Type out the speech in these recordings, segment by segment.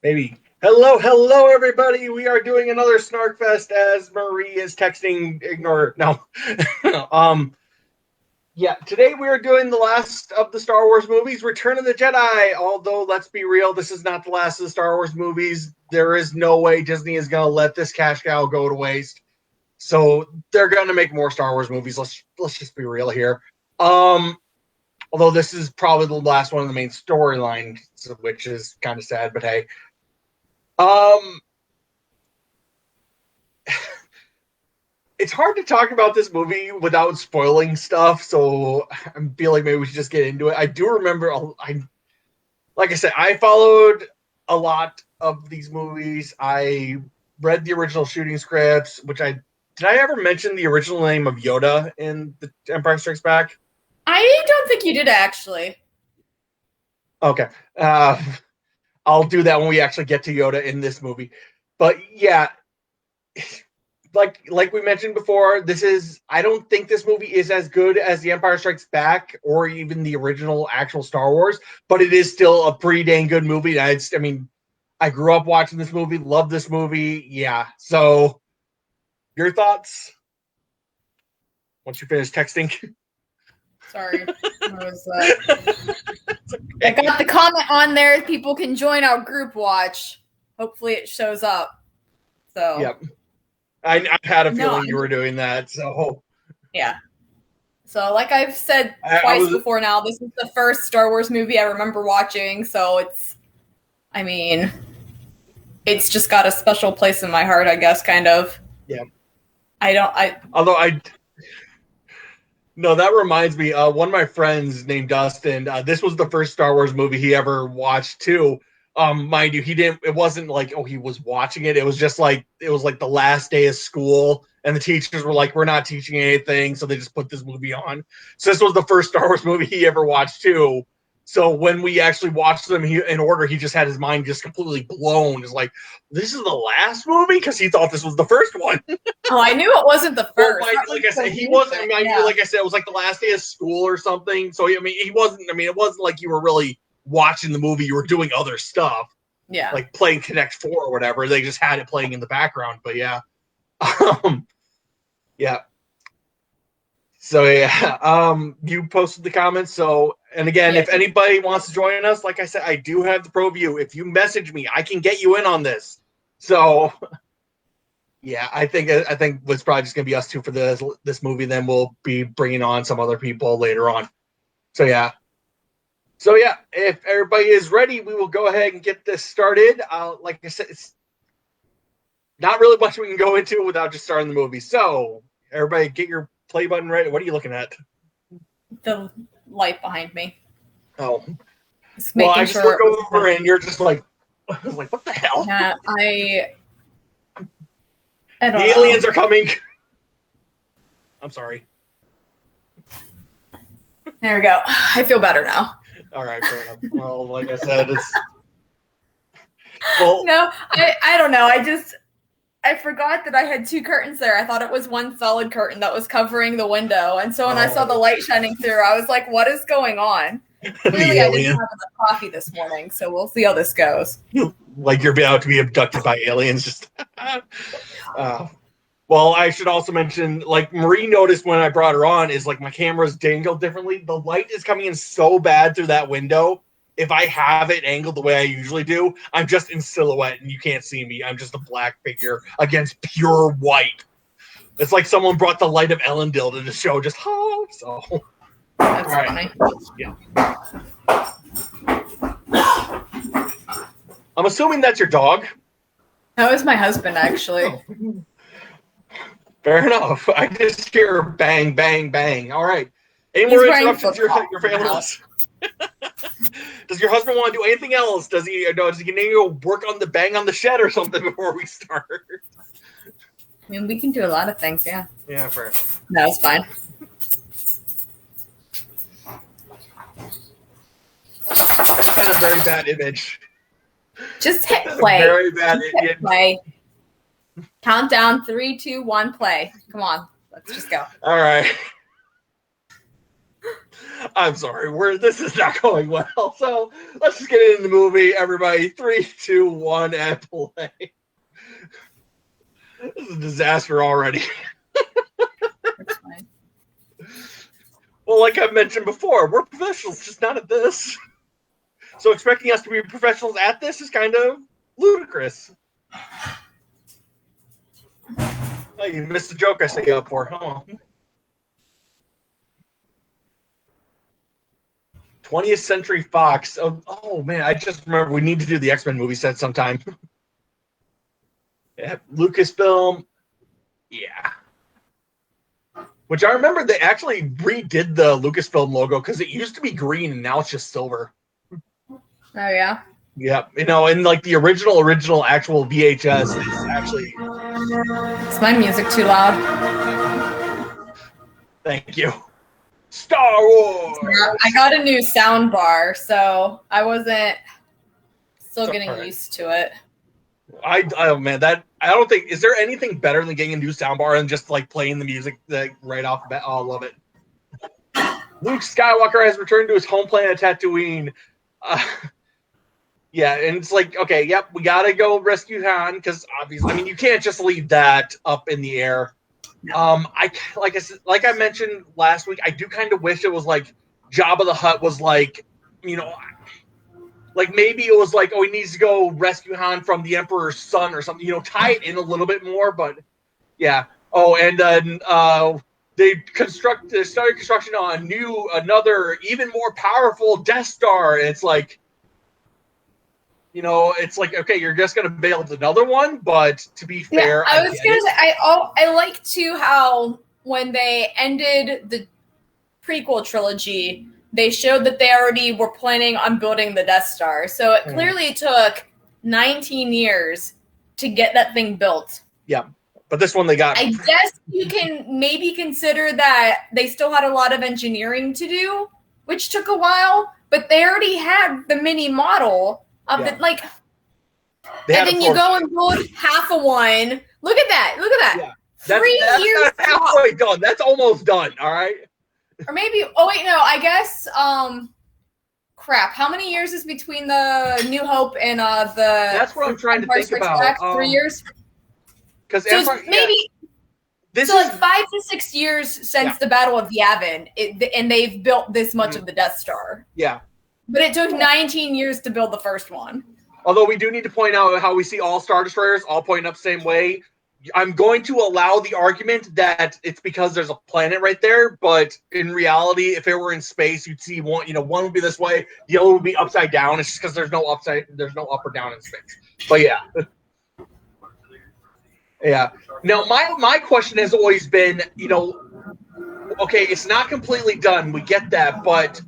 Maybe. Hello, everybody. We are doing another Snarkfest as Marie is texting. Ignore her. No. Yeah, today we are doing the last of the Star Wars movies, Return of the Jedi. Although, let's be real, this is not the last of the Star Wars movies. There is no way Disney is going to let this cash cow go to waste. So they're going to make more Star Wars movies. Let's just be real here. Although this is probably the last one of the main storyline, which is kind of sad, but hey. It's hard to talk about this movie without spoiling stuff, so I feel like maybe we should just get into it. I do remember, like I said, I followed a lot of these movies. I read the original shooting scripts, did I ever mention the original name of Yoda in The Empire Strikes Back? I don't think you did, actually. Okay. I'll do that when we actually get to Yoda in this movie. But yeah, like we mentioned before, I don't think this movie is as good as The Empire Strikes Back or even the original actual Star Wars, but it is still a pretty dang good movie. I grew up watching this movie, love this movie. Yeah. So your thoughts once you finish texting? Sorry. I got the comment on there. People can join our group watch. Hopefully it shows up. So yep. I had a feeling you were doing that. So yeah. So like I've said twice before now, this is the first Star Wars movie I remember watching. So it's just got a special place in my heart, I guess, kind of. Yeah. No, that reminds me. One of my friends named Dustin. This was the first Star Wars movie he ever watched too. Mind you, it wasn't like, oh, he was watching it. It was like the last day of school, and the teachers were like, we're not teaching anything, so they just put this movie on. So this was the first Star Wars movie he ever watched too. So when we actually watched them in order, he just had his mind just completely blown. It's like, this is the last movie? Because he thought this was the first one. Oh, I knew it wasn't the first. Well, like I said, he wasn't. Like I said, it was like the last day of school or something. So he wasn't. It wasn't like you were really watching the movie. You were doing other stuff. Yeah. Like playing Connect 4 or whatever. They just had it playing in the background. But yeah. Yeah. So yeah. You posted the comments. So, and again, if anybody wants to join us, like I said, I do have the pro view. If you message me, I can get you in on this. So yeah, I think it's probably just gonna be us two for this movie. Then we'll be bringing on some other people later on. So yeah. If everybody is ready, we will go ahead and get this started. Like I said, it's not really much we can go into without just starting the movie. So everybody, get your play button ready. What are you looking at? The light behind me. Oh, well, I just look over and you're just like, what the hell? Yeah, I don't know. The aliens are coming. I'm sorry. There we go. I feel better now. All right, fair enough. Well, like I said, it's... Well, no, I don't know. I forgot that I had two curtains there. I thought it was one solid curtain that was covering the window. And so when I saw the light shining through, I was like, what is going on? Clearly, I didn't have enough coffee this morning, so we'll see how this goes. Like you're about to be abducted by aliens. Just well, I should also mention, like Marie noticed when I brought her on, is like my camera's dangled differently. The light is coming in so bad through that window. If I have it angled the way I usually do, I'm just in silhouette and you can't see me. I'm just a black figure against pure white. It's like someone brought the light of Elendil to the show. Just so. That's funny. Yeah. I'm assuming that's your dog. That was my husband, actually. Oh. Fair enough. I just hear bang, bang, bang. All right. Any more interruptions your family has? Does your husband want to do anything else? Does he need to go work on the bang on the shed or something before we start? I mean, we can do a lot of things, yeah. Yeah, fair enough. No, it's fine. Got a very bad image. Just hit play. Very bad image. Play. Countdown, 3, 2, 1, play. Come on, let's just go. All right. I'm sorry. This is not going well. So let's just get into the movie. Everybody, 3, 2, 1, and play. This is a disaster already. That's fine. Well, like I've mentioned before, we're professionals, just not at this. So expecting us to be professionals at this is kind of ludicrous. Oh, you missed the joke I set you up for. Oh. 20th Century Fox. Oh, man, I just remember we need to do the X-Men movie set sometime. Yeah, Lucasfilm. Yeah. Which I remember they actually redid the Lucasfilm logo because it used to be green and now it's just silver. Oh, yeah? Yeah, and like the original actual VHS is actually... Is my music too loud? Thank you. Star Wars! I got a new sound bar, so I wasn't still getting used to it. Oh man, I don't think, is there anything better than getting a new soundbar and just like playing the music right off the bat? Oh, I love it. Luke Skywalker has returned to his home planet Tatooine. Yeah, and it's like, okay, yep, we gotta go rescue Han because obviously, I mean, you can't just leave that up in the air. Like I mentioned last week, I do kind of wish it was like Jabba the Hutt was like, like maybe it was like, oh, he needs to go rescue Han from the Emperor's son or something, tie it in a little bit more, but yeah. Oh, and then they started construction on another even more powerful Death Star, and it's like, okay, you're just gonna build another one, but to be fair, I was gonna say, I like too how when they ended the prequel trilogy, they showed that they already were planning on building the Death Star. So it clearly took 19 years to get that thing built. Yeah, but this one they got. I guess you can maybe consider that they still had a lot of engineering to do, which took a while, but they already had the mini model of and then you go and build half of one. Look at that. Yeah. 3 years. That's halfway done. That's almost done. All right. Or maybe, oh wait, no, I guess, crap. How many years is between the New Hope and the... That's what I'm trying to think about. 3 years? Because so maybe... like 5 to 6 years since the Battle of Yavin, and they've built this much of the Death Star. Yeah. But it took 19 years to build the first one. Although we do need to point out how we see all Star Destroyers all pointing up the same way. I'm going to allow the argument that it's because there's a planet right there, but in reality, if it were in space, you'd see one would be this way, the other would be upside down. It's just because there's no up or down in space. But yeah. Yeah. Now, my question has always been, okay, it's not completely done. We get that, but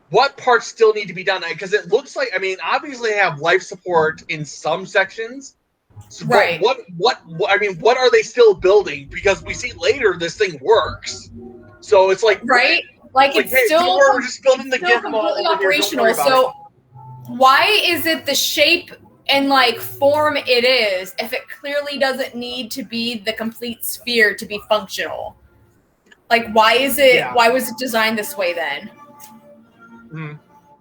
what parts still need to be done? Because it looks like, I mean, obviously they have life support in some sections. So right. What are they still building? Because we see later this thing works. So it's like, right? Like it's still we're just building the still completely operational. So why is it the shape and like form it is if it clearly doesn't need to be the complete sphere to be functional? Like why was it designed this way then?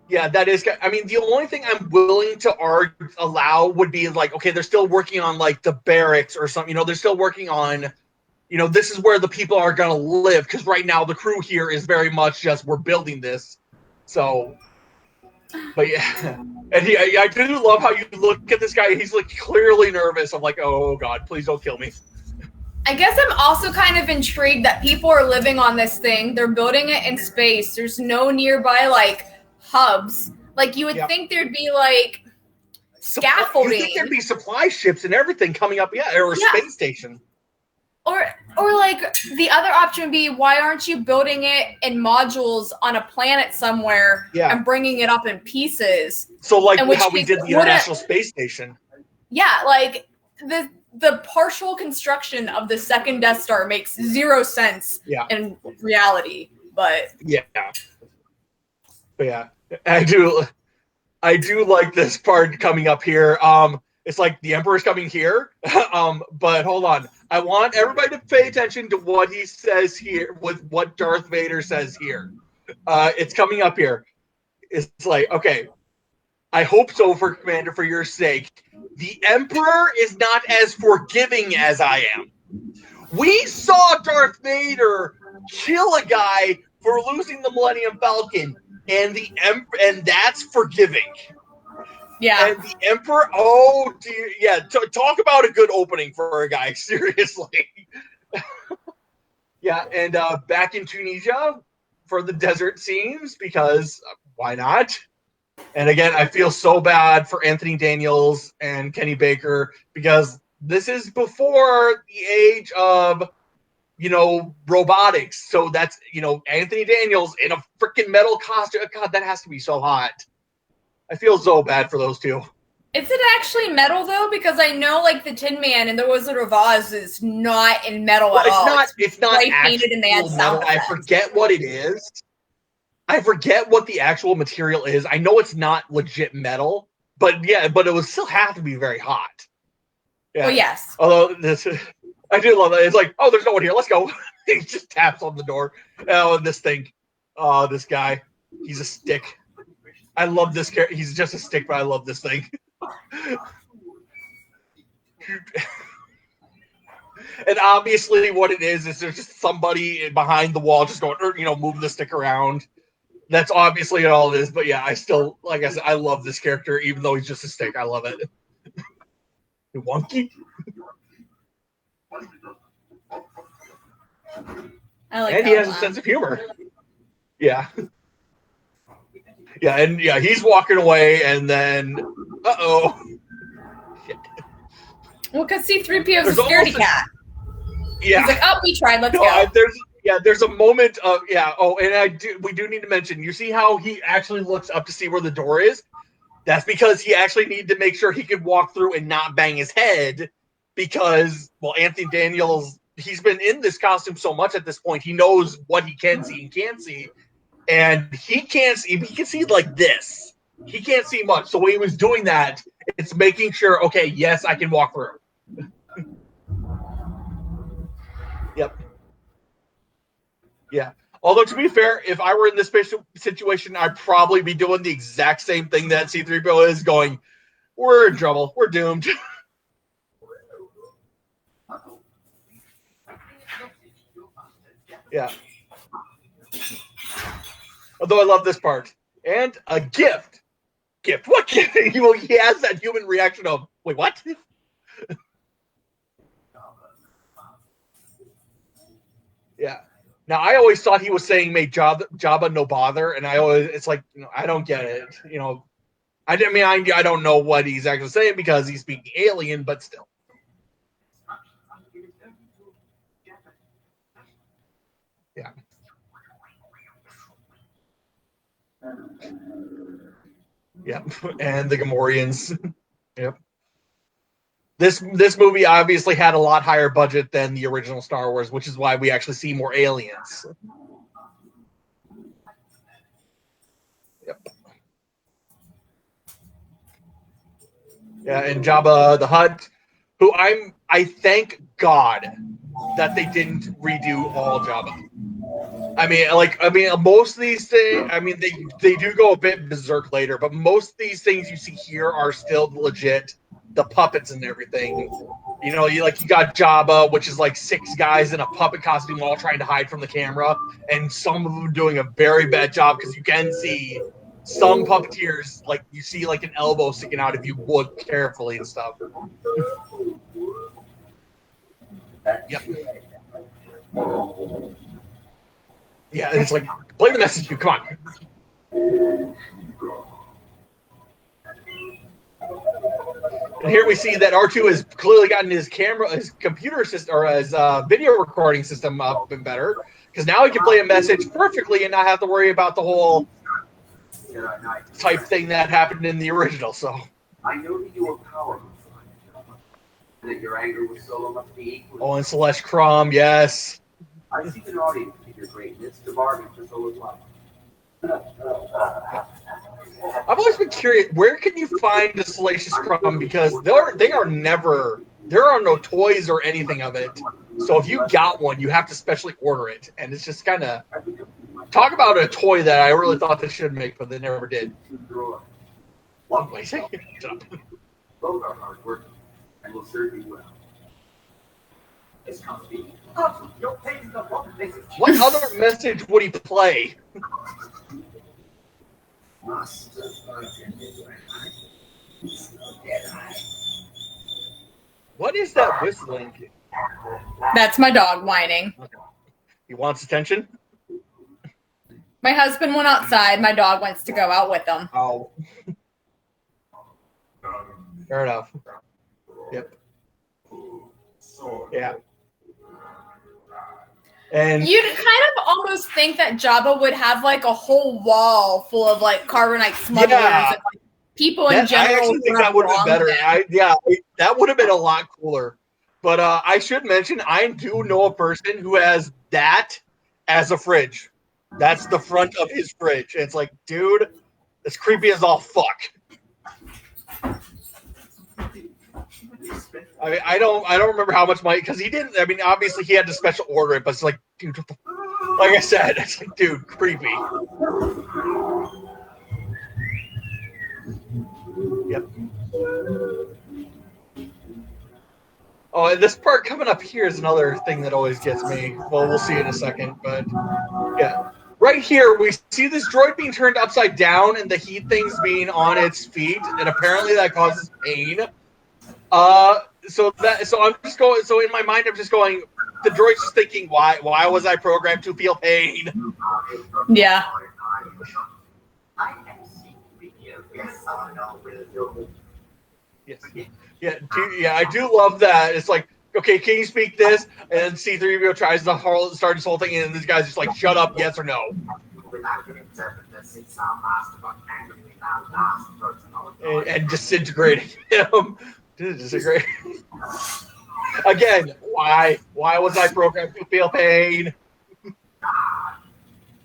Yeah, that is. I mean, the only thing I'm willing to allow would be like, okay, they're still working on like the barracks or something. They're still working on, this is where the people are gonna live. Because right now the crew here is very much just we're building this. So, but yeah, and I do love how you look at this guy. He's like clearly nervous. I'm like, oh god, please don't kill me. I guess I'm also kind of intrigued that people are living on this thing. They're building it in space. There's no nearby like hubs. Like you would think there'd be like scaffolding. You think there'd be supply ships and everything coming up, or a space station. Or like the other option would be, why aren't you building it in modules on a planet somewhere and bringing it up in pieces? So like how we did the International Space Station. Yeah, like the partial construction of the second Death Star makes zero sense in reality. But I do like this part coming up here. It's like the Emperor's coming here. But hold on. I want everybody to pay attention to what he says here with what Darth Vader says here. It's coming up here. It's like, okay, I hope so, Commander, for your sake. The Emperor is not as forgiving as I am. We saw Darth Vader kill a guy for losing the Millennium Falcon, and that's forgiving. Yeah. And the Emperor, oh dear, yeah. Talk about a good opening for a guy. Seriously. Yeah, and back in Tunisia for the desert scenes, because why not? And again, I feel so bad for Anthony Daniels and Kenny Baker, because this is before the age of, robotics. So that's, Anthony Daniels in a freaking metal costume. God, that has to be so hot. I feel so bad for those two. Is it actually metal though? Because I know, like, the Tin Man and the Wizard of Oz is not in metal at all. It's not painted and they add sound effects. I forget what it is. I forget what the actual material is. I know it's not legit metal, but it would still have to be very hot. Yeah. Well, yes. Although I do love that. It's like, oh, there's no one here. Let's go. He just taps on the door. Oh, and this thing. Oh, this guy. He's a stick. I love this character. He's just a stick, but I love this thing. And obviously what it is there's just somebody behind the wall just going, moving the stick around. That's obviously all it is. But yeah, I still, like I said, I love this character, even though he's just a stick. I love it. Wonky. And he has a sense of humor. Yeah. Yeah, and yeah, he's walking away, and then, uh-oh. Well, because C-3PO is a scaredy cat. Yeah. He's like, oh, we tried, let's go. There's a moment of, and we do need to mention, you see how he actually looks up to see where the door is? That's because he actually needed to make sure he could walk through and not bang his head, because, well, Anthony Daniels, he's been in this costume so much at this point, he knows what he can see and can't see, and he can't see, he can see like this. He can't see much, so when he was doing that, it's making sure, okay, yes, I can walk through. Yep. Yeah. Although, to be fair, if I were in this situation, I'd probably be doing the exact same thing that C-3PO is, going, we're in trouble. We're doomed. Yeah. Although I love this part. And a gift. Gift. What gift? He has that human reaction of, wait, what? Yeah. Now, I always thought he was saying, "May Jabba no bother," and it's like, I don't get it. I don't know what he's actually saying because he's speaking alien, but still. Yeah. Yep. And the Gamorreans. Yep. This movie obviously had a lot higher budget than the original Star Wars, which is why we actually see more aliens. Yep. Yeah, and Jabba the Hutt, who I thank God that they didn't redo all Jabba. Most of these things, they do go a bit berserk later, but most of these things you see here are still legit. The puppets and everything, you got Jabba, which is like 6 guys in a puppet costume all trying to hide from the camera, and some of them doing a very bad job because you can see some puppeteers, like you see like an elbow sticking out if you look carefully and stuff. Yep. Yeah, and it's like, play the message, you come on. And here we see that R2 has clearly gotten his computer system, or his video recording system up and better, because now he can play a message perfectly and not have to worry about the whole type thing that happened in the original. So I know that you were powerful, and that your anger was so must be equal. Oh, and Celeste Crom, yes. I seek an audience with your greatness to bargain for so as well. I've always been curious, where can you find the Salacious Crumb? Because there are no toys or anything of it. So if you got one, you have to specially order it. And it's just kind of, Talk about a toy that I really thought they should make, but they never did. What Wait, shut up. Both are hardworking and will serve you well. What other message would he play? What is that whistling? That's my dog whining. He wants attention? My husband went outside. My dog wants to go out with him. Oh. Fair enough. Yep. Yeah. And You'd kind of almost think that Jabba would have like a whole wall full of like carbonite smugglers Yeah. and like, people in I general. actually think that would have been better. That would have been a lot cooler. But I should mention, I do know a person who has that as a fridge. That's the front of his fridge. And it's like, dude, it's creepy as all fuck. I mean, I don't remember how much money, because he didn't. I mean, obviously he had to special order it, but it's like, dude, like I said, it's like, dude, creepy. Yep. Oh, and this part coming up here is another thing that always gets me. Well, we'll see in a second, but yeah. Right here, we see this droid being turned upside down and the heat things being on its feet, and apparently that causes pain. So I'm just going. So in my mind, I'm just going. The droid's just thinking, why was I programmed to feel pain? Yeah. Yes. Yeah. I do love that. It's like, okay, can you speak this? And C-3PO tries to start this whole thing, and this guy's just like, shut up, yes or no. And disintegrating him. Disintegrate. Again, why was I programmed to feel pain?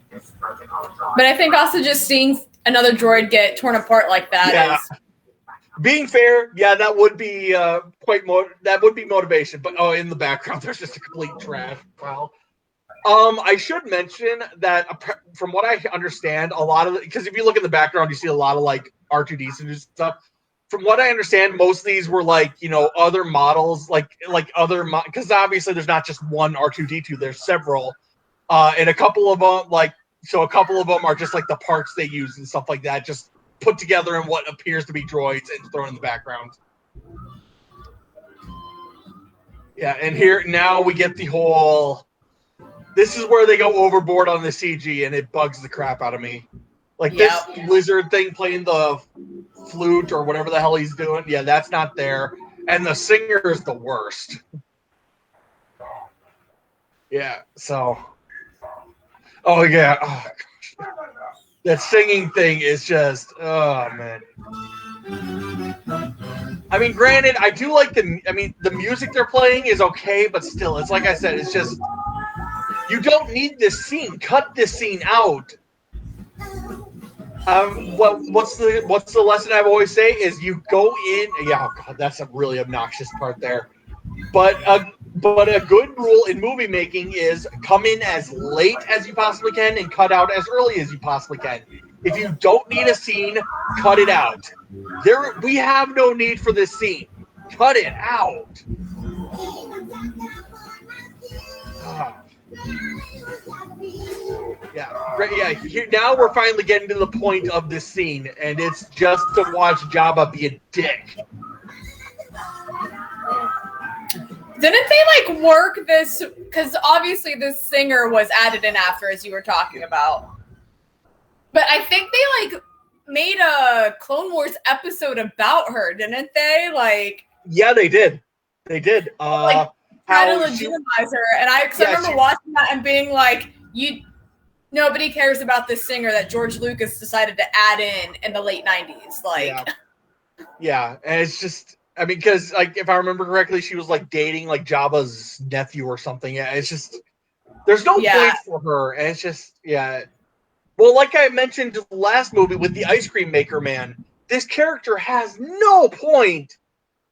But I think also just seeing another droid get torn apart like that is. Being fair, yeah, that would be motivation. But in the background, there's just a complete trash pile. I should mention that from what I understand, a lot of because if you look in the background, you see a lot of like R2Ds and stuff. From what I understand, most of these were like, other models, because obviously there's not just one R2D2, there's several, and a couple of them a couple of them are just like the parts they use and stuff like that, just put together in what appears to be droids and thrown in the background. Yeah, and here now we get the whole. This is where they go overboard on the CG, and it bugs the crap out of me. Like this lizard thing playing the flute or whatever the hell he's doing. Yeah, that's not there. And the singer is the worst. Yeah, so. Oh, yeah. Oh, gosh. That singing thing is just, oh, man. I mean, granted, I do like the music they're playing is okay, but still, it's like I said, it's just, you don't need this scene. Cut this scene out. What's the lesson I've always say is you go in. Yeah, oh God, that's a really obnoxious part there. But a good rule in movie making is come in as late as you possibly can and cut out as early as you possibly can. If you don't need a scene, cut it out. We have no need for this scene. Cut it out. Yeah, great. Yeah, here, now we're finally getting to the point of this scene, and it's just to watch Jabba be a dick. Didn't they work this? Because obviously this singer was added in after, as you were talking about. But I think they made a Clone Wars episode about her, didn't they? Yeah, they did. They did. How to legitimize her, and I remember watching that and being like, nobody cares about this singer that George Lucas decided to add in the late 90s. Yeah, and it's just, I mean, because if I remember correctly, she was dating Jabba's nephew or something. Yeah, it's just there's no point for her, and it's just Well, like I mentioned in the last movie with the ice cream maker man, this character has no point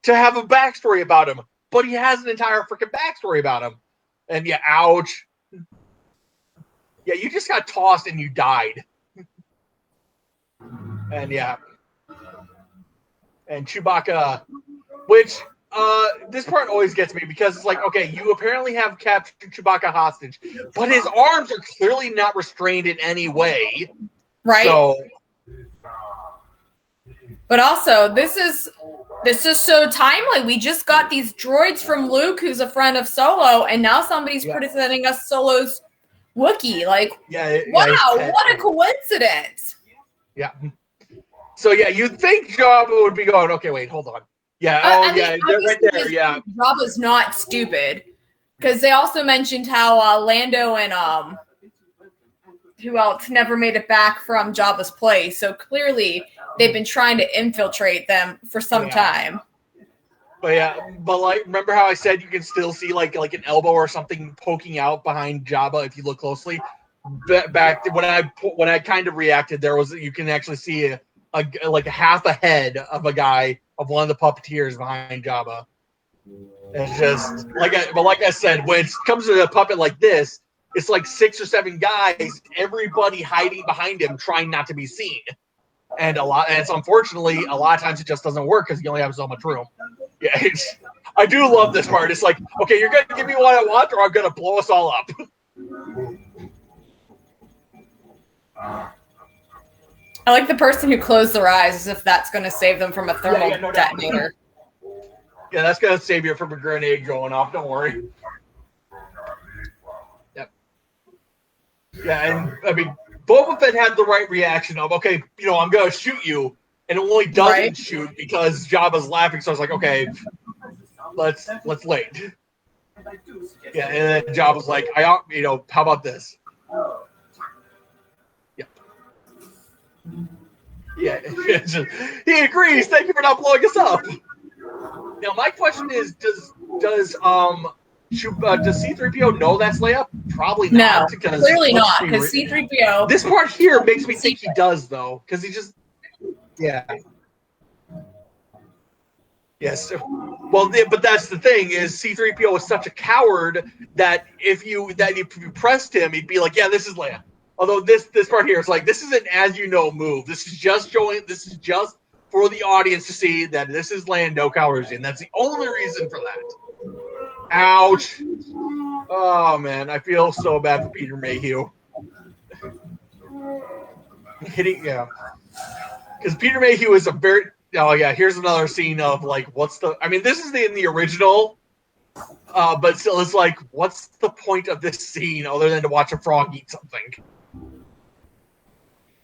to have a backstory about him. But he has an entire freaking backstory about him. And ouch. Yeah, you just got tossed and you died. And yeah. And Chewbacca, which this part always gets me because it's like, okay, you apparently have captured Chewbacca hostage, but his arms are clearly not restrained in any way. Right. So, but also, this is so timely. We just got these droids from Luke, who's a friend of Solo, and now somebody's presenting us Solo's Wookiee. Like, wow, what a coincidence. Yeah. So yeah, you'd think Jabba would be going, okay, wait, hold on. Yeah, they're right there. Yeah, Jabba's not stupid, because they also mentioned how Lando and who else never made it back from Jabba's place. So clearly, they've been trying to infiltrate them for some time. But like, remember how I said you can still see like an elbow or something poking out behind Jabba if you look closely. Back when I kind of reacted, you can actually see a half a head of a guy of one of the puppeteers behind Jabba. It's just like I said, when it comes to a puppet like this, it's like 6 or 7 guys, everybody hiding behind him, trying not to be seen. And it's unfortunately a lot of times it just doesn't work because you only have so much room. Yeah, I do love this part. It's like, okay, you're gonna give me what I want, or I'm gonna blow us all up. I like the person who closed their eyes as if that's going to save them from a thermal detonator. Yeah, that's going to save you from a grenade going off. Don't worry. Yep. Yeah, and I mean, Boba Fett had the right reaction of, okay, I'm going to shoot you, and it only doesn't shoot because Jabba's laughing. So I was like, okay, let's wait. Yeah, and then Jabba's like, how about this? Yeah, he agrees. Thank you for not blowing us up. Now, my question is, does C-3PO know that's Leia? Probably not. No, clearly not. Because C-3PO. This part here makes me think he does, though, because he just. Yeah. Yes. Well, but that's the thing is C-3PO is such a coward that if you pressed him, he'd be like, "Yeah, this is Leia." Although this part here is like, this is an move. This is just for the audience to see that this is Lando Calrissian. That's the only reason for that. Ouch. Oh, man. I feel so bad for Peter Mayhew. Because Peter Mayhew is a very... Oh, yeah, here's another scene of, like, this is in the original, but still, it's like, what's the point of this scene other than to watch a frog eat something?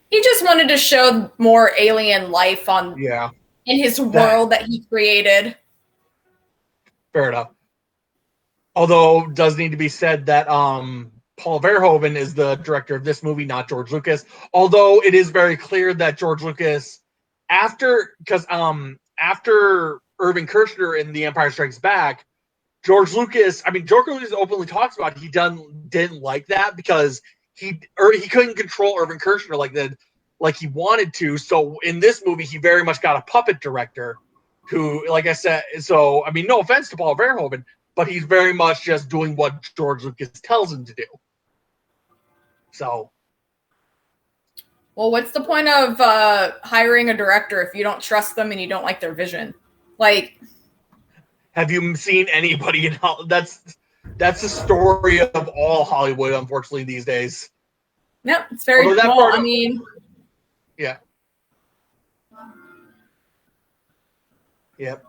He just wanted to show more alien life in his world that he created. Fair enough. Although it does need to be said that Paul Verhoeven is the director of this movie, not George Lucas. Although it is very clear that George Lucas, after Irving Kershner in The Empire Strikes Back, George Lucas openly talks about he didn't like that because he couldn't control Irving Kershner like he wanted to. So in this movie, he very much got a puppet director who, like I said, no offense to Paul Verhoeven, but he's very much just doing what George Lucas tells him to do. So. Well, what's the point of hiring a director if you don't trust them and you don't like their vision? Like, have you seen anybody in Hollywood? That's the story of all Hollywood, unfortunately, these days. No, it's very yeah. Yep.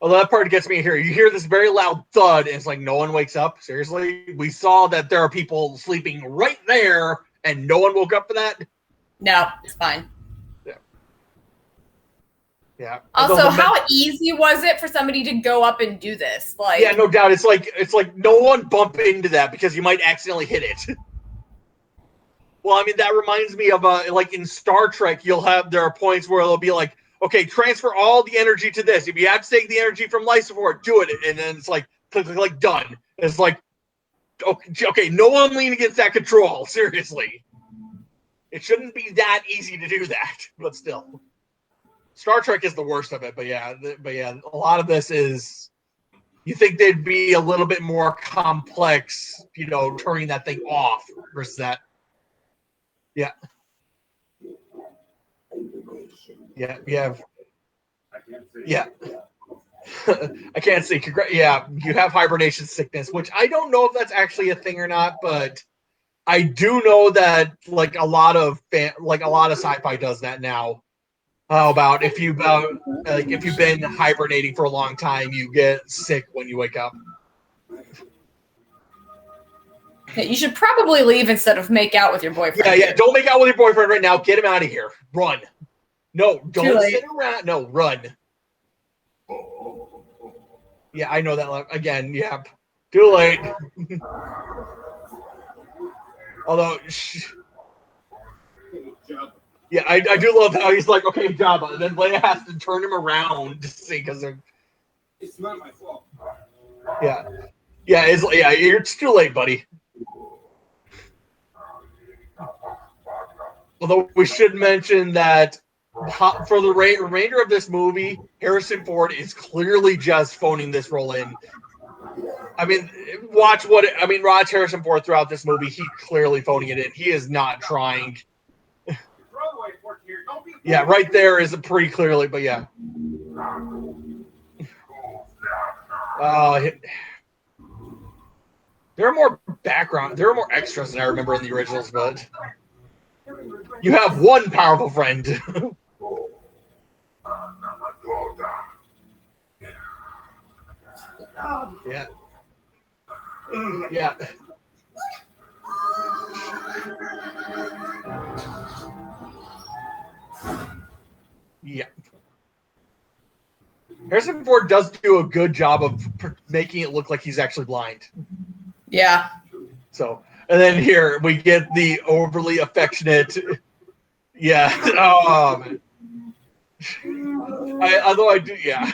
Although that part gets me here. You hear this very loud thud, and it's like no one wakes up. Seriously? We saw that there are people sleeping right there, and no one woke up for that? No, it's fine. Yeah. Also, how easy was it for somebody to go up and do this? Like, yeah, no doubt. It's like no one bump into that because you might accidentally hit it. Well, I mean, that reminds me of like in Star Trek, there are points where it'll be like, okay, transfer all the energy to this. If you have to take the energy from life support, do it. And then it's like, click, done. It's like, okay, no one lean against that control. Seriously. It shouldn't be that easy to do that, but still. Star Trek is the worst of it, but yeah, a lot of this is You think they'd be a little bit more complex, turning that thing off versus that. Yeah. Yeah, we have. Yeah. I can't see. Yeah, you have hibernation sickness, which I don't know if that's actually a thing or not, but I do know that like a lot of sci-fi does that now. How about if you've been hibernating for a long time, you get sick when you wake up. You should probably leave instead of make out with your boyfriend. Yeah. Don't make out with your boyfriend right now. Get him out of here. Run. No, don't sit around. No, run. Yeah, I know that. Again, yeah. Too late. Although, yeah, I do love how he's like, okay, Jabba. And then Leia has to turn him around to see because it's not my fault. Yeah. Yeah, it's too late, buddy. Although we should mention that for the remainder of this movie, Harrison Ford is clearly just phoning this role in. I mean, watch Harrison Ford throughout this movie. He's clearly phoning it in. He is not trying. Yeah, right there is pretty clearly, but yeah. There are more extras than I remember in the originals, but you have one powerful friend. Yeah. Yeah. Yeah. Harrison Ford does do a good job of making it look like he's actually blind. Yeah. So, and then here we get the overly affectionate. Yeah. Oh, man. Although I do, yeah.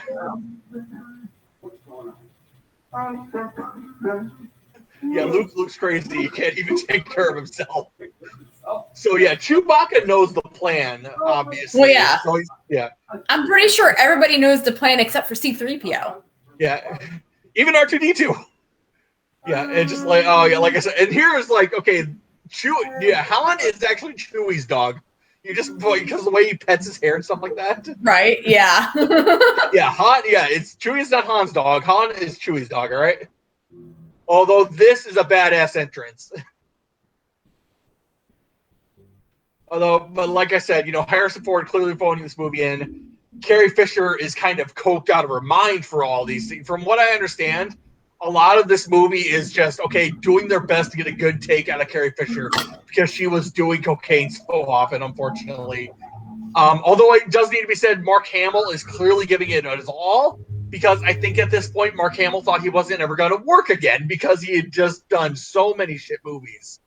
Yeah, Luke looks crazy. He can't even take care of himself. So yeah, Chewbacca knows the plan, obviously. Well, yeah. So yeah. I'm pretty sure everybody knows the plan except for C-3PO. Yeah. Even R2-D2. Yeah, it's just like, oh yeah, like I said, and here is like, okay, Han is actually Chewie's dog. Because of the way he pets his hair and stuff like that. Right, yeah. Yeah, Chewie's not Han's dog. Han is Chewie's dog, all right? Although this is a badass entrance. But like I said, Harrison Ford clearly phoning this movie in. Carrie Fisher is kind of coked out of her mind for all these things. From what I understand, a lot of this movie is just, doing their best to get a good take out of Carrie Fisher because she was doing cocaine so often, unfortunately. Although it does need to be said, Mark Hamill is clearly giving it his all because I think at this point, Mark Hamill thought he wasn't ever going to work again because he had just done so many shit movies.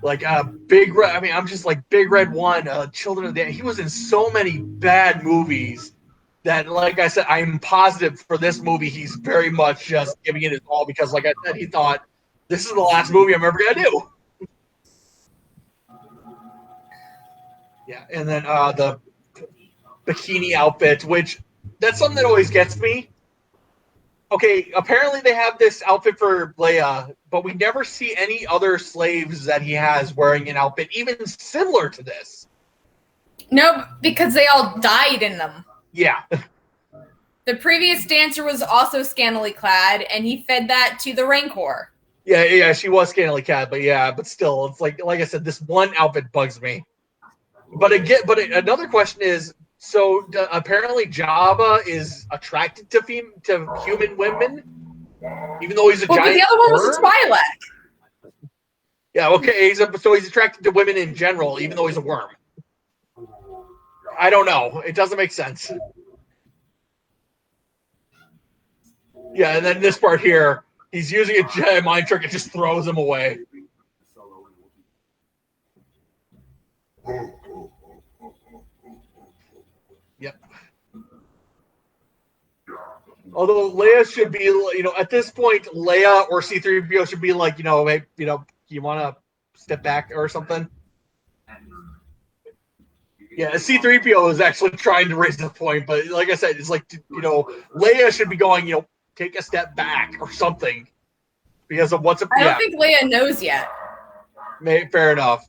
Like Big Red, I'm just like Big Red 1, Children of the Day. He was in so many bad movies that, like I said, I'm positive for this movie he's very much just giving it his all because, like I said, he thought, this is the last movie I'm ever going to do. Yeah, and then the bikini outfit, which that's something that always gets me. Okay, apparently they have this outfit for Leia, but we never see any other slaves that he has wearing an outfit even similar to this. No, because they all died in them. Yeah. The previous dancer was also scantily clad, and he fed that to the Rancor. Yeah, she was scantily clad, but still, it's like I said, this one outfit bugs me. But another question is, so apparently Jabba is attracted to human women, even though he's a giant. The other one was a Twi'lek. Yeah, okay, so he's attracted to women in general, even though he's a worm. I don't know. It doesn't make sense. Yeah, and then this part here, he's using a Jedi mind trick and just throws him away. Yep. Although Leia should be, at this point, Leia or C-3PO should be like, hey, you want to step back or something? Yeah, C-3PO is actually trying to raise the point, but like I said, it's like, Leia should be going, take a step back or something because of what's. I don't think Leia knows yet. Fair enough.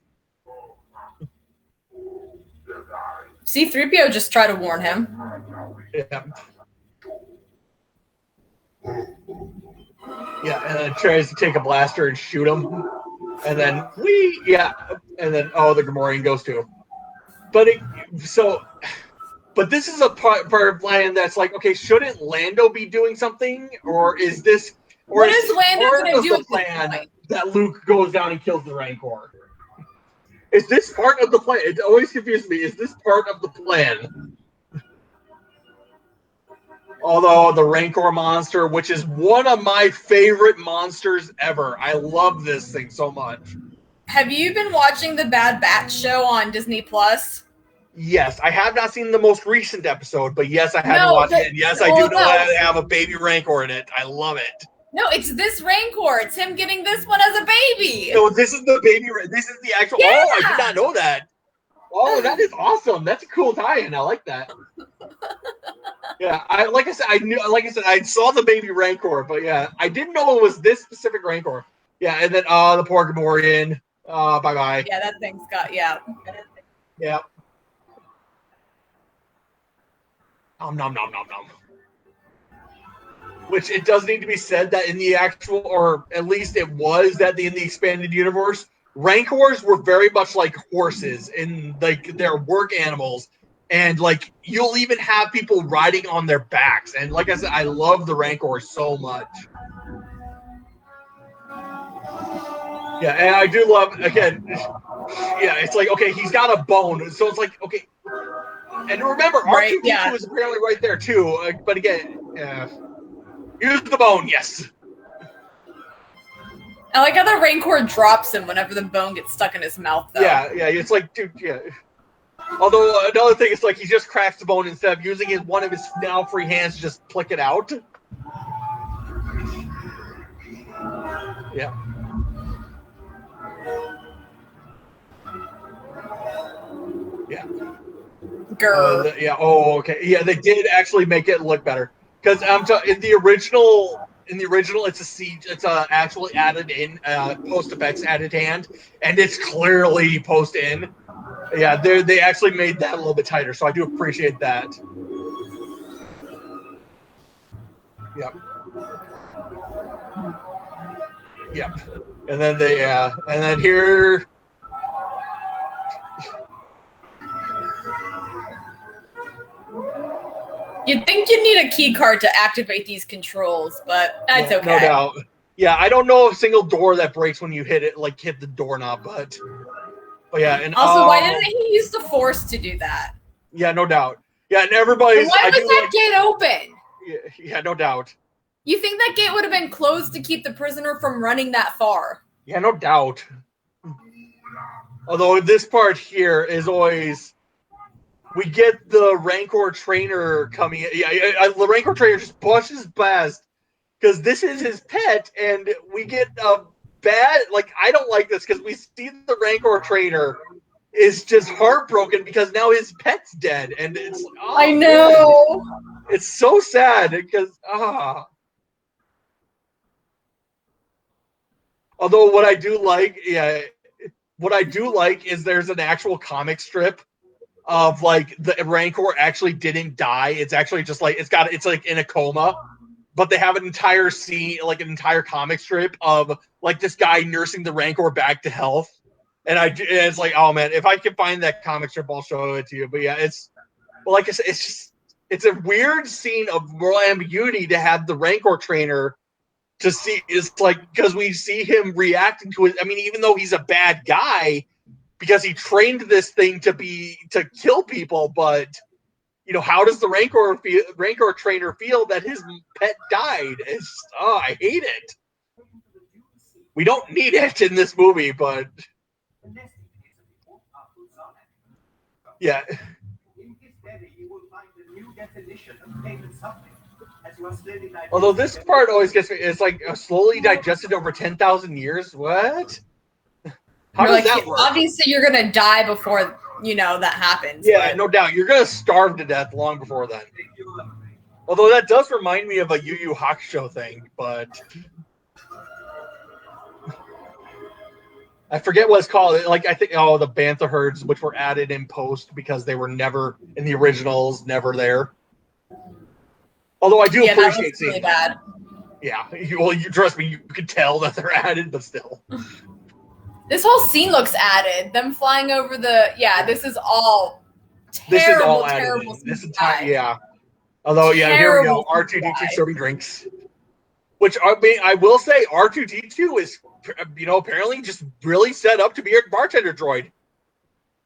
C-3PO just tried to warn him. Yeah. Yeah, and then tries to take a blaster and shoot him. And then and then the Gamorrean goes to him. But this is a part of plan that's like, okay, shouldn't Lando be doing something, or is this? Or what is Lando going to do with the plan that Luke goes down and kills the Rancor? Is this part of the plan? It always confuses me. Is this part of the plan? Although the Rancor monster, which is one of my favorite monsters ever. I love this thing so much. Have you been watching the Bad Batch show on Disney Plus? Yes, I have not seen the most recent episode, but yes, I have watched it. And yes, I do know that they have a baby Rancor in it. I love it. No, it's this Rancor. It's him getting this one as a baby. No, this is the baby. This is the actual. Yeah. Oh, I did not know that. Oh, that is awesome. That's a cool tie-in. I like that. Yeah, I saw the baby Rancor, but yeah, I didn't know it was this specific Rancor. Yeah, and then the poor Gamorrean. Bye-bye. Yeah, that thing's got Yeah. Nom. Which it does need to be said that in the actual, or at least it was that in the expanded universe, Rancors were very much like horses in like their work animals, and like you'll even have people riding on their backs. And like I said, I love the Rancor so much. Yeah, and I do love it's like, okay, he's got a bone, so it's like, okay. And remember, R2-D2 is apparently right there too. But again, use the bone, yes. I like how the Rancor drops him whenever the bone gets stuck in his mouth, though. Yeah, it's like, dude, yeah. Although another thing is like he just cracks the bone instead of using one of his now free hands to just pluck it out. Yeah. Yeah. Okay. Yeah, they did actually make it look better because in the original, it's a siege. It's actually added in post effects added hand, and it's clearly post in. Yeah, they actually made that a little bit tighter, so I do appreciate that. Yep. And then and then here. You'd think you'd need a key card to activate these controls, but that's okay. No doubt. Yeah, I don't know a single door that breaks when you hit the doorknob, but yeah. And also, why didn't he use the Force to do that? Yeah, no doubt. Yeah, and everybody's. Why was that gate open? Yeah, no doubt. You think that gate would have been closed to keep the prisoner from running that far? Yeah, no doubt. Although this part here is always. We get the Rancor trainer coming in. Yeah, the Rancor trainer just pushes past because this is his pet, and we get a bad. Like, I don't like this because we see the Rancor trainer is just heartbroken because now his pet's dead, and it's. Oh, I know. It's so sad because Although what I do like is there's an actual comic strip of like the Rancor actually didn't die. It's actually just like it's like in a coma, but they have an entire scene, like an entire comic strip of like this guy nursing the Rancor back to health. And it's like, oh man, if I can find that comic strip, I'll show it to you. But yeah, like I said, it's a weird scene of moral ambiguity to have the Rancor trainer to see. It's like because we see him reacting to it. I mean, even though he's a bad guy. Because he trained this thing to kill people, but how does the Rancor trainer feel that his pet died? I hate it. We don't need it in this movie, but yeah. Although this part always gets me, it's like slowly digested over 10,000 years. What? How does that work? Obviously, you're gonna die before that happens. Yeah, but. no doubt. You're gonna starve to death long before then. Although that does remind me of a Yu Yu Hakusho thing, but I forget what it's called. Like I think the bantha herds, which were added in post because they were never in the originals, never there. Although I do appreciate seeing really bad. Yeah, you trust me, you could tell that they're added, but still. This whole scene looks added. Them flying over this is all terrible, this is all added terrible. In. This entire, yeah. Although, here we go. R2D2 serving drinks. Which, I will say, R2D2 is, apparently just really set up to be a bartender droid.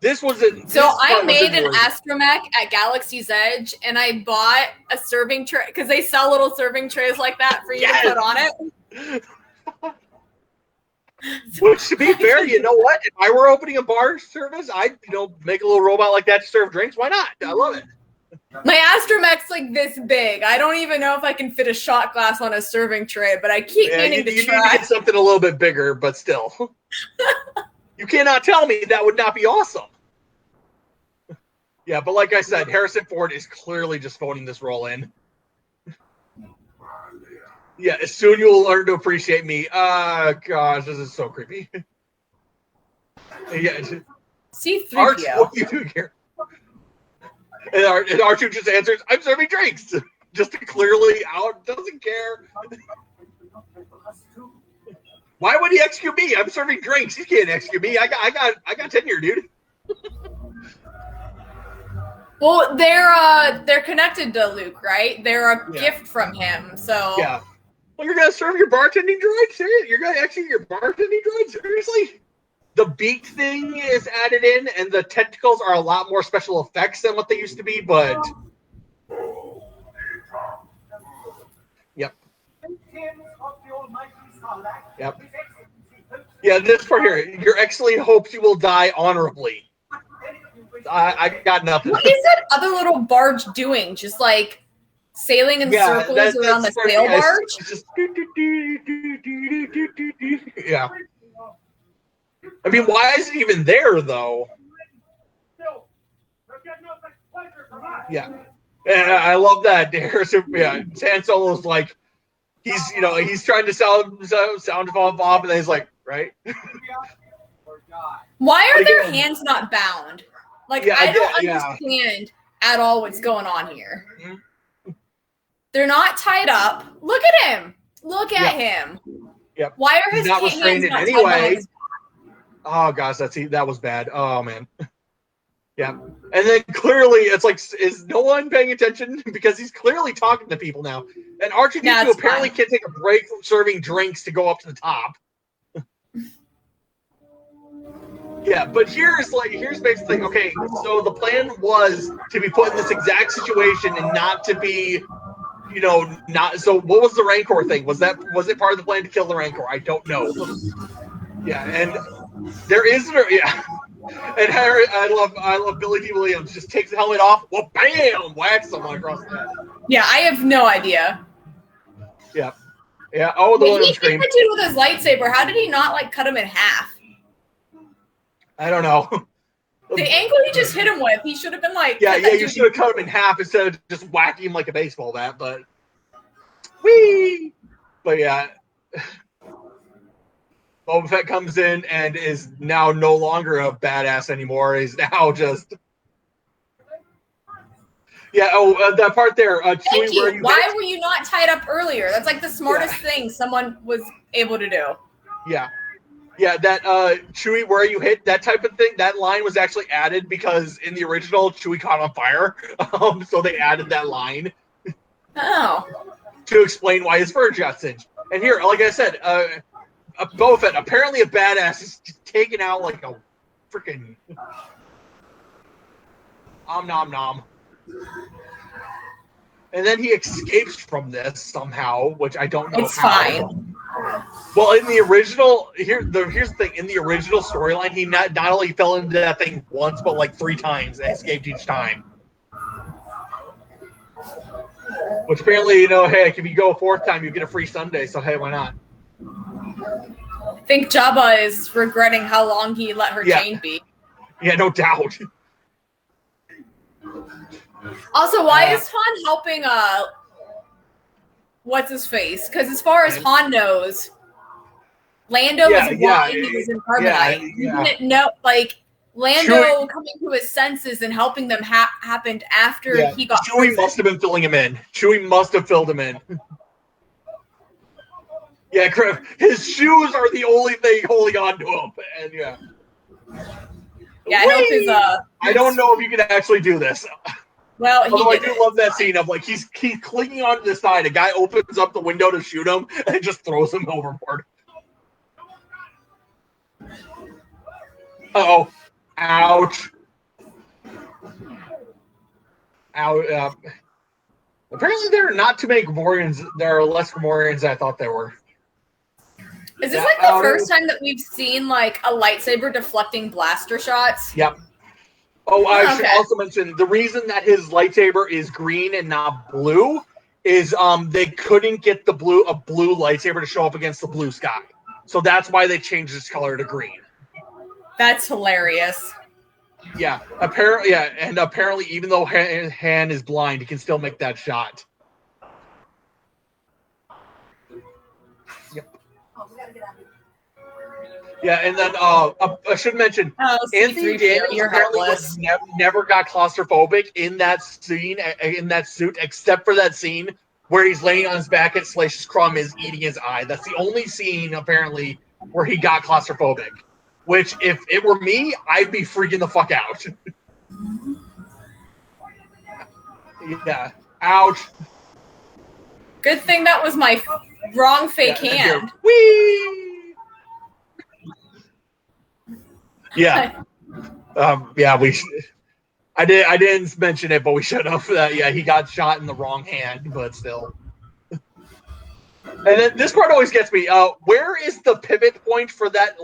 This was I made an astromech at Galaxy's Edge, and I bought a serving tray, because they sell little serving trays like that for you to put on it. Which, to be fair, you know what? If I were opening a bar service, I'd, make a little robot like that to serve drinks. Why not? I love it. My astromech's like this big. I don't even know if I can fit a shot glass on a serving tray, but I keep meaning to try. You need to get something a little bit bigger, but still. You cannot tell me that would not be awesome. Yeah, but like I said, Harrison Ford is clearly just phoning this role in. Yeah, soon you will learn to appreciate me. Gosh, this is so creepy. Yeah. C-3PO. Arch, what are you doing here? And R2 just answers, I'm serving drinks. Just clearly doesn't care. Why would he execute me? I'm serving drinks. He can't execute me. I got tenure, dude. Well, they're connected to Luke, right? They're a gift from him, so yeah. Well, you're gonna serve your bartending droid? Seriously? You're gonna execute your bartending droid? Seriously? The beak thing is added in, and the tentacles are a lot more special effects than what they used to be, but yep. Yep. Yeah, this part here. Your Excellency hopes you will die honorably. I got nothing. What is that other little barge doing? Just like sailing in circles around the sail barge? Just, yeah. I mean, why is it even there, though? Yeah. And I love that. Han Solo's like, he's trying to sound off, and then he's like, right? Why are their hands not bound? Like, I don't understand at all what's going on here. Mm-hmm. They're not tied up. Look at him. Look at him. Yep. Why are his hands not restrained in any way? Oh gosh, that was bad. Oh man. Yeah. And then clearly it's like, is no one paying attention? Because he's clearly talking to people now. And R2D2 apparently can't take a break from serving drinks to go up to the top. Yeah, but here's basically, okay, so the plan was to be put in this exact situation and not to be, not, so what was the Rancor thing? Was it part of the plan to kill the Rancor? I don't know. Yeah, and there is, and Harry, I love Billy D. Williams, just takes the helmet off, well, bam, whacks someone across the head. Yeah, I have no idea. Yeah. Yeah, oh, the one on screen. He did with his lightsaber, how did he not, cut him in half? I don't know. The angle he just hit him with, he should have been like... Yeah, you should have cut him in half instead of just whacking him like a baseball bat, but... Whee! But yeah. Boba Fett comes in and is now no longer a badass anymore. He's now just... Yeah, that part there. Thank you. Why were you not tied up earlier? That's like the smartest thing someone was able to do. Yeah. Yeah, that Chewie, where you hit, that type of thing, that line was actually added because in the original, Chewie caught on fire. So they added that line. Oh. To explain why his fur got singed. And here, like I said, Boba Fett, apparently a badass, is just taken out like a freaking nom nom. And then he escapes from this somehow, which I don't know it's how. It's fine. Well, in the original, here's the thing. In the original storyline, he not only fell into that thing once, but like 3 times and escaped each time. Which apparently, hey, if you go a 4th time, you get a free Sunday. So hey, why not? I think Jabba is regretting how long he let her chain be. Yeah, no doubt. Also, why is Han helping what's his face? Because as far as Han knows, Lando was blind, he was in carbonite. You didn't know, like, Lando coming to his senses and helping them happened after he got Chewie must have been filling him in. Chewie must have filled him in. Yeah, his shoes are the only thing holding on to him. And yeah, I hope his I don't know if you can actually do this. Well, although I do love that scene of like he's clinging onto the side. A guy opens up the window to shoot him and just throws him overboard. Uh-oh. Ouch. Ow. Apparently there are not too many Gamorreans. There are less Gamorreans than I thought there were. Is this like the first time that we've seen like a lightsaber deflecting blaster shots? Yep. Oh, I should also mention the reason that his lightsaber is green and not blue is they couldn't get a blue lightsaber to show up against the blue sky. So that's why they changed its color to green. That's hilarious. Yeah, apparently, even though Han is blind, he can still make that shot. Yep. Yeah, and then I should mention Anthony Daniels apparently never got claustrophobic in that scene, in that suit, except for that scene where he's laying on his back and Salacious Crumb is eating his eye. That's the only scene apparently where he got claustrophobic. Which, if it were me, I'd be freaking the fuck out. Yeah. Ouch. Good thing that was my wrong fake hand. Whee! Yeah. I didn't mention it, but we should have. He got shot in the wrong hand, but still. And then this part always gets me. Where is the pivot point for that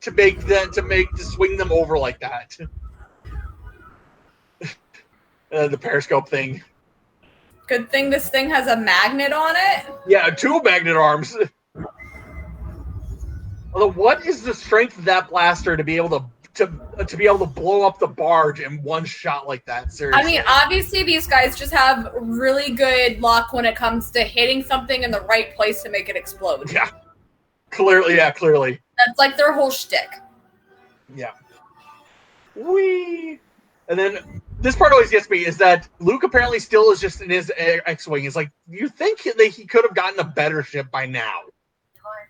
to swing them over like that? The periscope thing. Good thing this thing has a magnet on it. Yeah, 2 magnet arms. Although, what is the strength of that blaster to be able to blow up the barge in one shot like that? Seriously. I mean, obviously these guys just have really good luck when it comes to hitting something in the right place to make it explode. Yeah. Clearly. That's like their whole shtick. Yeah. Whee! And then this part always gets me is that Luke apparently still is just in his X-Wing. It's like, you think that he could have gotten a better ship by now.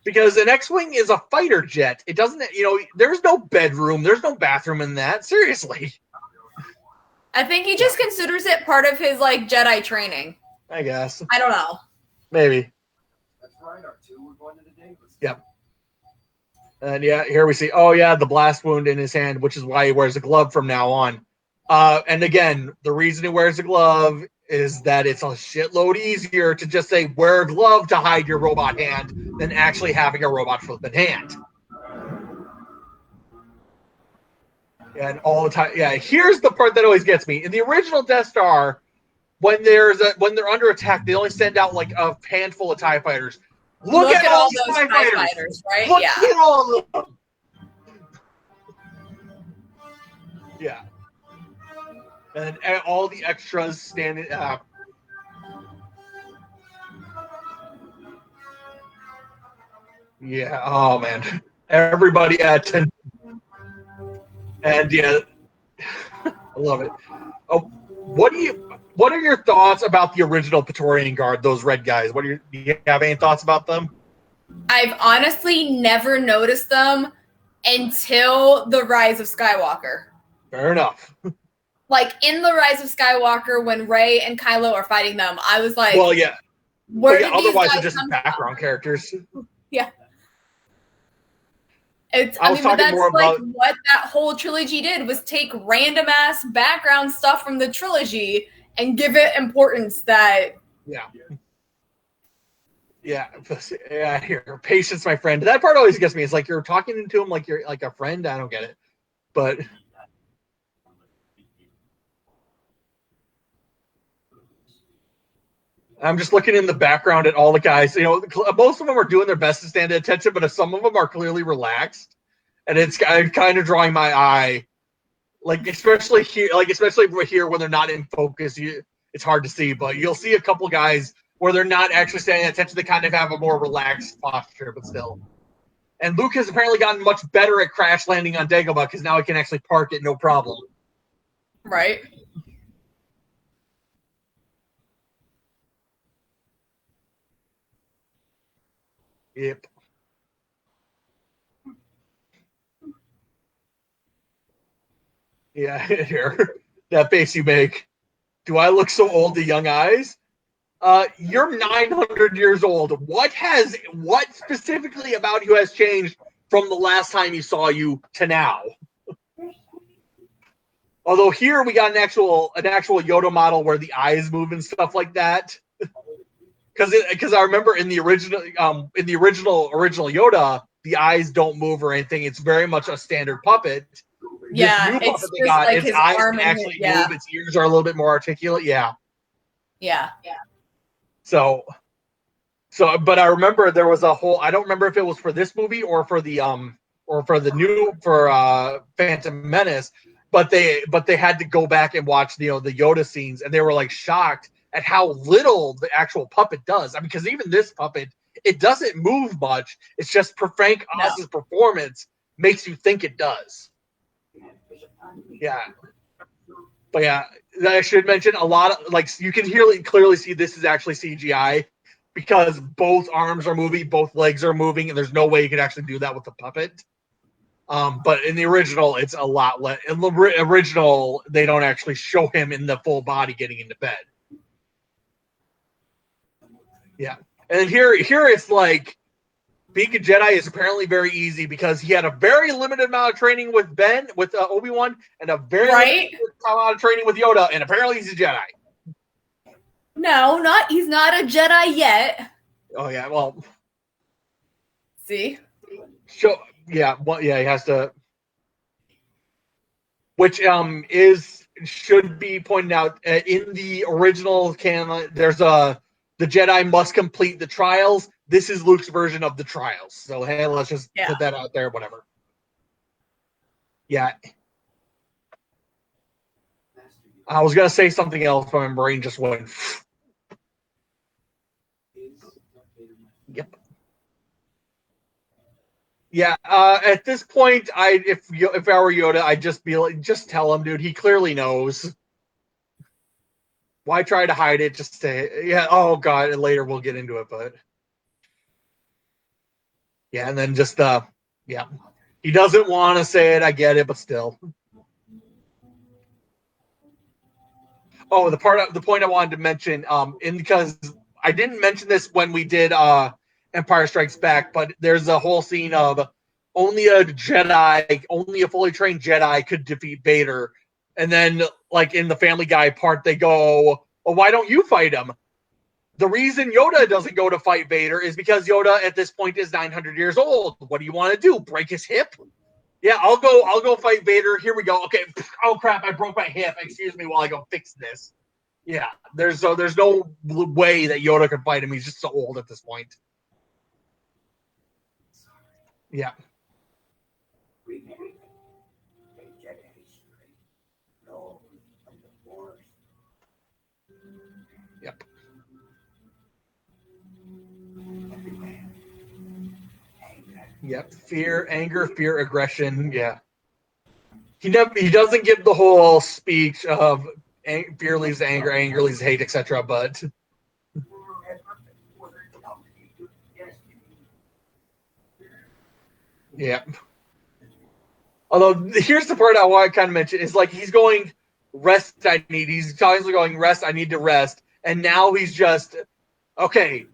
Because an X-Wing is a fighter jet. It doesn't, there's no bedroom. There's no bathroom in that. Seriously. I think he just considers it part of his, like, Jedi training. I guess. I don't know. Maybe. That's right, R2. We're going to the Davis. Yep. And here we see, the blast wound in his hand, which is why he wears a glove from now on. And again, the reason he wears a glove is that it's a shitload easier to just say, wear a glove to hide your robot hand than actually having a robot flipping hand. And all the time, here's the part that always gets me. In the original Death Star, when they're under attack, they only send out like a handful of TIE fighters. Look at all those TIE fighters, right? Look at all of them. Yeah. And all the extras standing. Yeah. Oh man. Everybody at 10. And I love it. Oh, what are your thoughts about the original Praetorian Guard? Those red guys. Do you have any thoughts about them? I've honestly never noticed them until the Rise of Skywalker. Fair enough. Like, in the Rise of Skywalker, when Rey and Kylo are fighting them, I was like, well, yeah. Where did these otherwise, guys they're just come background from? characters. Yeah. But that's what that whole trilogy did, was take random ass background stuff from the trilogy and give it importance that. Yeah. Here, patience, my friend. That part always gets me. It's like you're talking to him like you're like a friend. I don't get it, but. I'm just looking in the background at all the guys. Most of them are doing their best to stand at attention, but some of them are clearly relaxed, and it's kind of drawing my eye Like especially here when they're not in focus, it's hard to see. But you'll see a couple guys where they're not actually paying attention. They kind of have a more relaxed posture, but still. And Luke has apparently gotten much better at crash landing on Dagobah because now he can actually park it no problem. Right. Yep. Yeah, here. That face you make. Do I look so old to young eyes? You're 900 years old. What specifically about you has changed from the last time you saw you to now? Although here we got an actual Yoda model where the eyes move and stuff like that. Because I remember in the original Yoda, the eyes don't move or anything. It's very much a standard puppet. Yeah, this new it's puppet they just got, like its his eyes arm can and actually yeah. move. Its ears are a little bit more articulate. Yeah. Yeah. So, but I remember there was a whole. I don't remember if it was for this movie or for the Phantom Menace, but they had to go back and watch the Yoda scenes, and they were like shocked at how little the actual puppet does. I mean, because even this puppet, it doesn't move much. It's just Frank Oz's performance makes you think it does. Yeah. But yeah, I should mention a lot of you can clearly see this is actually CGI because both arms are moving, both legs are moving, and there's no way you could actually do that with the puppet. But in the original, it's a lot less. In the original, they don't actually show him in the full body getting into bed. Yeah, and here it's like being a Jedi is apparently very easy because he had a very limited amount of training with Obi-Wan, and a very limited amount of training with Yoda, and apparently he's a Jedi. No, he's not a Jedi yet. Oh yeah, well, see, he has to, which should be pointed out in the original canon. There's the Jedi must complete the trials. This is Luke's version of the trials. So hey, let's just put that out there. Whatever. Yeah. I was gonna say something else, but my brain just went. Yep. Yeah. At this point, if I were Yoda, I'd just be like, just tell him, dude. He clearly knows. Why try to hide it? Just say, yeah. Oh God. And later we'll get into it, but. Yeah, and then just yeah, he doesn't want to say it. I get it, but still. Oh, the point I wanted to mention, because I didn't mention this when we did Empire Strikes Back, but there's a whole scene of only a fully trained Jedi could defeat Vader, and then like in the Family Guy part, they go, "Oh, why don't you fight him?" The reason Yoda doesn't go to fight Vader is because Yoda at this point is 900 years old. What do you want to do? Break his hip? Yeah, I'll go fight Vader. Here we go. Okay. Oh crap! I broke my hip. Excuse me while I go fix this. Yeah, there's no way that Yoda could fight him. He's just so old at this point. Yeah. Yep. Yep. Fear, anger, fear, aggression. Yeah. He doesn't give the whole speech of fear leads to anger, anger leads to hate, etc. But yeah. Although here's the part I want to kind of mention is like he's going rest. He's constantly going rest. I need to rest, and now he's just okay.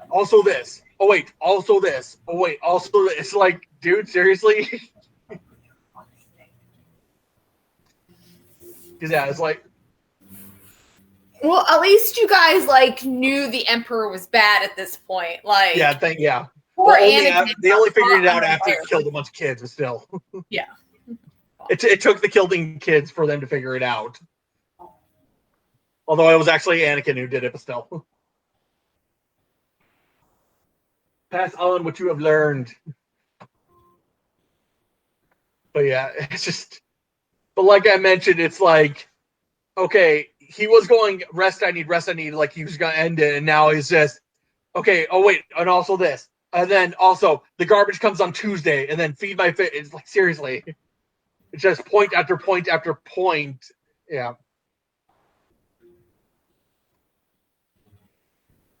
Also this. Oh wait. Also this. Oh wait. Also this. It's like, dude, seriously. Yeah, it's like. Well, at least you guys like knew the Emperor was bad at this point. Like, yeah, poor Anakin. They only figured it out after he killed a bunch of kids, but still. Yeah. It took the killing kids for them to figure it out. Although it was actually Anakin who did it, but still. Pass on what you have learned. But yeah, it's just But like I mentioned, it's like, okay, he was going rest. I need rest. I need, like he was gonna end it, and now he's just okay. Oh wait, and also this, and then also the garbage comes on Tuesday, and then feed my fit. It's like seriously, it's just point after point after point. Yeah.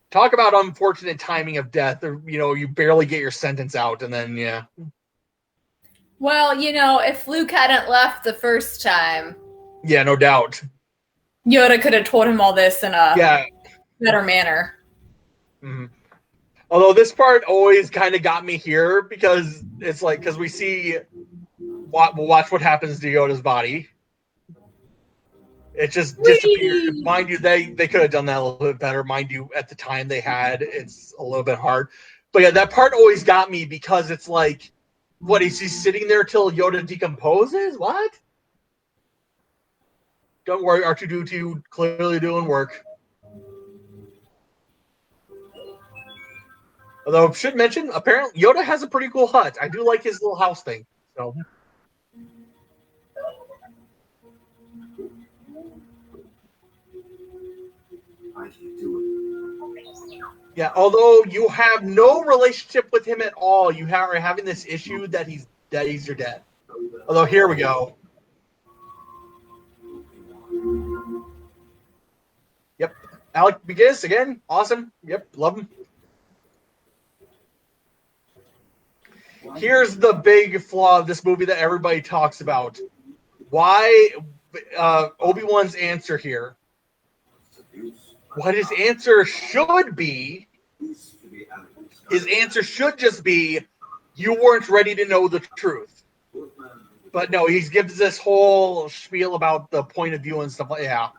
Talk about unfortunate timing of death. Or, you barely get your sentence out, and then yeah. Well, if Luke hadn't left the first time, Yeah, no doubt. Yoda could have told him all this in a better manner. Mm-hmm. Although this part always kind of got me here because it's like, because we see, we'll watch what happens to Yoda's body. It just disappeared. Mind you, they could have done that a little bit better. Mind you, at the time they had, it's a little bit hard. But yeah, that part always got me because it's like, what, is he sitting there till Yoda decomposes? What? Don't worry, R2-D2 clearly doing work. Although I should mention, apparently Yoda has a pretty cool hut. I do like his little house thing. So. Yeah, although you have no relationship with him at all, you are having this issue that he's your dad. Although here we go. Yep, Alec Guinness again, awesome. Yep, love him. Here's the big flaw of this movie that everybody talks about. Why Obi-Wan's answer here? What his answer should be, his answer should just be, you weren't ready to know the truth. But no, he gives this whole spiel about the point of view and stuff like yeah.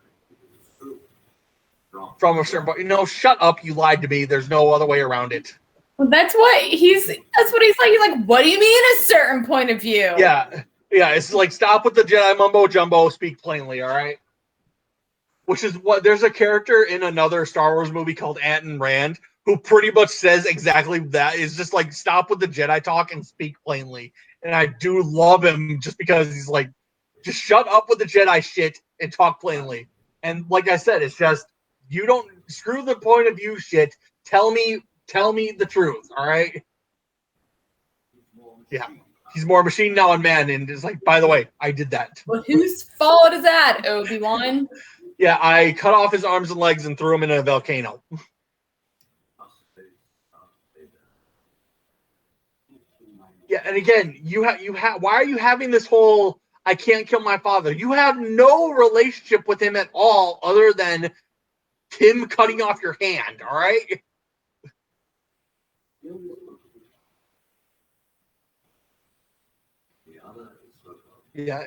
From a certain point. Shut up, you lied to me. There's no other way around it. Well, that's what he's like. He's like, what do you mean a certain point of view? Yeah. Yeah, it's like, stop with the Jedi mumbo jumbo, speak plainly, all right? Which is what, there's a character in another Star Wars movie called Anton Rand who pretty much says exactly that. Is just like, stop with the Jedi talk and speak plainly. And I do love him just because he's like, just shut up with the Jedi shit and talk plainly. And like I said, it's just, you don't screw the point of view shit. Tell me the truth, all right? Yeah. He's more machine now and man, and it's like, by the way, I did that. Well, whose fault is that, Obi-Wan? Yeah, I cut off his arms and legs and threw him in a volcano. Yeah, and again, you have. Why are you having this whole I can't kill my father? You have no relationship with him at all, other than him cutting off your hand. All right. Yeah,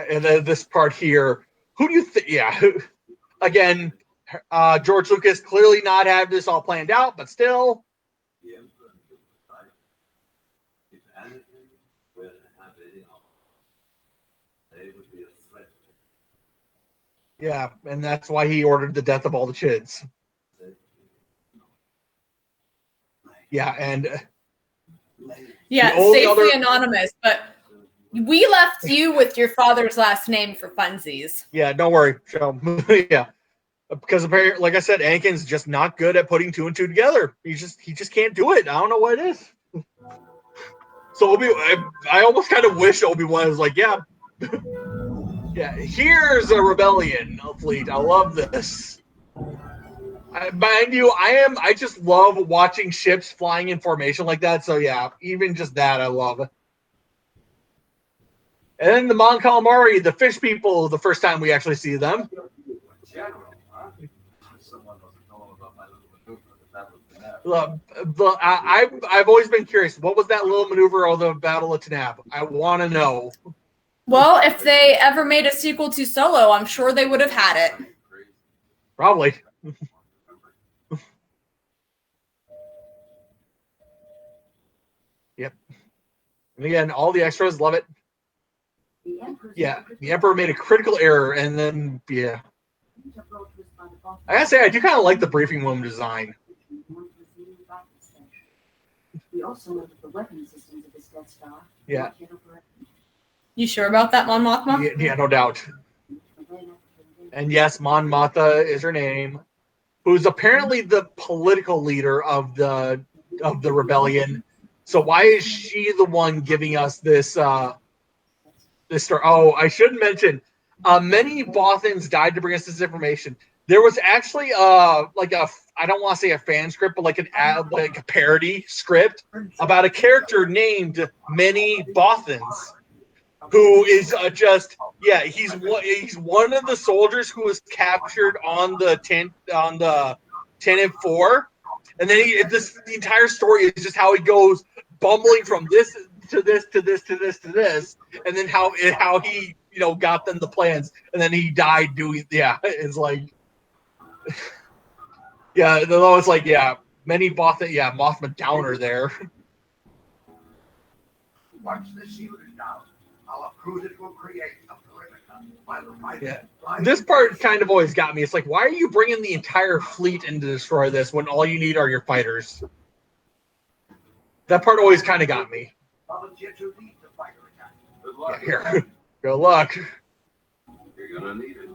and then this part here. Who do you think? Yeah, again, George Lucas clearly not have this all planned out, but still. Yeah, and that's why he ordered the death of all the kids. Yeah, and safely anonymous, but we left you with your father's last name for funsies. Yeah, don't worry. Yeah, because apparently, like I said, Anakin's just not good at putting two and two together. He just can't do it. I don't know what it is. So I almost kind of wish Obi-Wan was like, yeah. Yeah, here's a rebellion fleet. I love this. Mind you, I just love watching ships flying in formation like that. So yeah, even just that I love. And then the Mon Calamari, the fish people, the first time we actually see them. I've always been curious. What was that little maneuver of the Battle of Tanab? I want to know. Well, if they ever made a sequel to Solo, I'm sure they would have had it. Probably. Yep. And again, all the extras love it. Yeah, the Emperor made a critical error, and then yeah. I gotta say, I do kind of like the briefing room design. We also looked at the weapon systems of this Death Star. Yeah. You sure about that, Mon Mothma? Yeah, no doubt. And yes, Mon Mothma is her name, who's apparently the political leader of the rebellion. So why is she the one giving us this this story? Oh, I should mention, many Bothans died to bring us this information. There was actually like a, I don't want to say a fan script, but like like a parody script about a character named Many Bothans, who is he's one of the soldiers who was captured on the 10-4, and then the entire story is just how he goes bumbling from this to this to this to this to this, and then how he got them the plans, and then he died doing it's like though it's like Many Mothma Downer there. Watch the shielders now. Our cruisers will create a perimeter by the right. This part kind of always got me. It's like, why are you bringing the entire fleet in to destroy this when all you need are your fighters? That part always kind of got me. Volunteer to lead the fighter attack. Good Yeah, luck. here, good luck. You're gonna need it.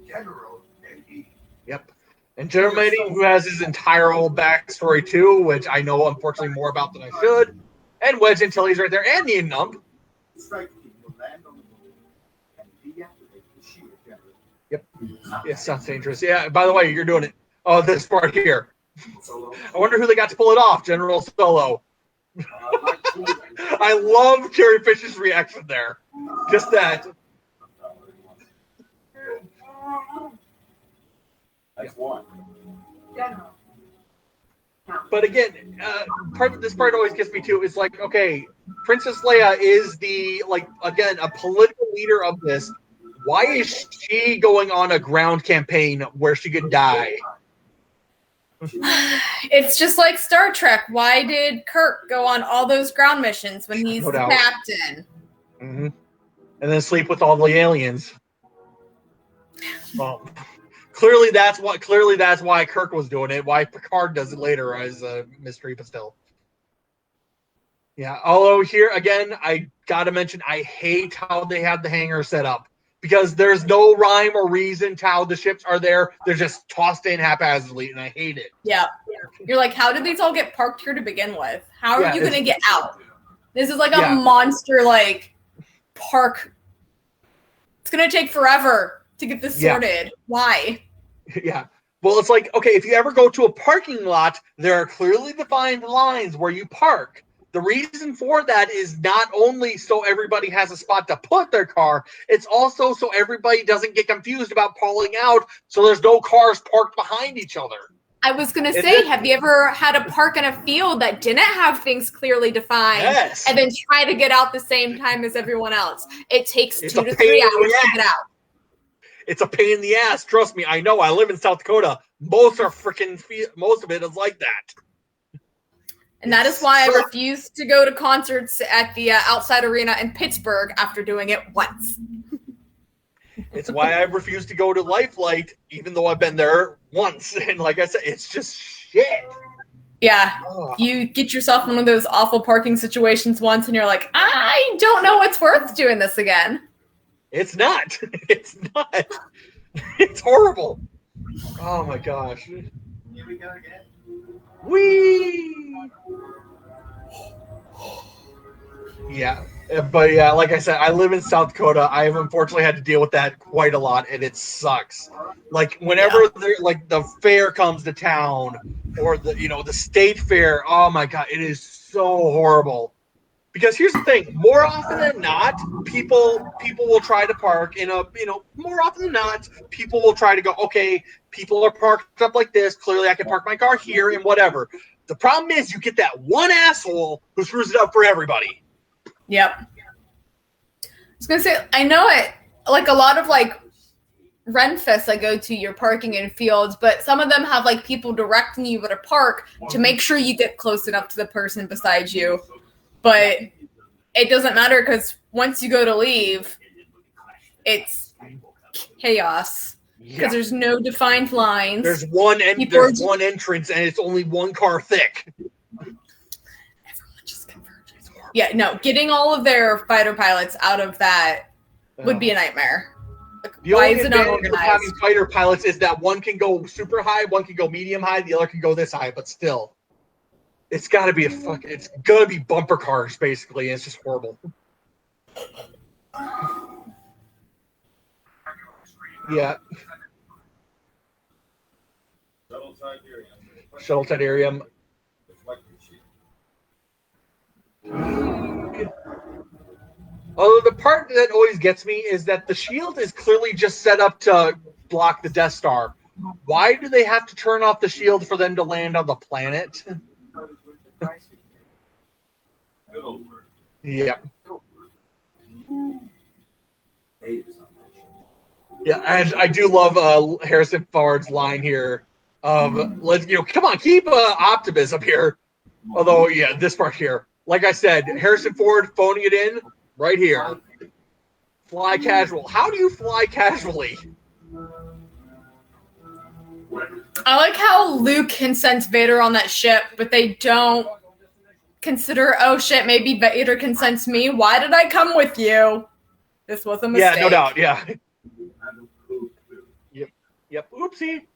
General NE. Yep. And General Manny, who has his entire old backstory too, which I know unfortunately more about than I should. And Wedge Antilles right there, and the Numb. Strike team will land on the moon and deactivate the shield generator. Yep. Yeah, sounds dangerous. Yeah, by the way, you're doing it. Oh, this part here. Solo. I wonder who they got to pull it off, General Solo. I love Carrie Fisher's reaction there. Just that. That's one. General. But again, this part always gets me too. It's like, okay, Princess Leia is a political leader of this. Why is she going on a ground campaign where she could die? It's just like Star Trek. Why did Kirk go on all those ground missions when he's No the doubt. captain? Mm-hmm. And then sleep with all the aliens. Well, clearly that's why Kirk was doing it. Why Picard does it later is a mystery, but still. Yeah. Although here again, I gotta mention, I hate how they had the hangar set up, because there's no rhyme or reason to how the ships are there. They're just tossed in haphazardly, and I hate it. Yeah. You're like, how did these all get parked here to begin with? How are you going to get out? This is like a monster, park. It's going to take forever to get this sorted. Why? Yeah. Well, it's like, okay, if you ever go to a parking lot, there are clearly defined lines where you park. The reason for that is not only so everybody has a spot to put their car, it's also so everybody doesn't get confused about pulling out, so there's no cars parked behind each other. I was going to say, have you ever had a park in a field that didn't have things clearly defined and then try to get out the same time as everyone else? It takes 2 to 3 hours to get out. It's a pain in the ass. Trust me. I know. I live in South Dakota. Most of it is like that. And that is why I refuse to go to concerts at the outside arena in Pittsburgh after doing it once. It's why I refuse to go to Lifelight, even though I've been there once. And like I said, it's just shit. Yeah. You get yourself one of those awful parking situations once and you're like, I don't know what's worth doing this again. It's not. It's not. It's horrible. Oh my gosh. Here we go again. Whee! Yeah. But yeah, like I said, I live in South Dakota. I have unfortunately had to deal with that quite a lot, and it sucks. Like whenever the fair comes to town, or the state fair, oh my god, it is so horrible. Because here's the thing: more often than not, people will try to park in a more often than not, people will try to go, okay, people are parked up like this. Clearly, I can park my car here and whatever. The problem is, you get that one asshole who screws it up for everybody. Yep. I was gonna say, I know it. Like a lot of Renfests I go to, you're parking in fields, but some of them have people directing you where to park to make sure you get close enough to the person beside you. But it doesn't matter because once you go to leave, it's chaos because there's no defined lines. There's one entrance and it's only one car thick. Everyone just converges. Yeah, no, getting all of their fighter pilots out of that would be a nightmare. Like, The why only is it advantage of unorganized? having fighter pilots is that one can go super high, one can go medium high, the other can go this high, but still. It's gotta be it's gonna be bumper cars, basically, and it's just horrible. Yeah. Shuttle Tiberium. Although the part that always gets me is that the shield is clearly just set up to block the Death Star. Why do they have to turn off the shield for them to land on the planet? Yeah. Yeah, I do love Harrison Ford's line here of let's come on, keep optimism here. Although, yeah, this part here, like I said, Harrison Ford phoning it in right here. Fly casual. How do you fly casually? I like how Luke can sense Vader on that ship, but they don't consider, oh shit, maybe Vader can sense me. Why did I come with you? This was a mistake. Yeah, no doubt. Yeah. Yep. Oopsie.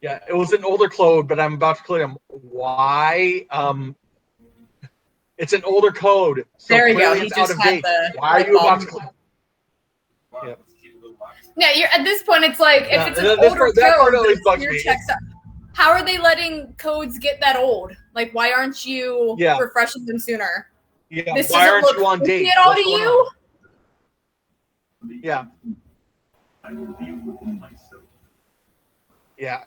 Yeah, it was an older code, but I'm about to clear them. Why? It's an older code. So there you go. It's out of date. Why are you about to clear? Yep. Yeah, you're at this point. It's like if it's an older code, how are they letting codes get that old? Like, why aren't you refreshing them sooner? Yeah, this why aren't you on date? It all to you? Yeah. Yeah.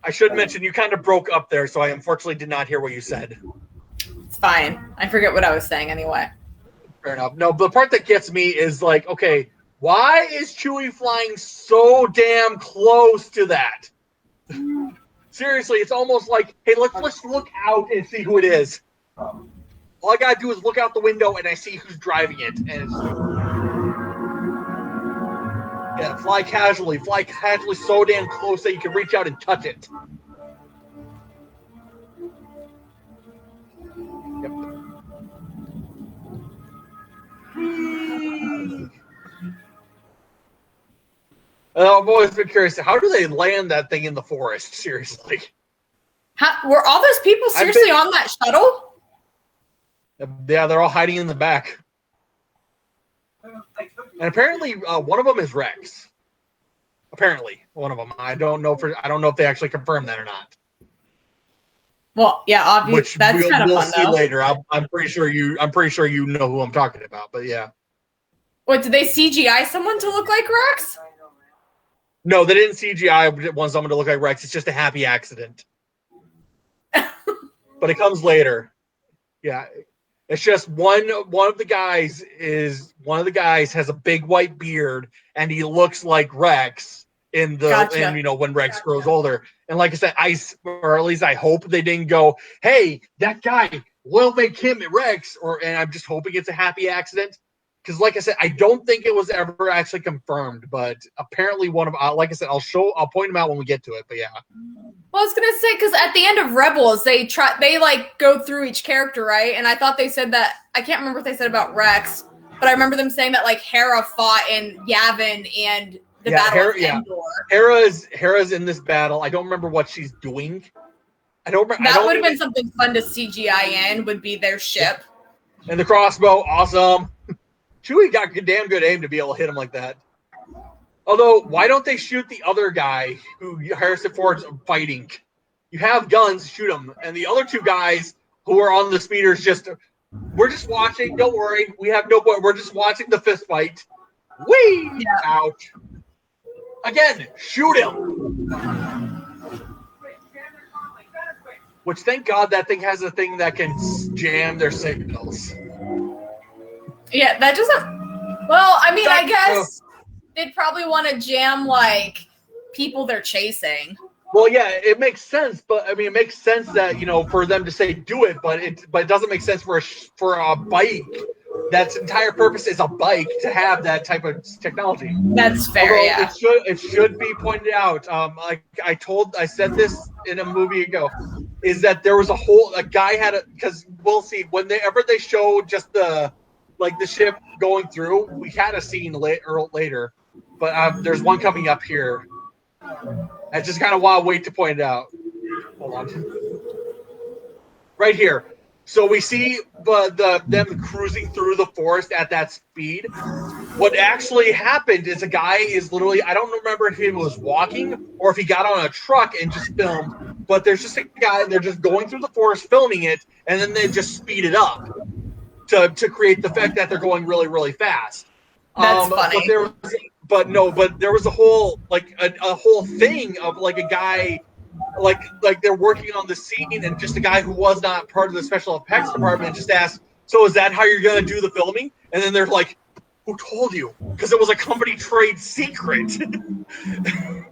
I should mention you kind of broke up there, so I unfortunately did not hear what you said. It's fine. I forget what I was saying anyway. Fair enough. No, the part that gets me is like, okay, why is Chewie flying so damn close to that? Seriously, it's almost like, hey, let's look out and see who it is. All I gotta do is look out the window and I see who's driving it, and it's fly casually so damn close that you can reach out and touch it. Yep. I've always been curious, how do they land that thing in the forest? Seriously. Were all those people seriously on that shuttle? Yeah, they're all hiding in the back. And apparently, one of them is Rex. Apparently, one of them. I don't know if they actually confirmed that or not. Well, yeah, obviously that's kind of we'll fun see though. Later. I'm pretty sure you know who I'm talking about. But yeah. What, did they CGI someone to look like Rex? No, they didn't CGI someone to look like Rex. It's just a happy accident. But it comes later. Yeah. It's just one of the guys has a big white beard and he looks like Rex when Rex grows older. And like I said, or at least I hope they didn't go, hey, that guy, we'll make him Rex, and I'm just hoping it's a happy accident. Because like I said, I don't think it was ever actually confirmed, but apparently one of, like I said, I'll point them out when we get to it. But yeah. Well, I was gonna say, because at the end of Rebels, they like go through each character, right? And I thought they said that, I can't remember what they said about Rex, but I remember them saying that like Hera fought in Yavin and the Battle of Endor. Hera's in this battle. I don't remember what she's doing. That would have been something fun to CGI in. Would be their ship. And the crossbow, awesome. Chewie got damn good aim to be able to hit him like that. Although, why don't they shoot the other guy who Harrison Ford's fighting? You have guns, shoot him. And the other two guys who are on the speeders we're just watching. Don't worry. We have no point. We're just watching the fist fight. Whee! Yeah. Ouch. Again, shoot him. Which, thank God, that thing has a thing that can jam their signals. Yeah, that doesn't... Well, I mean, I guess they'd probably want to jam, like, people they're chasing. Well, yeah, it makes sense, but, I mean, it makes sense that, for them to say do it, but it doesn't make sense for a bike That's entire purpose is a bike to have that type of technology. That's fair. Although Yeah. it should be pointed out. Like I said this in a movie ago, is that there was a guy had a because we'll see whenever they show just the ship going through. We had a scene later, but there's one coming up here. I just kind of want to wait to point it out. Hold on. Right here. So we see them cruising through the forest at that speed. What actually happened is a guy is literally, I don't remember if he was walking or if he got on a truck and just filmed, but there's just a guy, they're just going through the forest filming it, and then they just speed it up to create the fact that they're going really, really fast. That's funny. But there was a whole, a whole thing of like a guy, like they're working on the scene, and just a guy who was not part of the special effects department just asked, "So is that how you're gonna do the filming?" And then they're like, "Who told you?" Because it was a company trade secret. It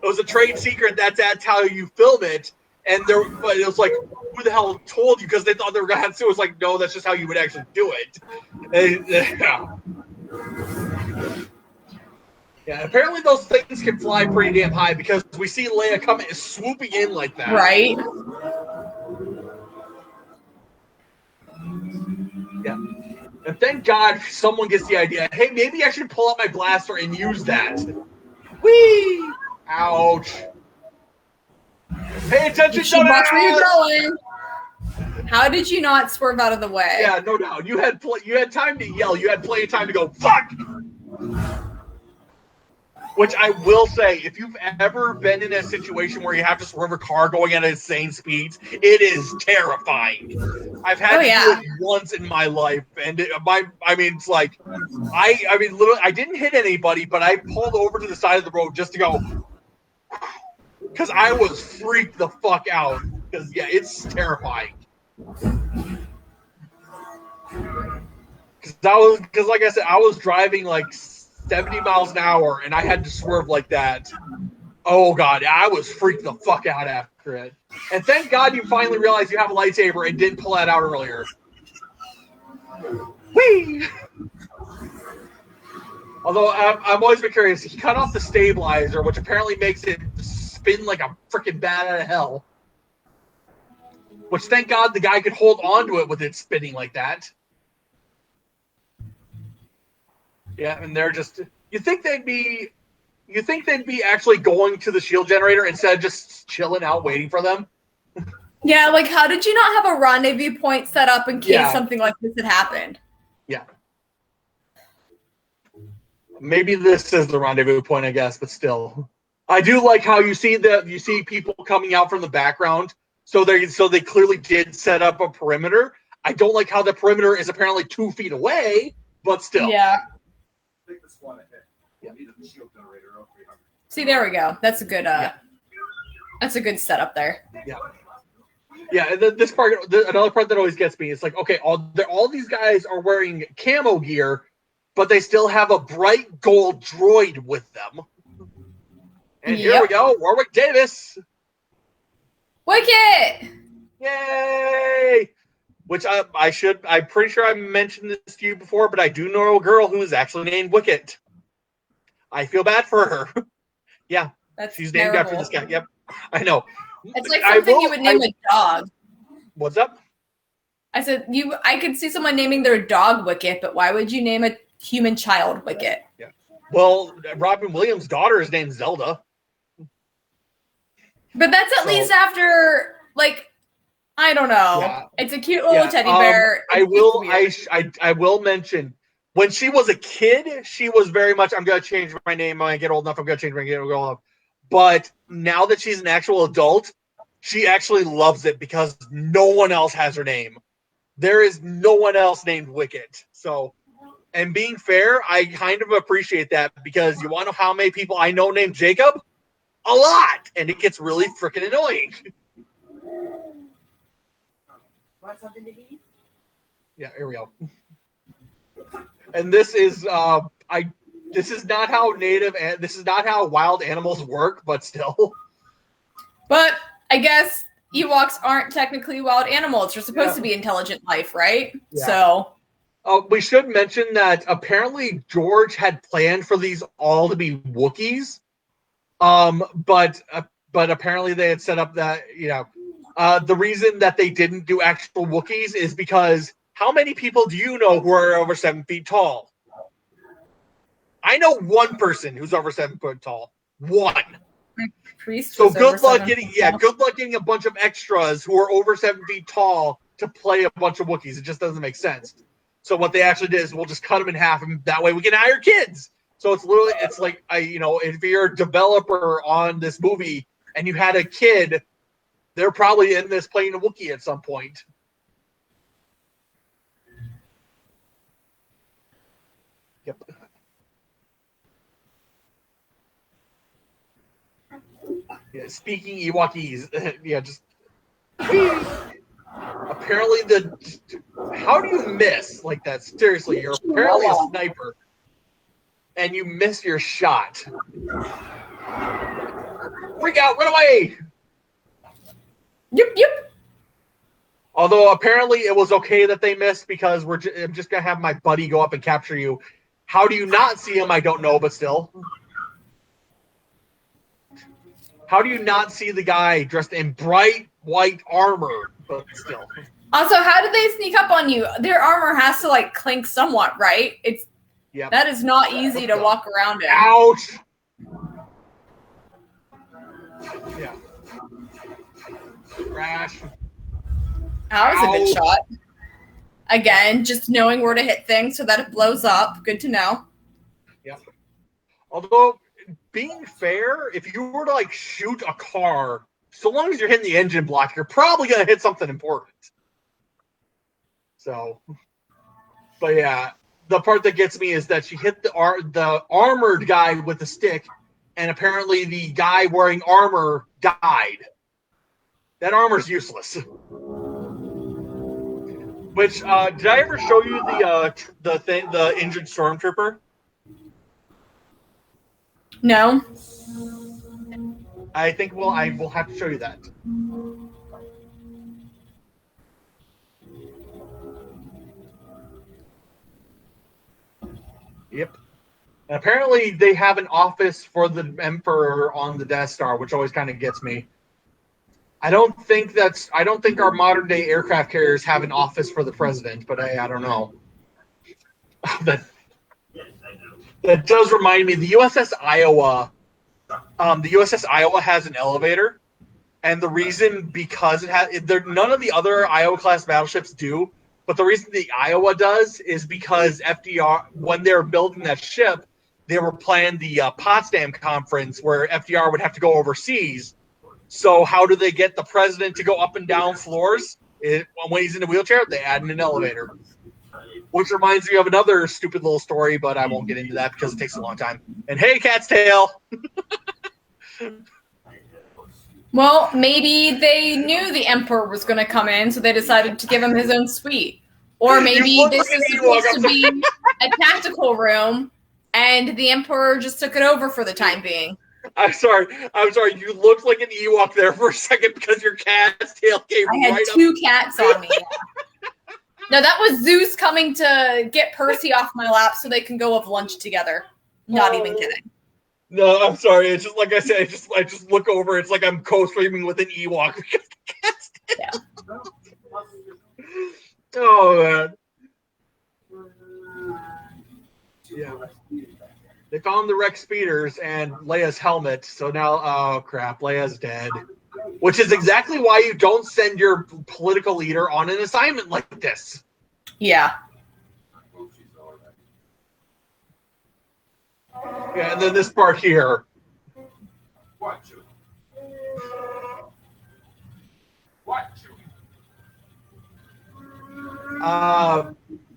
was a trade secret. That's how you film it. But it was like, who the hell told you? Because they thought they were gonna have to. It was like, no, that's just how you would actually do it. Yeah, apparently those things can fly pretty damn high because we see Leia coming, swooping in like that. Right. Yeah. And thank God someone gets the idea. Hey, maybe I should pull out my blaster and use that. Whee! Ouch. Pay attention, You should watch where you're going. How did you not swerve out of the way? Yeah, no doubt. You had time to yell. You had plenty of time to go, fuck! Which I will say, if you've ever been in a situation where you have to swerve a car going at insane speeds, it is terrifying. I've had to do it once in my life, and it's like, literally, I didn't hit anybody, but I pulled over to the side of the road just to go, because I was freaked the fuck out. Because yeah, it's terrifying. Because like I said, I was driving like 70 miles an hour, and I had to swerve like that. Oh, God, I was freaked the fuck out after it. And thank God you finally realized you have a lightsaber and didn't pull that out earlier. Whee! Although, I've always been curious. He cut off the stabilizer, which apparently makes it spin like a freaking bat out of hell. Which, thank God, the guy could hold on to it with it spinning like that. Yeah, and they're just. You think they'd be actually going to the shield generator instead of just chilling out waiting for them? Yeah, like how did you not have a rendezvous point set up in case something like this had happened? Yeah. Maybe this is the rendezvous point, I guess, but still. I do like how you see people coming out from the background, so they clearly did set up a perimeter. I don't like how the perimeter is apparently 2 feet away, but still. Yeah. Take this one ahead. Needed the shield generator 0300. See, there we go. That's a good that's a good setup there. Yeah. Yeah, and this part, another part that always gets me is like, okay, all these guys are wearing camo gear, but they still have a bright gold droid with them. And here we go, Warwick Davis. Wicket! Yay! Which I'm pretty sure I mentioned this to you before, but I do know a girl who is actually named Wicket. I feel bad for her. Yeah, she's named after this guy. Yep, I know. It's like something you would name a dog. What's up? I said I could see someone naming their dog Wicket, but why would you name a human child Wicket? Yeah. Well, Robin Williams' daughter is named Zelda. But that's at least after, like, I don't know. Yeah. It's a cute little teddy bear. I will mention, when she was a kid, she was very much, I'm going to change my name when I get old enough. I'm going to change my name when I get old enough. But now that she's an actual adult, she actually loves it because no one else has her name. There is no one else named Wicket. So, and being fair, I kind of appreciate that because you want to know how many people I know named Jacob? A lot. And it gets really freaking annoying. Want something to eat? Yeah, here we go. And this is this is not how this is not how wild animals work, but still. But I guess Ewoks aren't technically wild animals. They're supposed to be intelligent life, right? Yeah. So We should mention that apparently George had planned for these all to be Wookiees, but apparently they had set up that the reason that they didn't do actual Wookiees is because how many people do you know who are over 7 feet tall? I know one person who's over 7 foot tall. One. Priest. So good luck getting a bunch of extras who are over 7 feet tall to play a bunch of Wookiees. It just doesn't make sense. So what they actually did is we'll just cut them in half, and that way we can hire kids. So it's like if you're a developer on this movie and you had a kid, they're probably in this playing a Wookiee at some point. Yep. Yeah, speaking Ewokies, just apparently how do you miss like that? Seriously, you're apparently a sniper, and you miss your shot. Freak out! Run away! Yep. Although apparently it was okay that they missed because I'm just gonna have my buddy go up and capture you. How do you not see him? I don't know, but still. How do you not see the guy dressed in bright white armor, but still? Also, how did they sneak up on you? Their armor has to like clink somewhat, right? That is not easy to walk around in. Ouch! Yeah. Crash. That was a good shot. Again, just knowing where to hit things so that it blows up. Good to know. Yeah. Although, being fair, if you were to like shoot a car, so long as you're hitting the engine block, you're probably gonna hit something important. So, but yeah, the part that gets me is that she hit the armored guy with the stick, and apparently the guy wearing armor died. That armor's useless. Which did I ever show you the injured stormtrooper? No. I think I will have to show you that. Yep. And apparently they have an office for the Emperor on the Death Star, which always kind of gets me. I don't think our modern day aircraft carriers have an office for the president, but I don't know. That does remind me, the USS Iowa. The USS Iowa has an elevator, and the reason because none of the other Iowa class battleships do, but the reason the Iowa does is because FDR, when they were building that ship, they were planning the Potsdam Conference where FDR would have to go overseas. So how do they get the president to go up and down floors? When he's in a wheelchair, they add in an elevator. Which reminds me of another stupid little story, but I won't get into that because it takes a long time. And hey, cat's tail! Well, maybe they knew the Emperor was going to come in, so they decided to give him his own suite. Or maybe this is supposed to be a tactical room, and the Emperor just took it over for the time being. I'm sorry. You looked like an Ewok there for a second because your cat's tail came right up. I had two cats on me. No, that was Zeus coming to get Percy off my lap so they can go have lunch together. Not even kidding. No, I'm sorry. It's just like I said. I just look over. It's like I'm co-streaming with an Ewok because the cat's tail. Yeah. Oh man. Yeah. They found the Rex speeders and Leia's helmet, so now, oh crap, Leia's dead. Which is exactly why you don't send your political leader on an assignment like this. Yeah. Yeah, and then this part here.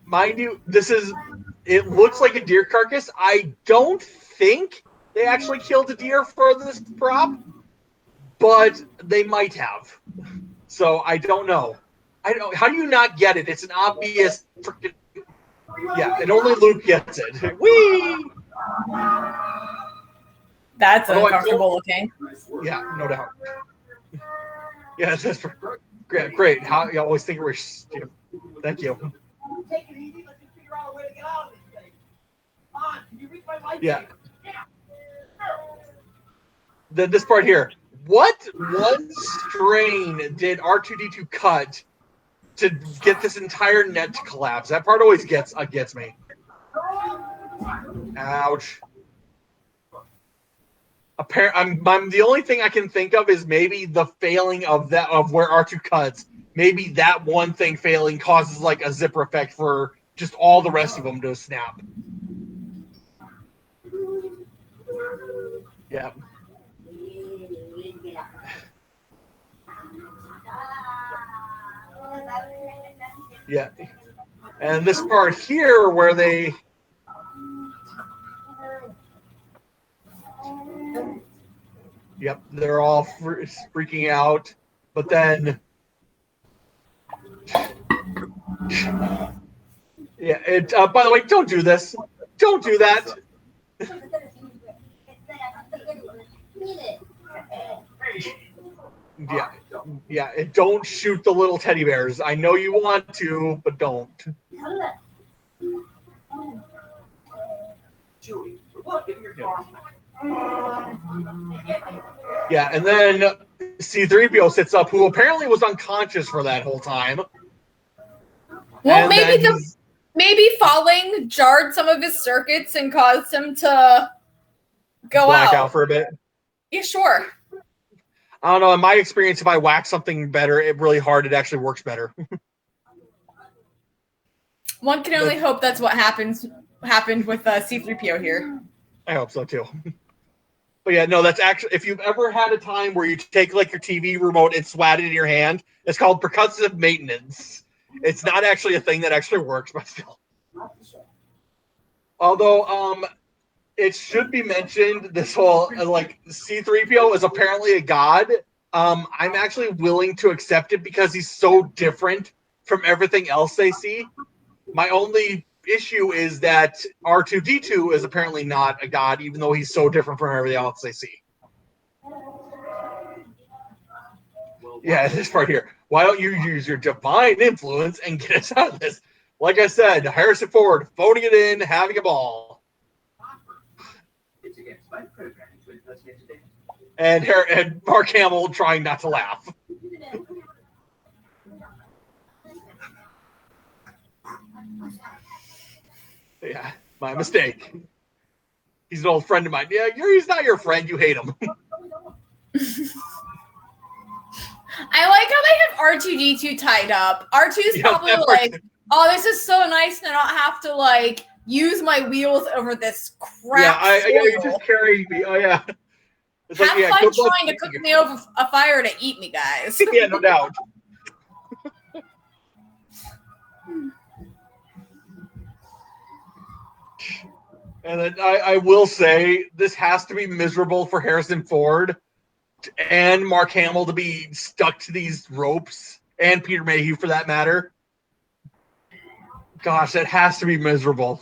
Mind you, it looks like a deer carcass. I don't think they actually killed a deer for this prop, but they might have. So I don't know. How do you not get it? It's an obvious freaking. Yeah, and only Luke gets it. Whee! That's uncomfortable looking. Yeah, no doubt. Yeah, that's great. How you always think we're. Thank you. on, can you reach my light? Yeah. This part here. What one strain did R2D2 cut to get this entire net to collapse? That part always gets me. Ouch. I'm the only thing I can think of is maybe the failing of where R2 cuts. Maybe that one thing failing causes like a zipper effect for just all the rest of them to snap. Yeah. Yeah. And this part here where they Yep, they're all freaking out, but then yeah, by the way, don't do this. Don't do that. Yeah, don't shoot the little teddy bears. I know you want to, but don't. Yeah, and then C-3PO sits up, who apparently was unconscious for that whole time. Well, maybe falling jarred some of his circuits and caused him to go black out for a bit. Yeah, sure. I don't know. In my experience, if I whack something better, really hard, it actually works better. One can only hope that's what happened with C-3PO here. I hope so too. But yeah, no, that's actually, if you've ever had a time where you take like your TV remote and swat it in your hand, it's called percussive maintenance. It's not actually a thing that actually works, but still. Although, it should be mentioned, this whole, like, C-3PO is apparently a god. I'm actually willing to accept it because he's so different from everything else they see. My only issue is that R2-D2 is apparently not a god, even though he's so different from everything else they see. Yeah, this part here. Why don't you use your divine influence and get us out of this? Like I said, Harrison Ford, phoning it in, having a ball. And Mark Hamill trying not to laugh. Yeah, my mistake. He's an old friend of mine. Yeah, he's not your friend. You hate him. I like how they have R2-D2 tied up. R2's probably like, oh, this is so nice and I don't have to like use my wheels over this crap. Yeah, you just carry me. Oh yeah. It's have fun trying to cook me over a fire to eat me, guys. Yeah, no doubt. And then I will say this has to be miserable for Harrison Ford and Mark Hamill to be stuck to these ropes, and Peter Mayhew for that matter. Gosh, that has to be miserable.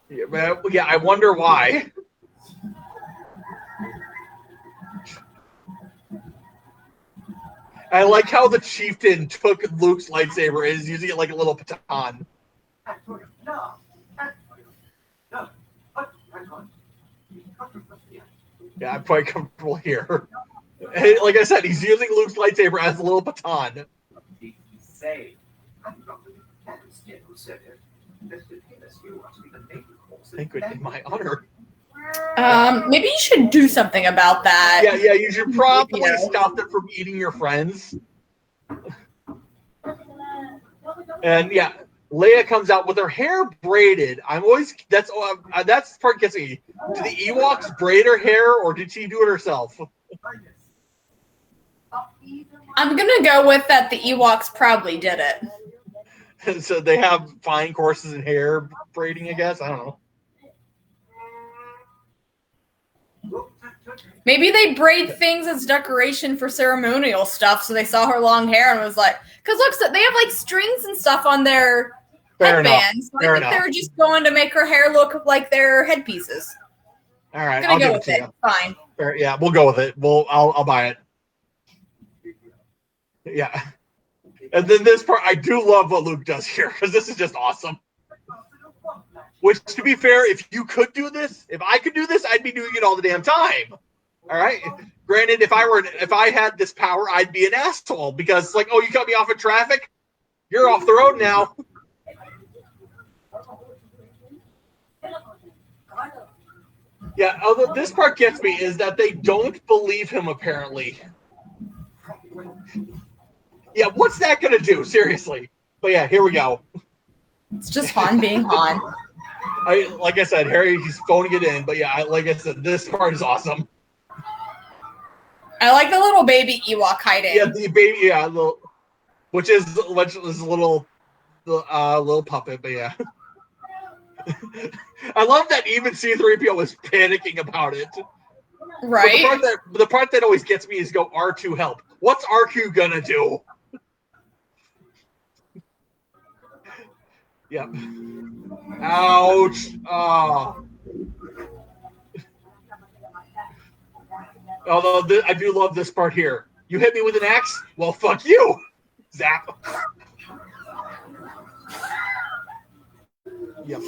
Yeah, I wonder why. I like how the chieftain took Luke's lightsaber and is using it like a little baton. Yeah, I'm quite comfortable here. Like I said, he's using Luke's lightsaber as a little baton. Thank goodness, in my honor. Maybe you should do something about that. Yeah, you should probably stop them from eating your friends. And yeah, Leia comes out with her hair braided. That's the part gets me. Did the Ewoks braid her hair, or did she do it herself? I'm gonna go with that. The Ewoks probably did it. So they have fine courses in hair braiding, I guess. I don't know. Maybe they braid things as decoration for ceremonial stuff, so they saw her long hair and was like, because look, they have like strings and stuff on their headbands. So I think they were just going to make her hair look like their headpieces. All right, I'm gonna go with it. Fine. Yeah, we'll go with it. I'll buy it. Yeah. And then this part, I do love what Luke does here because this is just awesome. Which, to be fair, if you could do this, if I could do this, I'd be doing it all the damn time. All right. Granted, if I had this power, I'd be an asshole because, like, oh, you cut me off in traffic, you're off the road now. Yeah. Although this part gets me is that they don't believe him apparently. Yeah. What's that gonna do? Seriously. But yeah, here we go. It's just Han being Han. Like I said, Harry, he's phoning it in. But yeah, like I said, this part is awesome. I like the little baby Ewok hiding. Yeah, the baby, yeah, which is a little puppet, but yeah. I love that even C-3PO is panicking about it. Right. But the part that always gets me is go R2 help. What's R2 gonna do? Yep. Ouch. Oh. Although I do love this part here. You hit me with an axe? Well, fuck you. Zap. Yep.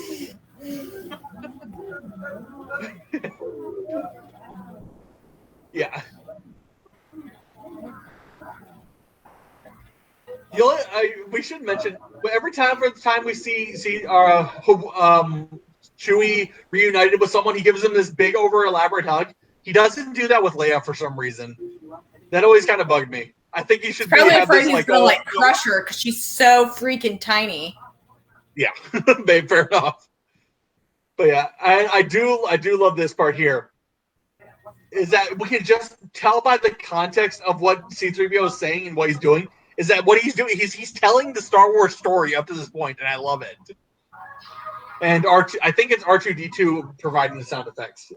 Yeah. We should mention, but every time we see Chewie reunited with someone, he gives him this big over elaborate hug. He doesn't do that with Leia for some reason. That always kind of bugged me. I think he should probably have afraid this he's gonna crush her because she's so freaking tiny. Yeah, fair enough. But yeah, I do love this part here. Is that we can just tell by the context of what C-3PO is saying and what he's doing. Is that what he's doing? He's telling the Star Wars story up to this point, and I love it. And I think it's R2-D2 providing the sound effects.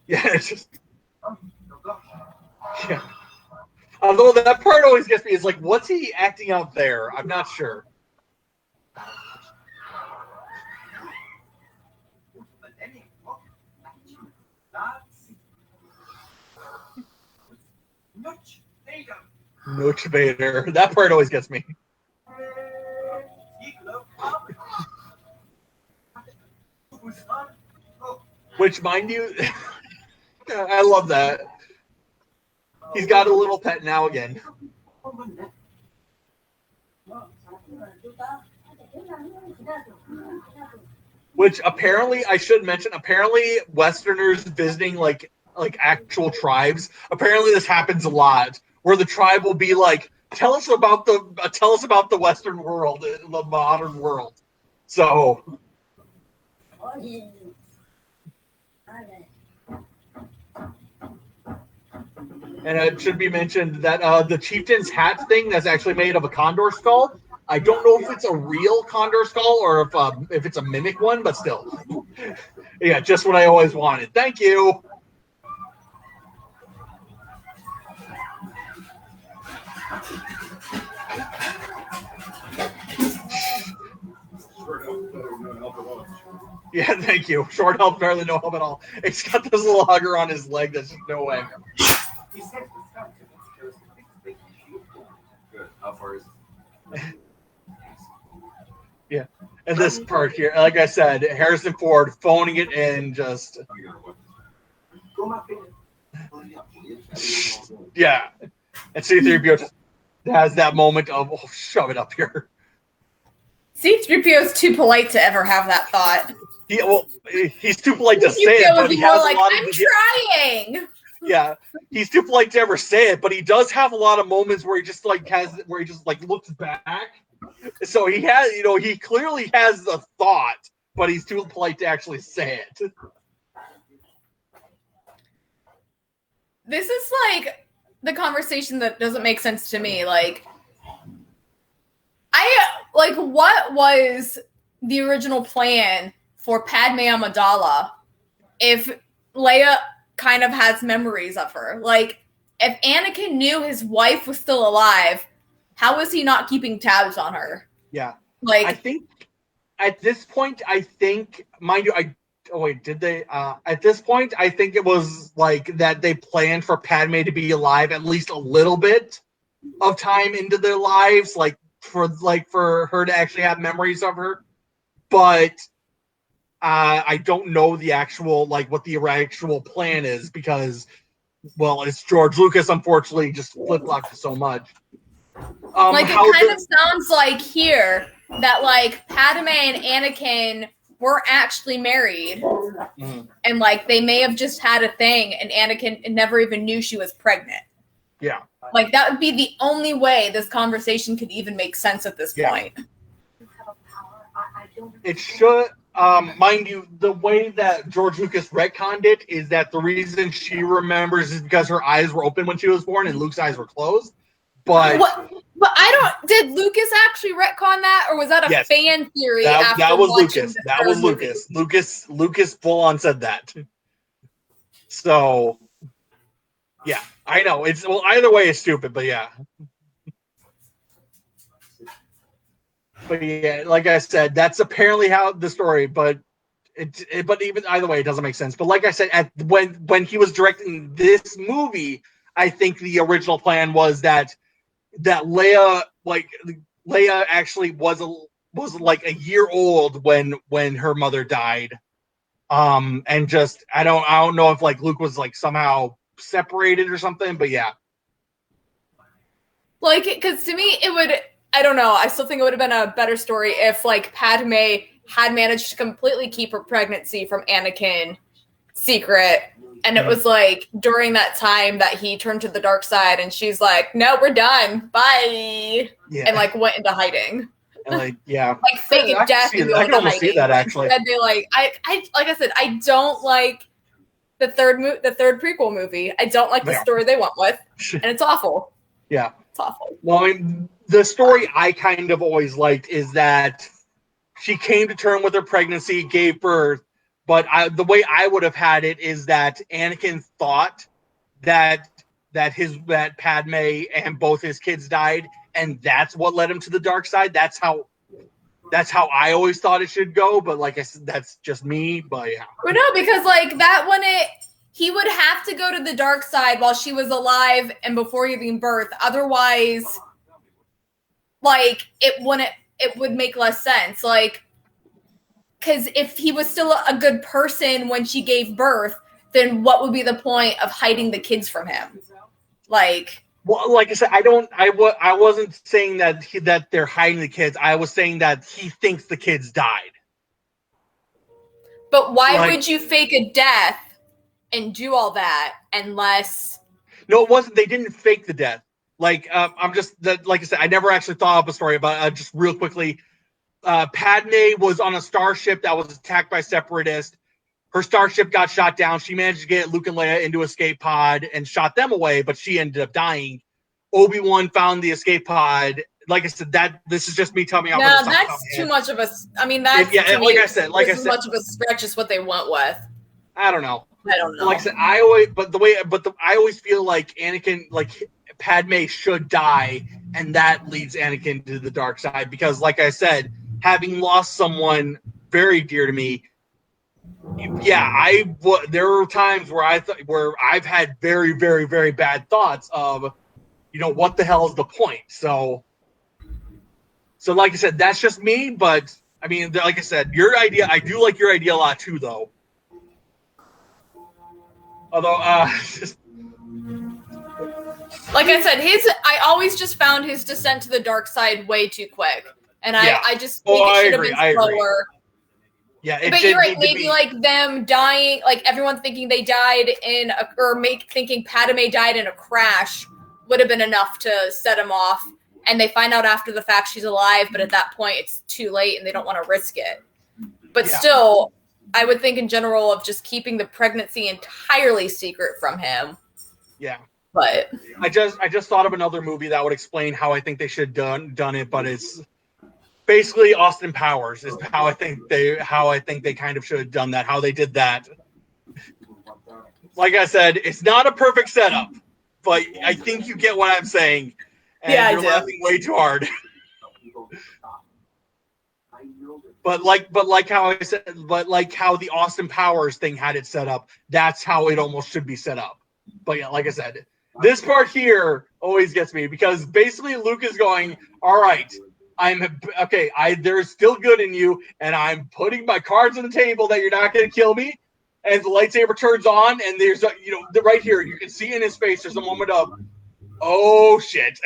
Yeah, it's just yeah. Although that part always gets me is like, what's he acting out there? I'm not sure. Nooch Vader. That part always gets me. Which, mind you, I love that. He's got a little pet now again. Which apparently, I should mention, apparently Westerners visiting like actual tribes, apparently this happens a lot, where the tribe will be like, tell us about the Western world, the modern world. So and it should be mentioned that the chieftain's hat thing that's actually made of a condor skull. I don't know if it's a real condor skull or if it's a mimic one, but still. Yeah, just what I always wanted. Thank you. Yeah, thank you. Short help, barely no help at all. It's got this little hugger on his leg. That's just no way. Good. How far is it? Yeah. And this part here, like I said, Harrison Ford phoning it in just. Yeah. And C-3PO just has that moment of, oh, shove it up here. C-3PO is too polite to ever have that thought. He's too polite to say it, but he has like, a lot I'm of. trying. Yeah, he's too polite to ever say it, but he does have a lot of moments where he just looks back. So he has, he clearly has a thought, but he's too polite to actually say it. This is like the conversation that doesn't make sense to me. What was the original plan for Padme Amidala if Leia kind of has memories of her? Like, if Anakin knew his wife was still alive, how is he not keeping tabs on her? Yeah. Like, I think at this point, mind you, I Oh wait, did they? At this point, I think it was like that they planned for Padme to be alive at least a little bit of time into their lives, like for her to actually have memories of her. But I don't know the actual what the actual plan is because, well, it's George Lucas. Unfortunately, just flip flopped so much. Like it kind of sounds like here that like Padme and Anakin were actually married, and like they may have just had a thing, and Anakin never even knew she was pregnant. Yeah, like that would be the only way this conversation could even make sense at this point. It should. Mind you, the way that George Lucas retconned it is that the reason she remembers is because her eyes were open when she was born and Luke's eyes were closed. But did Lucas actually retcon that, or was that a fan theory? That was Lucas. That was Lucas. Lucas full on said that. So, yeah, I know either way is stupid, but yeah. But yeah, like I said, that's apparently how the story. But but even either way, it doesn't make sense. But like I said, when he was directing this movie, I think the original plan was that Leia actually was like a year old when her mother died. And just I don't know if like Luke was like somehow separated or something, but yeah. Like, because to me, it would. I don't know. I still think it would have been a better story if like Padme had managed to completely keep her pregnancy from Anakin secret. And it was like during that time that he turned to the dark side and she's like, no, we're done. Bye. Yeah. And like went into hiding. And like, yeah. Like faking death and going into hiding. See that actually. Instead, they like I said, I don't like the third prequel movie. I don't like the story they went with. And it's awful. Yeah. It's awful. Well, I mean, the story I kind of always liked is that she came to terms with her pregnancy, gave birth, but the way I would have had it is that Anakin thought that Padme and both his kids died, and that's what led him to the dark side. That's how I always thought it should go. But like I said, that's just me. But yeah, but no, because like that when he would have to go to the dark side while she was alive and before giving birth. Otherwise, like it would make less sense. Like, because if he was still a good person when she gave birth, then what would be the point of hiding the kids from him? Like, well, like I said, I wasn't saying that they're hiding the kids. I was saying that he thinks the kids died. But why would you fake a death and do all that unless? No, it wasn't. They didn't fake the death. Like, I'm just like I said, I never actually thought up a story about just real quickly. Padme was on a starship that was attacked by separatists. Her starship got shot down. She managed to get Luke and Leia into escape pod and shot them away, but she ended up dying. Obi-Wan found the escape pod. Like I said, this is just me telling you. No, that's too much of a. I mean, that's like I said, much of a stretch is what they went with. I don't know. Like I said, I always feel like Anakin, like Padme should die, and that leads Anakin to the dark side because, like I said, having lost someone very dear to me, yeah, there were times where I've had very, very, very bad thoughts of, what the hell is the point? So like I said, that's just me. But I mean, like I said, your idea, I do like your idea a lot too, though. Although, like I said, I always just found his descent to the dark side way too quick, and I just think it should have been slower. Yeah, but you're right. Maybe like them dying, like everyone thinking they died thinking Padme died in a crash would have been enough to set him off. And they find out after the fact she's alive, but at that point it's too late and they don't want to risk it. But still, I would think in general of just keeping the pregnancy entirely secret from him. Yeah. But I just thought of another movie that would explain how I think they should have done it, but it's basically Austin Powers is how I think they kind of should have done that, how they did that. Like I said, it's not a perfect setup, but I think you get what I'm saying. And you're laughing way too hard. But like how I said, but like how the Austin Powers thing had it set up, that's how it almost should be set up. But yeah, like I said, this part here always gets me because basically Luke is going, all right, I'm okay. There's still good in you, and I'm putting my cards on the table that you're not going to kill me. And the lightsaber turns on, and there's right here you can see in his face. There's a moment of, oh shit.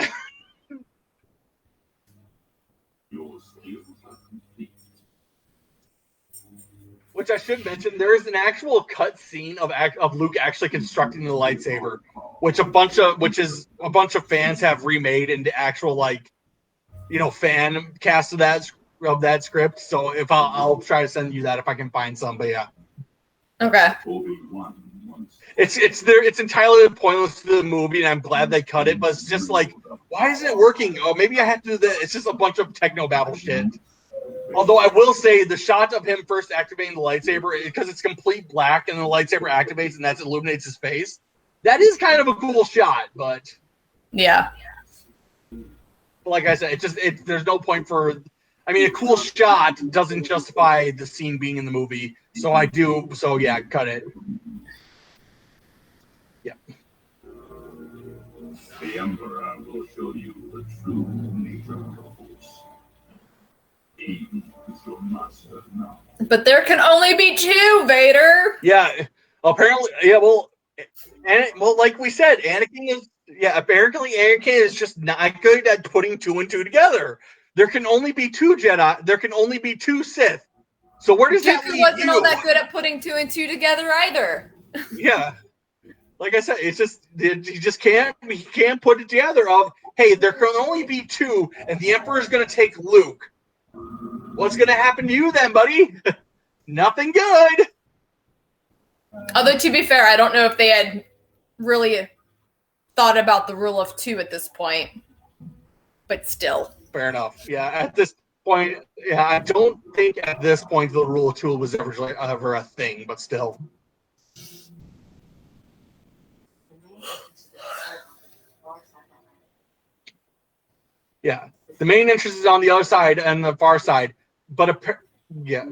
Which I should mention, there is an actual cut scene of Luke actually constructing the lightsaber, which a bunch of fans have remade into actual fan cast of that script. So if I'll try to send you that if I can find some. But yeah, okay. It's entirely pointless to the movie, and I'm glad they cut it. But it's just like, why isn't it working? Oh, maybe I have to do that. It's just a bunch of techno babble shit. Although I will say the shot of him first activating the lightsaber, because it's complete black and the lightsaber activates and that illuminates his face, that is kind of a cool shot. But yeah, like I said, there's no point for. I mean, a cool shot doesn't justify the scene being in the movie. So yeah, cut it. Yeah. The Emperor will show you the true nature of the Force. He is your master now. But there can only be two, Vader. Yeah, apparently. Yeah, well, like we said, apparently Anakin is just not good at putting two and two together. There can only be two Jedi. There can only be two Sith. So where does that leave you? wasn't all that good at putting two and two together either. Yeah. Like I said, it's just he just can't put it together of, hey, there can only be two, and the Emperor's gonna take Luke. What's gonna happen to you then, buddy? Nothing good. Although to be fair, I don't know if they had really thought about the rule of two at this point. But still. Fair enough. Yeah, at this point, I don't think at this point the rule of two was ever a thing, but still. Yeah, the main interest is on the other side and the far side, but yeah,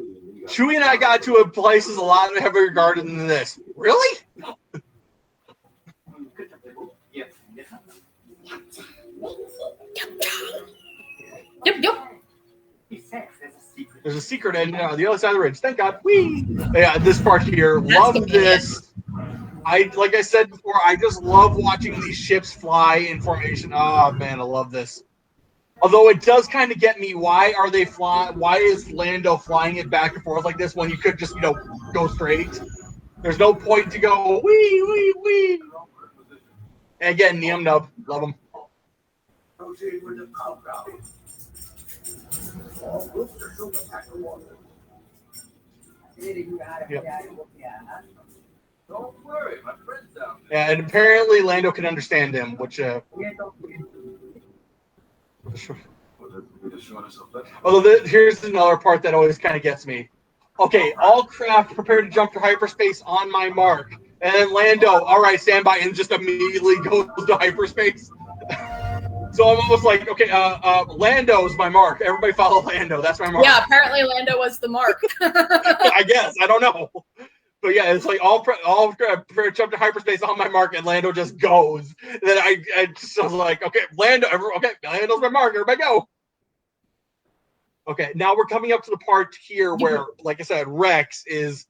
Chewie and I got to a place is a lot heavier regarded than this. Really? Yep. There's a secret ending on the other side of the ridge. Thank God. Whee! Yeah, this part here, love this. Like I said before, I just love watching these ships fly in formation. Oh man, I love this. Although it does kind of get me, why are they flying? Why is Lando flying it back and forth like this when you could just, go straight? There's no point to go wee. And again, Neum Nub, love him. Yep. Don't worry, my friend's down there. Yeah, and apparently Lando can understand him, which. Although here's another part that always kind of gets me. Okay, all craft prepare to jump to hyperspace on my mark. And then Lando, all right, stand by, and just immediately goes to hyperspace. So I'm almost like, okay, Lando's my mark. Everybody follow Lando. That's my mark. Yeah, apparently Lando was the mark. I guess. I don't know. But yeah, it's like all jump to hyperspace on my mark, and Lando just goes. And then I just was like, okay, Lando's my mark. Everybody go. Okay, now we're coming up to the part here where, like I said, Rex is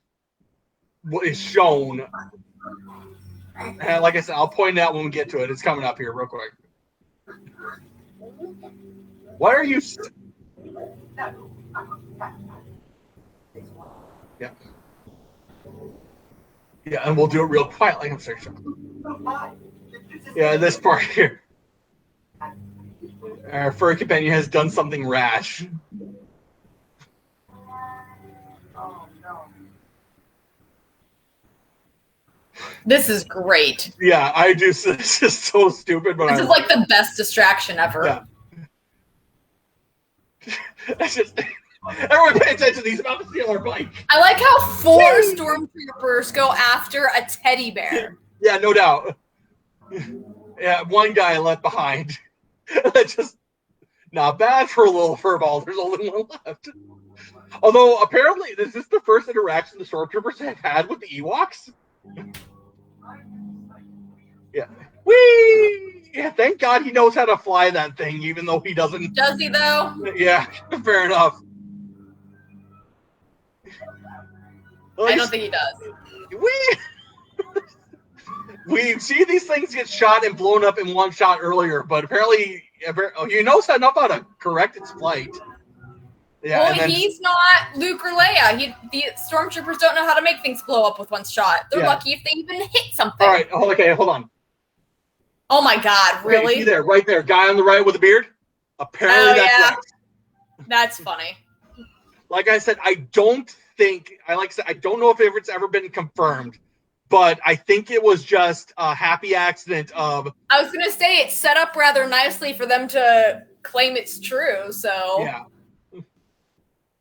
shown. And like I said, I'll point it out when we get to it. It's coming up here real quick. What are you? Yeah. Yeah, and we'll do it real quiet, like I'm sorry. Yeah, this part here. Our furry companion has done something rash. This is great. Yeah, I do. It's just so stupid, but this is like the best distraction ever. Yeah. That's just. Everyone pay attention. He's about to steal our bike. I like how 4 stormtroopers go after a teddy bear. Yeah, no doubt. Yeah, one guy left behind. That's just not bad for a little furball. There's only one left. Although apparently, is this the first interaction the stormtroopers have had with the Ewoks? Yeah. Whee! Yeah, thank God he knows how to fly that thing, even though he doesn't. Does he though? Yeah, fair enough. I don't think he does. We see these things get shot and blown up in one shot earlier, but apparently he knows enough how to correct its flight. Yeah, well, he's not Luke or Leia. The stormtroopers don't know how to make things blow up with one shot. They're lucky if they even hit something. All right, okay, hold on. Oh my God, really? See there, right there, guy on the right with a beard? Apparently that's Rex. That's funny. Like I said, I don't know if it's ever been confirmed, but I think it was just a happy accident of... I was going to say, it's set up rather nicely for them to claim it's true, so... Yeah.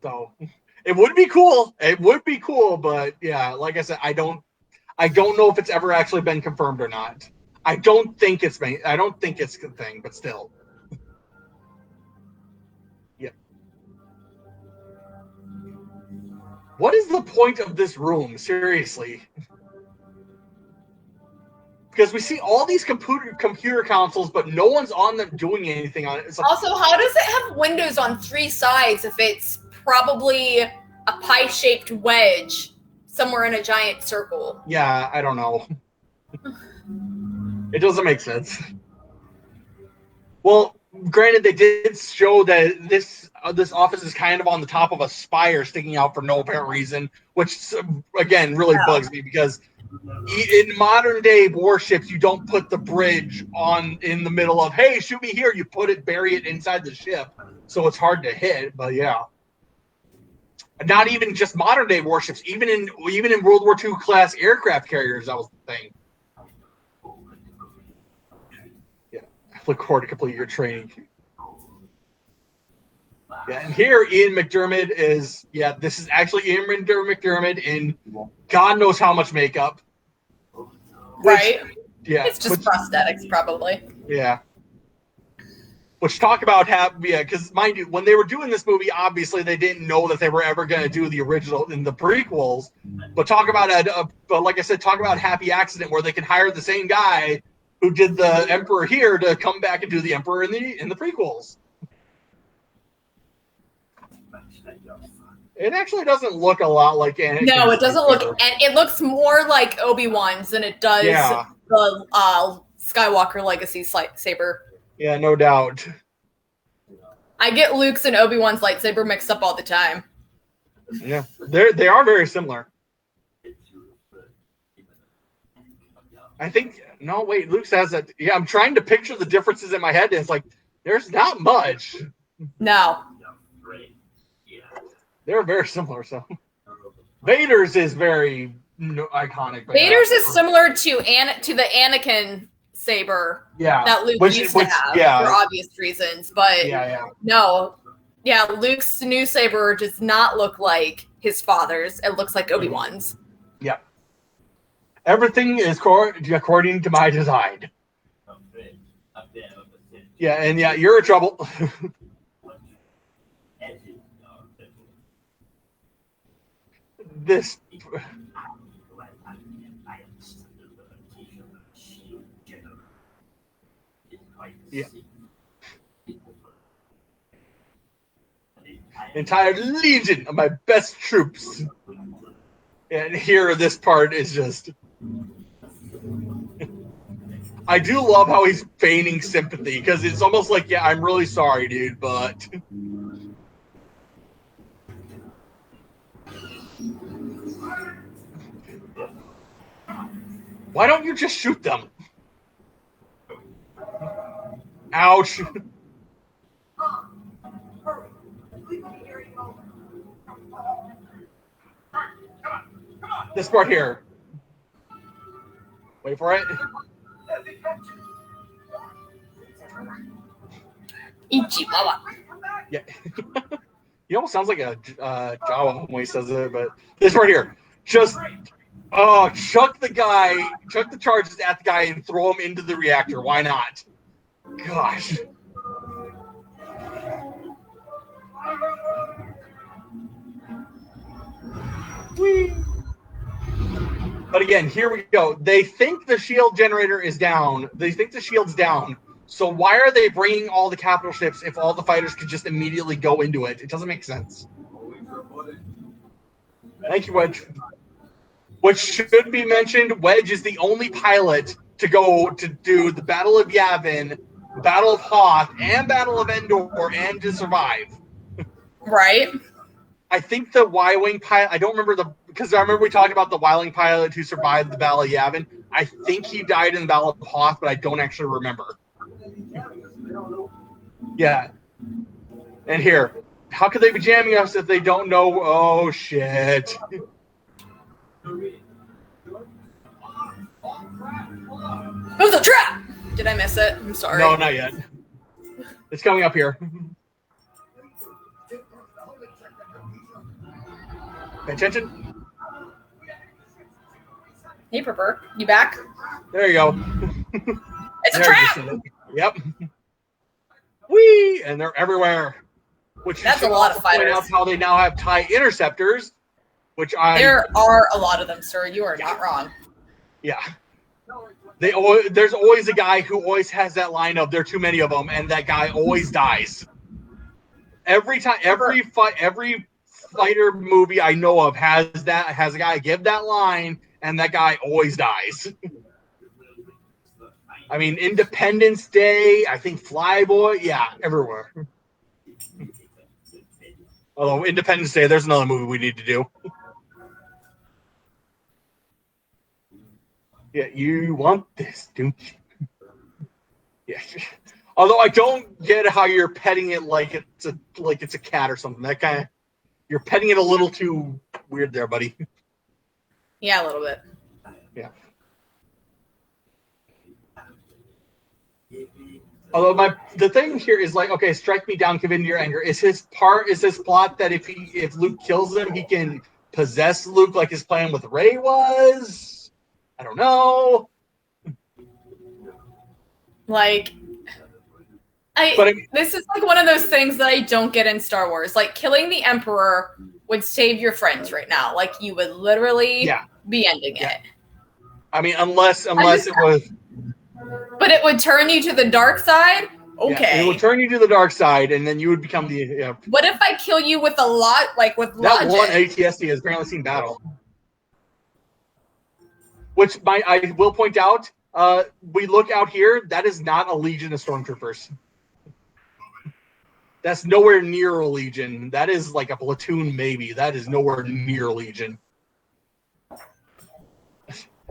So, it would be cool. It would be cool, but yeah, like I said, I don't know if it's ever actually been confirmed or not. I don't think it's a thing, but still. Yeah. What is the point of this room? Seriously. Because we see all these computer consoles, but no one's on them doing anything on it. Like, also, how does it have windows on 3 sides if it's probably a pie-shaped wedge somewhere in a giant circle? Yeah, I don't know. It doesn't make sense. Well, granted, they did show that this office is kind of on the top of a spire sticking out for no apparent reason, which, again, really bugs me because in modern day warships, you don't put the bridge in the middle of, hey, shoot me here. You bury it inside the ship, so it's hard to hit. But yeah, not even just modern day warships. Even in World War II class aircraft carriers, that was the thing. Yeah, look forward to complete your training. Yeah, and here Ian McDermott this is actually Ian McDermott in God knows how much makeup. Right? Yeah. It's just prosthetics, probably. Yeah. Which talk about because mind you, when they were doing this movie, obviously they didn't know that they were ever going to do the original in the prequels. But like I said, talk about happy accident where they can hire the same guy who did the Emperor here to come back and do the Emperor in the prequels. It actually doesn't look a lot like Anakin. No, it doesn't look, and it looks more like Obi-Wan's than it does the Skywalker Legacy lightsaber. Yeah, no doubt. I get Luke's and Obi-Wan's lightsaber mixed up all the time. Yeah, they are very similar. I think Luke's has that. Yeah, I'm trying to picture the differences in my head, and it's like there's not much. No. They're very similar. So Vader's is very iconic. Vader's is similar to the Anakin saber that Luke used to have for obvious reasons. But Luke's new saber does not look like his father's. It looks like Obi-Wan's. Yeah. Everything is according to my design. Yeah, and you're in trouble. This. Yeah. Entire legion of my best troops. And here, this part is just. I do love how he's feigning sympathy because it's almost like, I'm really sorry, dude, but. Why don't you just shoot them? Ouch. This part here. Wait for it. Ichiwawa. Yeah. He almost sounds like a Jawa when he says it, but this part here. Just chuck the charges at the guy and throw him into the reactor. Why not? Gosh. Whee! But again, here we go. They think the shield generator is down. They think the shield's down. So why are they bringing all the capital ships if all the fighters could just immediately go into it? It doesn't make sense. Thank you, Wedge. Which should be mentioned, Wedge is the only pilot to go to do the Battle of Yavin, Battle of Hoth, and Battle of Endor, and to survive. Right. I think the Y-Wing pilot, I don't remember because I remember we talked about the Y-Wing pilot who survived the Battle of Yavin. I think he died in the Battle of Hoth, but I don't actually remember. Yeah. And here, how could they be jamming us if they don't know? Oh, shit. It was a trap! Did I miss it? I'm sorry. No, not yet. It's coming up here. Pay attention. Hey, Purper. You back? There you go. It's a trap! Yep. Whee! And they're everywhere. Which That's a lot of fighters. Point out how they now have TIE interceptors, which There are a lot of them, sir. You are not wrong. Yeah. There's always a guy who always has that line of there are too many of them, and that guy always dies. Every time, every fighter movie I know of has a guy give that line, and that guy always dies. I mean, Independence Day, I think Flyboy, yeah, everywhere. Although Independence Day, there's another movie we need to do. Yeah, you want this, don't you? Yeah. Although I don't get how you're petting it like it's a cat or something. That kind of, you're petting it a little too weird there, buddy. Yeah, a little bit. Yeah. Although the thing here is like, okay, strike me down, give in to your anger. Is his plot that if Luke kills him, he can possess Luke like his plan with Rey was? I don't know. Like, this is like one of those things that I don't get in Star Wars. Like, killing the Emperor would save your friends right now. Like, you would literally be ending it. I mean, unless it was. But it would turn you to the dark side? Okay. Yeah, it would turn you to the dark side, and then you would become the. Yeah. What if I kill you with a lot, with that logic? One ATSD has apparently seen battle. Which I will point out, we look out here, that is not a legion of stormtroopers. That's nowhere near a legion. That is like a platoon, maybe. That is nowhere near a legion.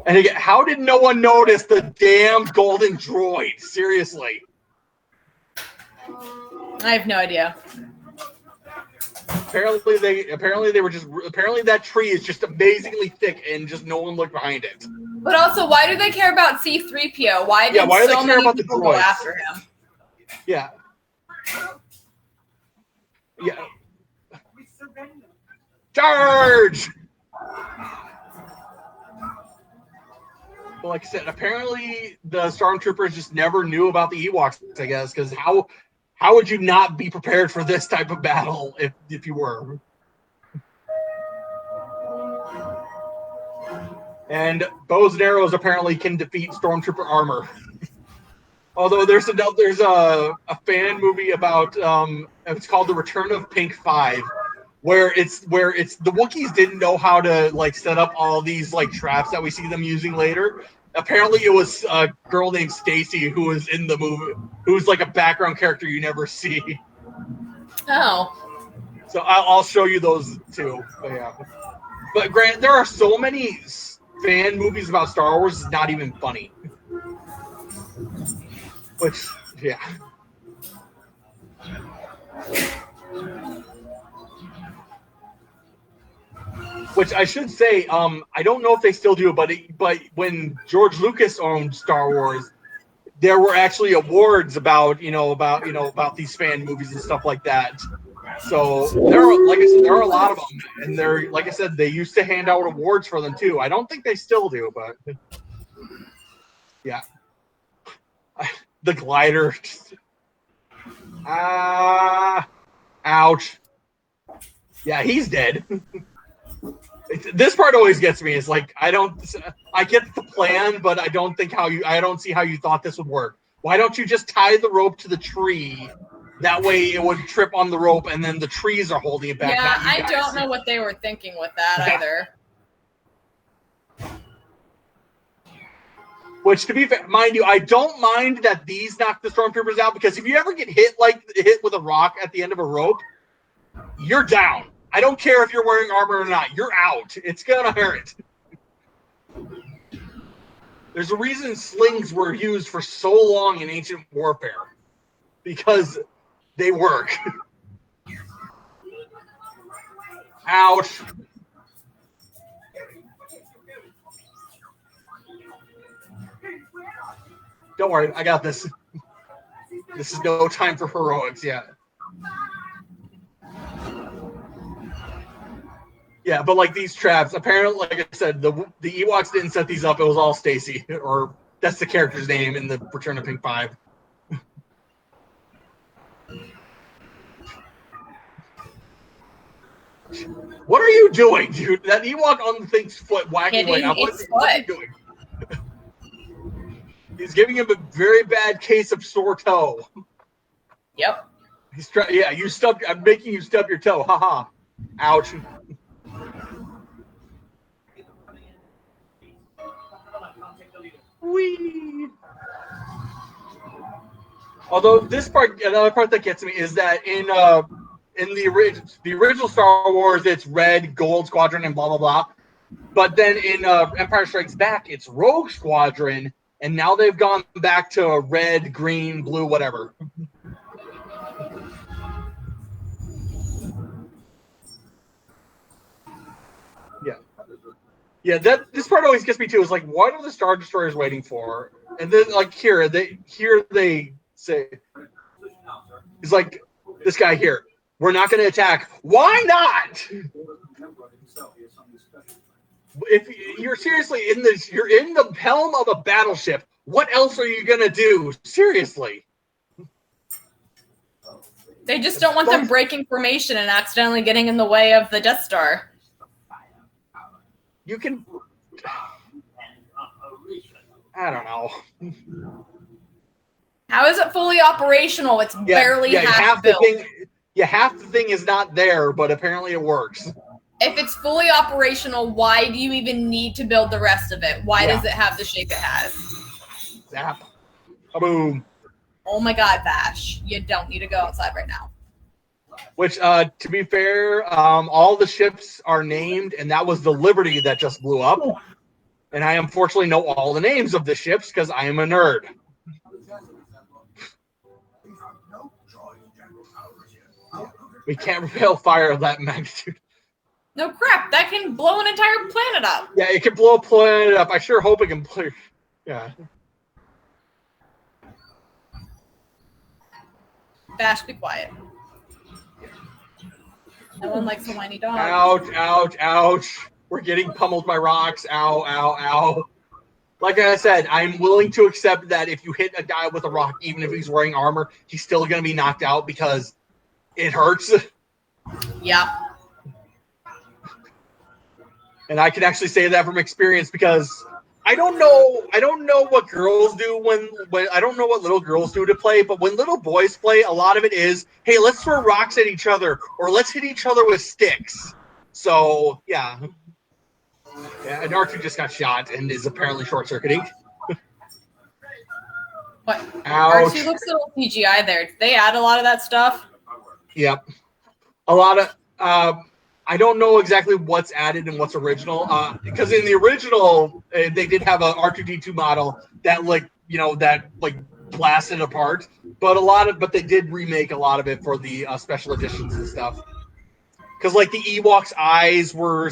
And again, how did no one notice the damn golden droid? Seriously. I have no idea. Apparently that tree is just amazingly thick and just no one looked behind it. But also, why do they care about C-3PO? Why did why do so they care many about the people go droids? after him? Yeah. Yeah. Charge! Well, like I said, apparently the stormtroopers just never knew about the Ewoks, I guess, because how would you not be prepared for this type of battle if you were? And bows and arrows apparently can defeat stormtrooper armor. Although there's a fan movie about it's called The Return of Pink 5, where it's the Wookiees didn't know how to like set up all these like traps that we see them using later. Apparently it was a girl named Stacy who was in the movie, who's like a background character you never see. Oh. So I'll show you those too. But yeah. But Grant, there are so many fan movies about Star Wars, it's not even funny. Which, yeah. Which I should say, I don't know if they still do, but when George Lucas owned Star Wars, there were actually awards about these fan movies and stuff like that. So there are a lot of them, and they're like I said, they used to hand out awards for them too. I don't think they still do, but yeah, the glider. Ouch. Yeah, he's dead. This part always gets me. It's like I get the plan, but I don't see how you thought this would work. Why don't you just tie the rope to the tree? That way it would trip on the rope, and then the trees are holding it back. Yeah, I don't know what they were thinking with that either. Which, to be fair, mind you, I don't mind that these knock the stormtroopers out, because if you ever get hit with a rock at the end of a rope, you're down. I don't care if you're wearing armor or not. You're out. It's gonna hurt. There's a reason slings were used for so long in ancient warfare, because they work. Ouch. Don't worry, I got this. This is no time for heroics yet. Yeah, but like these traps, apparently, like I said, the Ewoks didn't set these up. It was all Stacy, or that's the character's name in the Return of Pink 5. What are you doing, dude? That Ewok on the thing's foot whacking like, what are you doing? He's giving him a very bad case of sore toe. Yep. I'm making you stub your toe. Haha. Ouch. Whee. Although another part that gets me is that in the original Star Wars, it's red, gold squadron, and blah blah blah. But then in Empire Strikes Back, it's Rogue Squadron, and now they've gone back to red, green, blue, whatever. Yeah. This part always gets me too. Is like, what are the Star Destroyers waiting for? And then like here they say, he's like, this guy here, we're not going to attack. Why not? If you're seriously you're in the helm of a battleship. What else are you going to do? Seriously. They just don't want them breaking formation and accidentally getting in the way of the Death Star. You can... I don't know. How is it fully operational? It's barely half built. Half the thing is not there, but apparently it works. If it's fully operational, why do you even need to build the rest of it? Why does it have the shape it has? Zap. Boom. Oh my god, Vash. You don't need to go outside right now. Which, to be fair, all the ships are named, and that was the Liberty that just blew up. And I unfortunately know all the names of the ships because I am a nerd. We can't repel fire of that magnitude. No crap, that can blow an entire planet up. Yeah, it can blow a planet up. I sure hope it can blow. Yeah. Bash, be quiet. No one likes a whiny dog. Ouch, ouch, ouch. We're getting pummeled by rocks. Ow, ow, ow. Like I said, I'm willing to accept that if you hit a guy with a rock, even if he's wearing armor, he's still going to be knocked out because it hurts. Yeah. And I can actually say that from experience because I don't know what girls do when I don't know what little girls do to play, but when little boys play, a lot of it is, hey, let's throw rocks at each other or let's hit each other with sticks. So yeah. And R2 just got shot and is apparently short-circuiting. What? Ouch. R2 looks a little CGI there. Did they add a lot of that stuff? Yep. A lot of I don't know exactly what's added and what's original. Because in the original, they did have a R2-D2 model that blasted apart. But they did remake a lot of it for the special editions and stuff. Because like the Ewoks' eyes were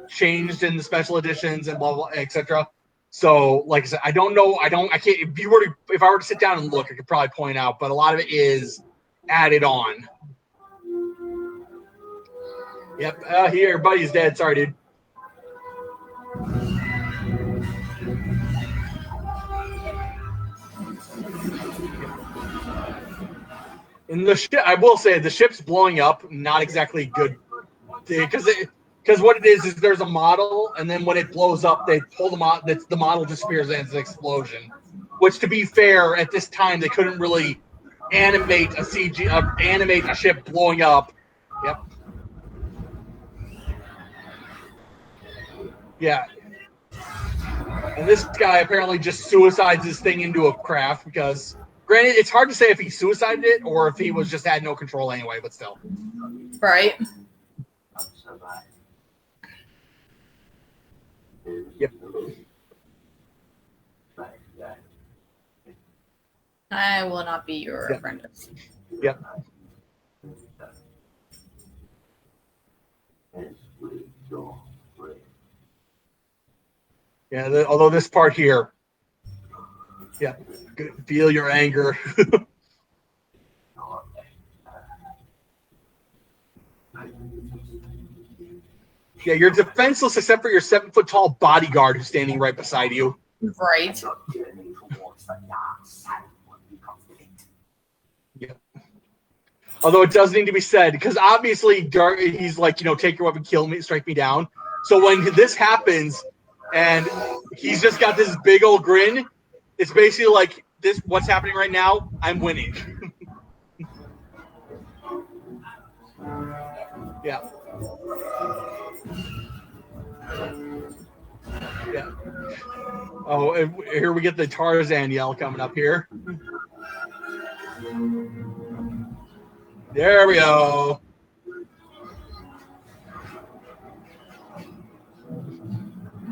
changed in the special editions and blah blah etc. So like I said, I don't know. I can't. If I were to sit down and look, I could probably point out. But a lot of it is added on. Yep. Here, buddy's dead. Sorry, dude. In the ship, I will say the ship's blowing up. Not exactly good, because because what it is there's a model, and then when it blows up, they pull the model. The model disappears and it's an explosion. Which, to be fair, at this time they couldn't really animate animate a ship blowing up. Yep. Yeah. And this guy apparently just suicides this thing into a craft because, granted, it's hard to say if he suicided it or if he was just had no control anyway, but still. Right. Yep. I will not be your apprentice. Yep. Yeah, although this part here, yeah, feel your anger. Yeah, you're defenseless except for your 7-foot-tall bodyguard who's standing right beside you. Right. Yeah. Although it does need to be said, because obviously he's like, take your weapon, kill me, strike me down. So when this happens, and he's just got this big old grin, it's basically like this. What's happening right now? I'm winning. Yeah. Yeah. Oh, and here we get the Tarzan yell coming up here. There we go.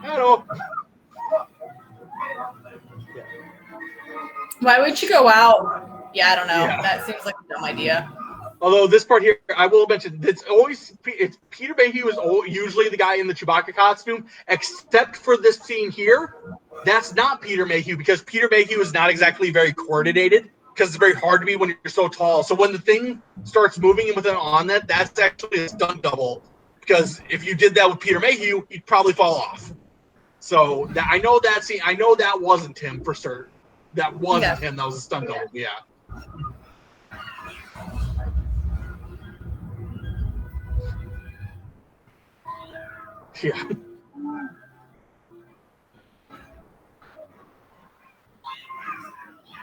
Hello. Why would you go out? Yeah, I don't know. Yeah. That seems like a dumb idea. Although this part here, I will mention, it's Peter Mayhew is usually the guy in the Chewbacca costume, except for this scene here. That's not Peter Mayhew because Peter Mayhew is not exactly very coordinated because it's very hard to be when you're so tall. So when the thing starts moving with it on that's actually a stunt double because if you did that with Peter Mayhew, he'd probably fall off. So I know that scene. I know that wasn't him for certain. That wasn't him. That was a stunt double. Yeah. Yeah.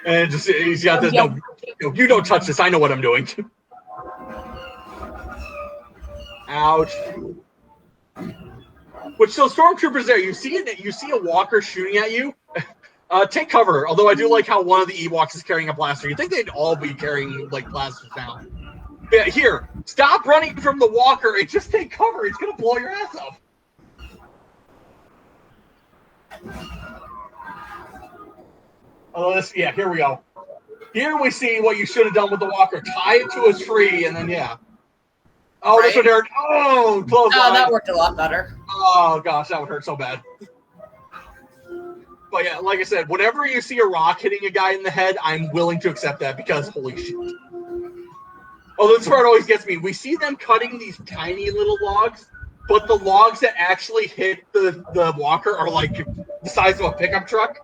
And just he's got this. No, you don't touch this. I know what I'm doing. Ouch. Which so stormtroopers there. You see it. You see a walker shooting at you. Take cover. Although I do like how one of the Ewoks is carrying a blaster. You'd think they'd all be carrying like blasters now. But yeah, here, stop running from the walker and just take cover. It's gonna blow your ass up. Oh, here we go. Here we see what you should have done with the walker. Tie it to a tree, and then, yeah. Oh, right. This would hurt. Oh, close line. That worked a lot better. Oh, gosh, that would hurt so bad. But, yeah, like I said, whenever you see a rock hitting a guy in the head, I'm willing to accept that because, holy shit. Although this part always gets me. We see them cutting these tiny little logs, but the logs that actually hit the walker are, like, the size of a pickup truck.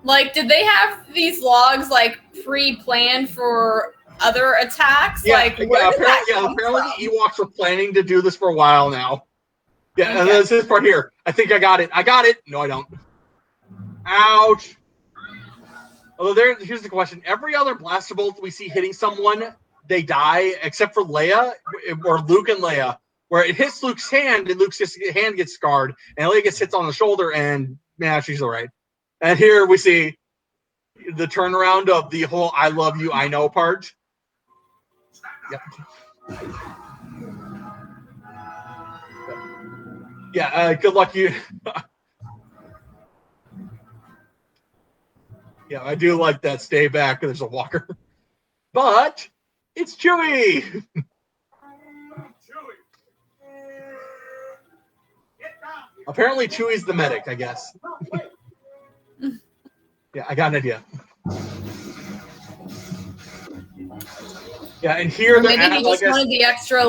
Like, did they have these logs, like, pre-planned for other attacks? Yeah, like, apparently the Ewoks were planning to do this for a while now. Yeah, okay. And there's this part here. I think I got it. I got it. No, I don't. Ouch. Although here's the question. Every other blaster bolt we see hitting someone, they die, except for Leia, or Luke and Leia, where it hits Luke's hand, and Luke's hand gets scarred, and Leia gets hit on the shoulder, and, man, she's all right. And here we see the turnaround of the whole I love you, I know part. Yep. Yeah, good luck you. Yeah, I do like that. Stay back. There's a walker. But it's Chewie. Apparently Chewie's the medic, I guess. Yeah, I got an idea. Yeah, and here maybe he just wanted the extra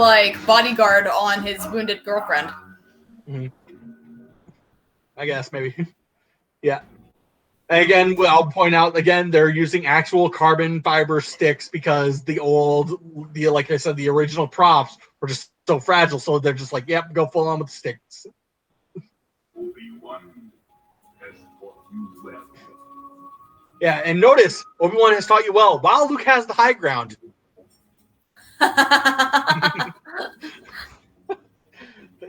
bodyguard on his wounded girlfriend. Mm-hmm. I guess maybe. Yeah. And again, I'll point out again they're using actual carbon fiber sticks because like I said, the original props were just so fragile, so they're just like, yep, go full on with the sticks. Obi-Wan has taught you well. Yeah, and notice Obi-Wan has taught you well, while Luke has the high ground.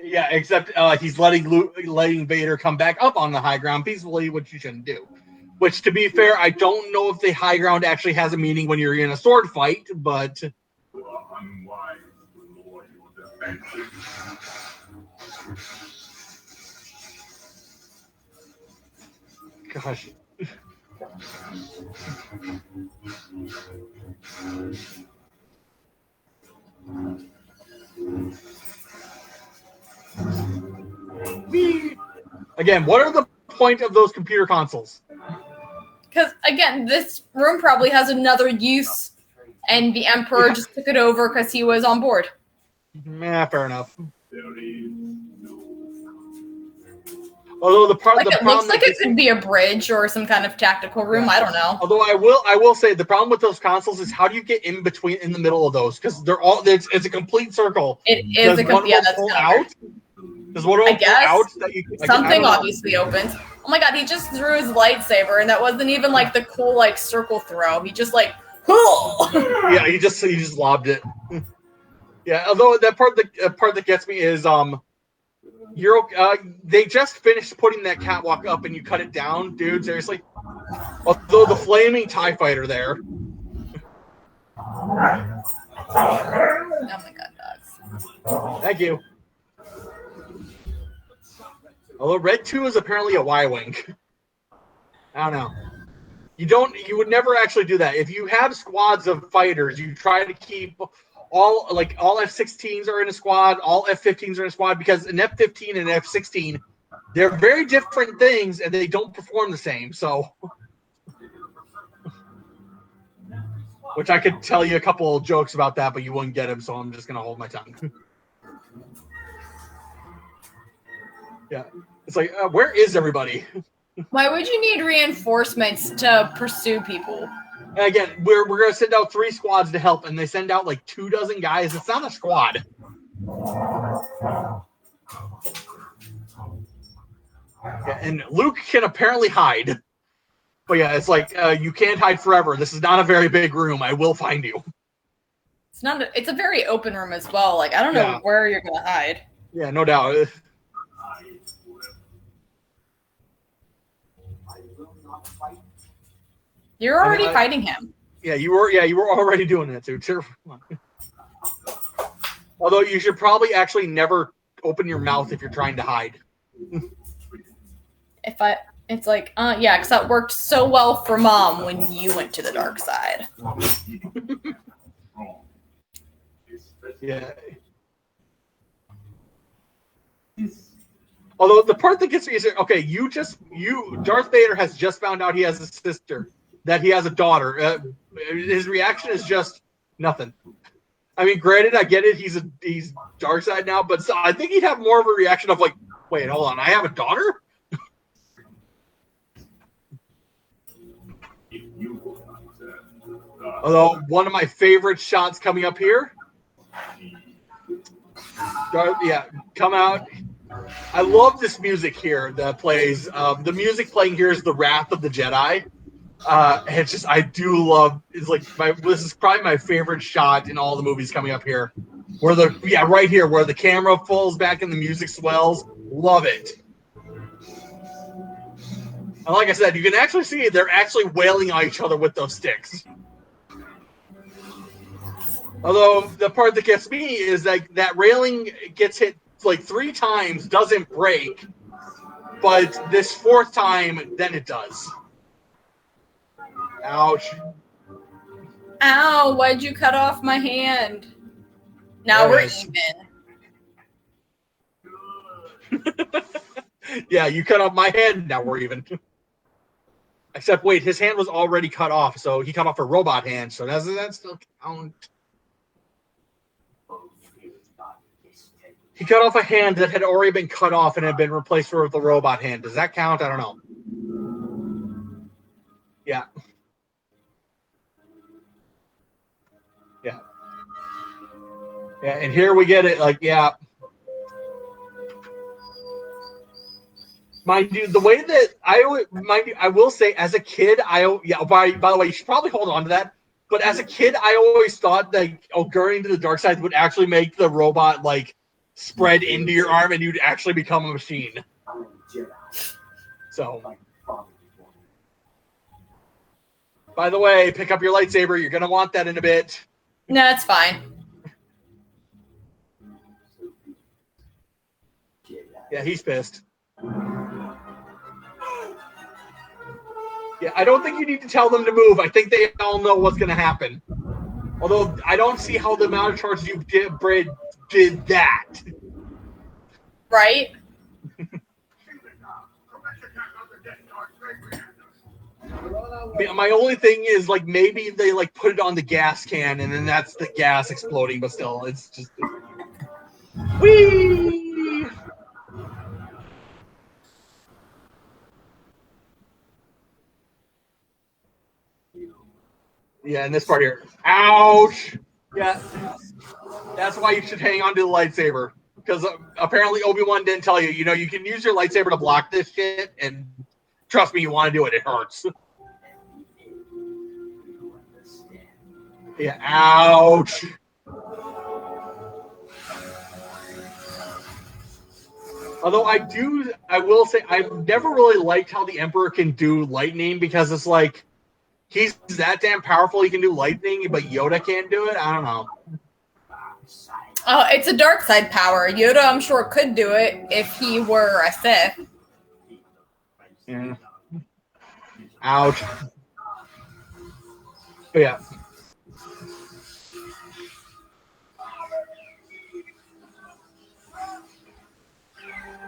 Yeah, except he's letting Vader come back up on the high ground peacefully, which you shouldn't do. Which, to be fair, I don't know if the high ground actually has a meaning when you're in a sword fight, but You are unwise to lower your defenses. gosh. Again, what are the point of those computer consoles? Because, again, this room probably has another use, and the Emperor just took it over because he was on board. Yeah, fair enough. There is no. Although the Like, it looks like it could be a bridge or some kind of tactical room. Yeah. I don't know. Although I will say the problem with those consoles is how do you get in the middle of those? Because they're all it's a complete circle. It is a complete. Yeah, that's pull kinda out. weird. Does one of them I pull guess. out that you like, Something obviously opens. Oh my god, he just threw his lightsaber, and that wasn't even like the cool like circle throw. He just like, yeah, he just lobbed it. Yeah, although the part that gets me is they just finished putting that catwalk up and you cut it down, dude. Seriously. Although the flaming TIE fighter there. Oh my god, dogs. Thank you. Although Red 2 is apparently a Y-wing. I don't know. You would never actually do that. If you have squads of fighters, you try to keep all F-16s are in a squad, all F-15s are in a squad, because an F-15 and an F-16, they're very different things and they don't perform the same. So, which I could tell you a couple of jokes about that, but you wouldn't get them, so I'm just gonna hold my tongue. Yeah, it's like, where is everybody? Why would you need reinforcements to pursue people? And again, we're gonna send out 3 squads to help, and they send out like 24 guys. It's not a squad. Yeah, and Luke can apparently hide. But yeah, it's like you can't hide forever. This is not a very big room. I will find you. It's not. It's a very open room as well. Like I don't know where you're gonna hide. Yeah, no doubt. You're already fighting him. Yeah, you were already doing that too. Although you should probably actually never open your mouth if you're trying to hide. It's like, yeah, because that worked so well for Mom when you went to the dark side. Yeah. Although the part that gets me is, okay, Darth Vader has just found out he has a sister, that he has a daughter. His reaction is just nothing. I mean, granted, I get it. He's dark side now, but I think he'd have more of a reaction of like, wait, hold on, I have a daughter? Although one of my favorite shots coming up here. Come out. I love this music here that plays. The music playing here is The Wrath of the Jedi. It's just, I do love, this is probably my favorite shot in all the movies coming up here. Right here, where the camera falls back and the music swells. Love it. And like I said, you can actually see they're actually wailing on each other with those sticks. Although the part that gets me is like that railing gets hit like 3 times, doesn't break, but this 4th time, then it does. Ouch. Ow, why'd you cut off my hand? Now we're even. Yeah, you cut off my hand, now we're even. Except, wait, his hand was already cut off, so he cut off a robot hand, so doesn't that still count? He cut off a hand that had already been cut off and had been replaced with the robot hand. Does that count? I don't know. Yeah. Yeah. Yeah, and here we get it. Like, yeah. Mind you, the way that I will say, as a kid, by the way, you should probably hold on to that. But as a kid, I always thought that going to the dark side would actually make the robot like spread into your arm, and you'd actually become a machine. I'm a Jedi. So, Like father before me. by the way, pick up your lightsaber. You're gonna want that in a bit. No, it's fine. Jedi. Yeah, he's pissed. Yeah, I don't think you need to tell them to move. I think they all know what's going to happen. Although I don't see how the amount of charges you did that. Right? My only thing is like maybe they like put it on the gas can and then that's the gas exploding, but still, it's just whee. Yeah, in this part here. Ouch! Yeah, that's why you should hang on to the lightsaber. Because apparently Obi-Wan didn't tell you. You know, you can use your lightsaber to block this shit, and trust me, you want to do it. It hurts. Yeah, ouch! Although I will say, I've never really liked how the Emperor can do lightning because it's like, he's that damn powerful he can do lightning, but Yoda can't do it? I don't know. Oh, it's a dark side power. Yoda, I'm sure, could do it if he were a Sith. Yeah. Ouch. But yeah.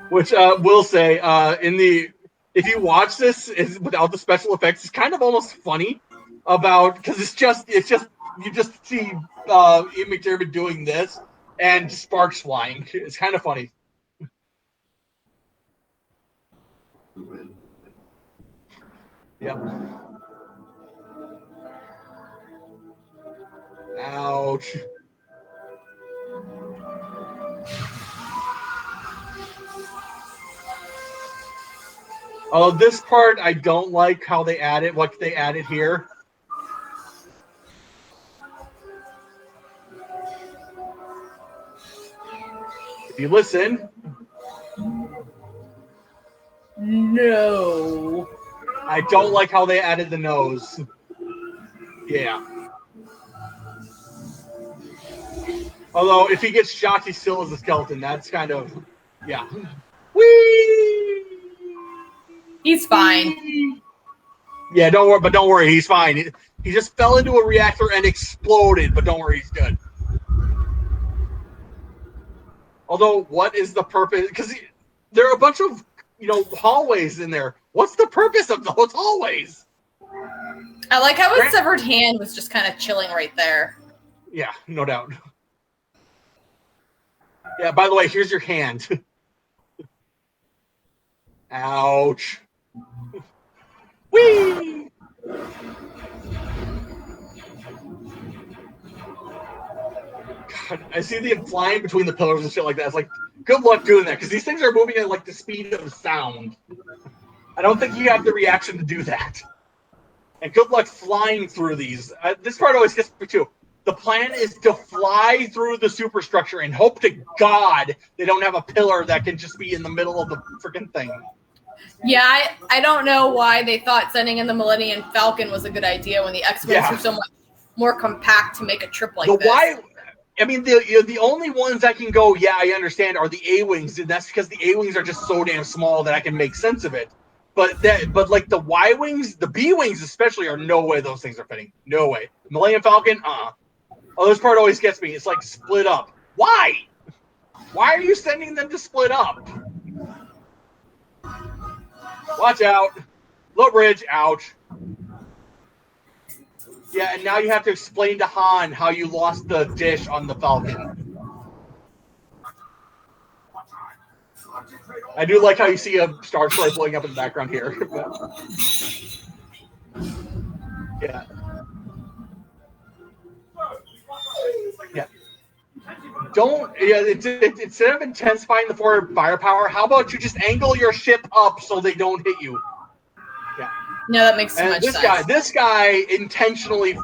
Which will say, if you watch this without the special effects, it's kind of almost funny because it's just you just see Ian McDiarmid doing this and sparks flying. It's kind of funny. Yep. Ouch. This part I don't like how they added what they added here. If you listen. No. I don't like how they added the nose. Yeah. Although if he gets shot, he still is a skeleton. That's kind of, yeah. Whee! He's fine. Yeah, don't worry, he's fine. He just fell into a reactor and exploded, but don't worry, he's good. Although, what is the purpose? Because there are a bunch of, hallways in there. What's the purpose of those hallways? I like how his severed hand was just kind of chilling right there. Yeah, no doubt. Yeah, by the way, here's your hand. Ouch. Whee! God, I see them flying between the pillars and shit like that. It's like, good luck doing that, because these things are moving at like the speed of sound. I don't think you have the reaction to do that. And good luck flying through these. This part always gets me too. The plan is to fly through the superstructure and hope to God they don't have a pillar that can just be in the middle of the freaking thing. Yeah, I don't know why they thought sending in the Millennium Falcon was a good idea when the X-Wings are so much more compact to make a trip like this. The only ones that can go, yeah, I understand, are the A-Wings, and that's because the A-Wings are just so damn small that I can make sense of it. But like the Y-Wings, the B-Wings especially, are no way those things are fitting. No way. Millennium Falcon, Oh, this part always gets me. It's like split up. Why? Why are you sending them to split up? Watch out. Low bridge. Ouch. Yeah, and now you have to explain to Han how you lost the dish on the Falcon. I do like how you see a Star Destroyer blowing up in the background here. Yeah. Yeah. don't. Yeah, instead of intensifying the firepower, how about you just angle your ship up so they don't hit you? Yeah. No, that makes so much sense. This guy intentionally,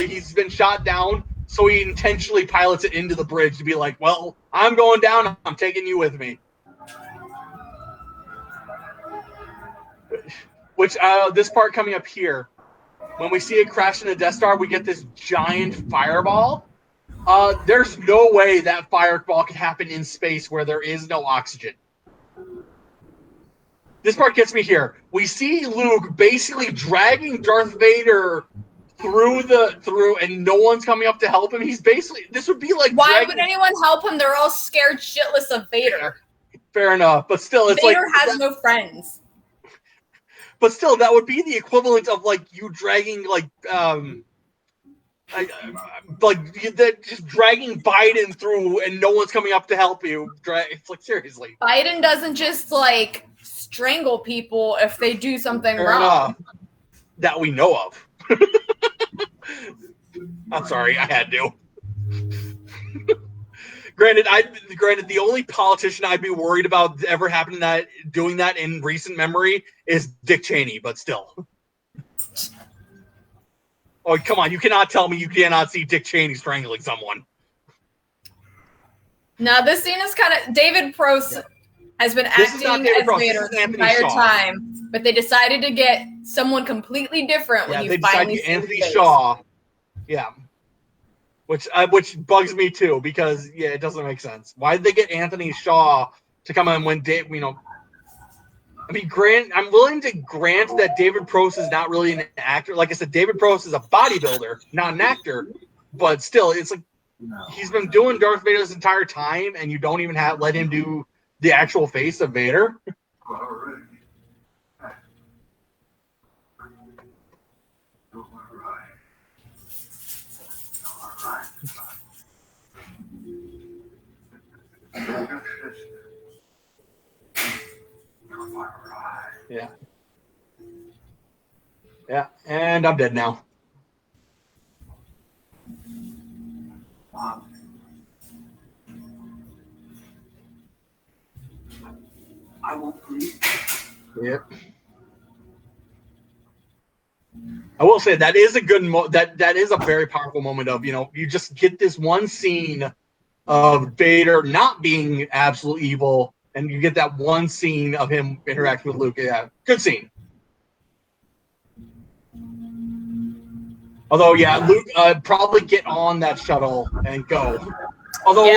he's been shot down, so he intentionally pilots it into the bridge to be like, well, I'm going down, I'm taking you with me. Which, this part coming up here, when we see it crash in the Death Star, we get this giant fireball. There's no way that fireball could happen in space where there is no oxygen. This part gets me here. We see Luke basically dragging Darth Vader through, and no one's coming up to help him. He's basically, this would be like, why would anyone help him? They're all scared shitless of Vader. Fair enough, but still, it's Vader has no friends. But still, that would be the equivalent of like you dragging just dragging Biden through, and no one's coming up to help you. It's like, seriously. Biden doesn't just like strangle people if they do something Fair wrong. enough. That we know of. I'm sorry, I had to. Granted, the only politician I'd be worried about ever doing that in recent memory is Dick Cheney, but still. Oh, come on, you cannot tell me you cannot see Dick Cheney strangling someone. Now, this scene is kind of... David Prost has been acting as Vader the entire time, but they decided to get someone completely different when you finally see Anthony Shaw. Yeah. Which bugs me too, because it doesn't make sense. Why did they get Anthony Shaw to come in when I'm willing to grant that David Prost is not really an actor. Like I said, David Prost is a bodybuilder, not an actor. But still, it's like he's been doing Darth Vader this entire time, and you don't even let him do the actual face of Vader. Yeah. Yeah, and I'm dead now. I won't please. Yep. I will say that is a good that is a very powerful moment of, you just get this one scene of Vader not being absolute evil, and you get that one scene of him interacting with Luke. Yeah, good scene. Although, Luke probably get on that shuttle and go. Although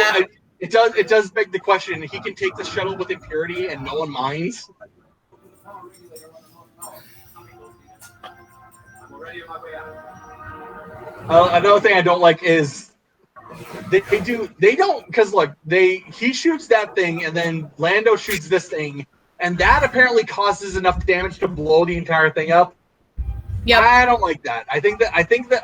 it does beg the question: he can take the shuttle with impurity and no one minds. Another thing I don't like is he shoots that thing and then Lando shoots this thing, and that apparently causes enough damage to blow the entire thing up. Yeah, I don't like that. I think that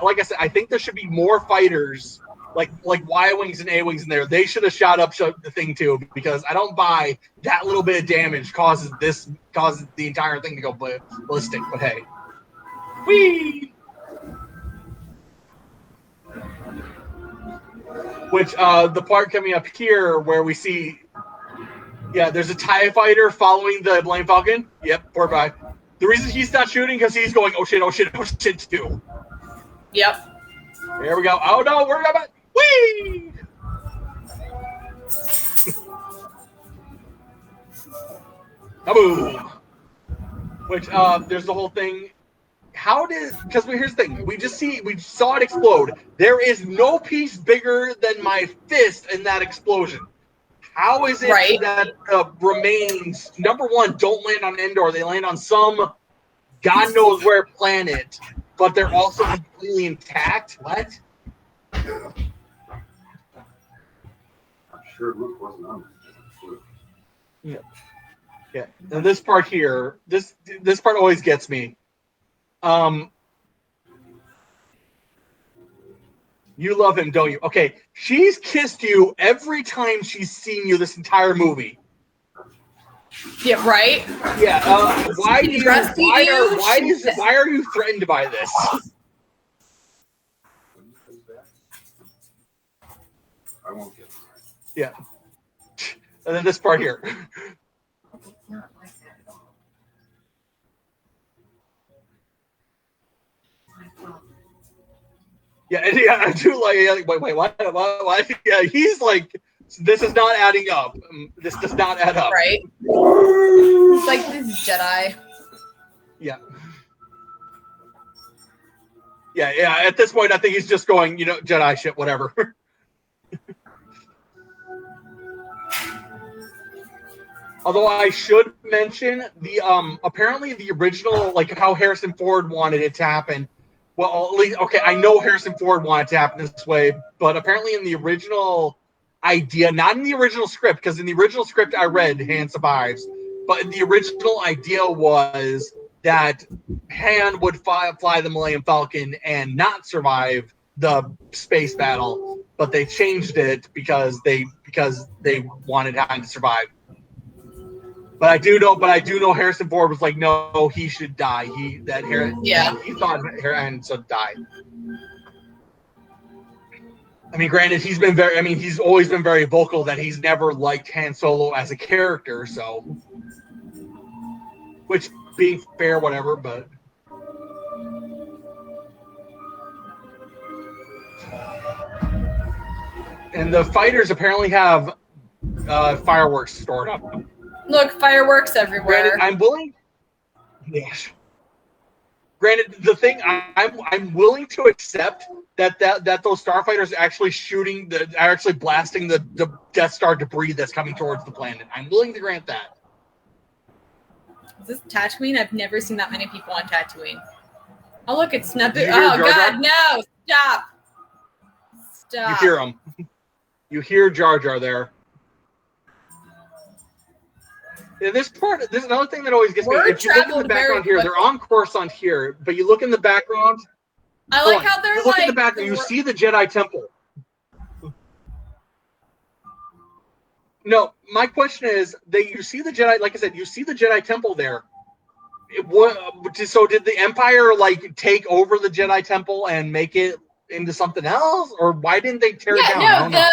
like I said, I think there should be more fighters like Y-wings and A-wings in there. They should have shot the thing too, because I don't buy that little bit of damage causes the entire thing to go ballistic. But hey, whee! Which the part coming up here where we see, there's a TIE fighter following the Millennium Falcon. Yep, poor guy. The reason he's not shooting because he's going, oh shit too. Yep. There we go. Oh no, we're going back. Whee! Kaboom! Which there's the whole thing. Because here's the thing, we saw it explode. There is no piece bigger than my fist in that explosion. How is it that the remains, number one, don't land on Endor? They land on some God knows where planet, but they're also completely intact. What? I'm sure Luke wasn't on it. Yeah. And this part here, this part always gets me. You love him, don't you? Okay, she's kissed you every time she's seen you this entire movie. Yeah, right? Yeah, why are you threatened by this? I won't get it. Yeah. And then this part here. It's not like that at all. My father. Yeah, and yeah, I do like wait, why? Yeah, he's like, this is not adding up. This does not add up. Right? It's like this Jedi. Yeah. Yeah. At this point, I think he's just going, Jedi shit, whatever. Although I should mention the apparently the original, like how Harrison Ford wanted it to happen. Well, at least, okay, I know Harrison Ford wanted it to happen this way, but apparently in the original idea, not in the original script, because in the original script I read Han survives, but the original idea was that Han would fly the Millennium Falcon and not survive the space battle, but they changed it because they wanted Han to survive. But I do know Harrison Ford was like, no, he should die. He thought Han should die. I mean, granted, he's always been very vocal that he's never liked Han Solo as a character, so, which being fair, whatever, but. And the fighters apparently have fireworks stored up. Look, fireworks everywhere. Granted, I'm willing. Yes. Granted, the thing I'm willing to accept that those starfighters are actually blasting the Death Star debris that's coming towards the planet. I'm willing to grant that. Is this Tatooine? I've never seen that many people on Tatooine. Oh, look, it's Naboo. You hear Oh, Jar Jar? God, no. Stop. You hear them. You hear Jar Jar there. Yeah, this is another thing that always gets me. If you look in the background here, they're on Coruscant here, but you look in the background. I like how they're you look in the background, you see the Jedi Temple. No, my question is that you see the Jedi, like I said, you see the Jedi Temple there. So did the Empire take over the Jedi Temple and make it into something else, or why didn't they tear it down? No,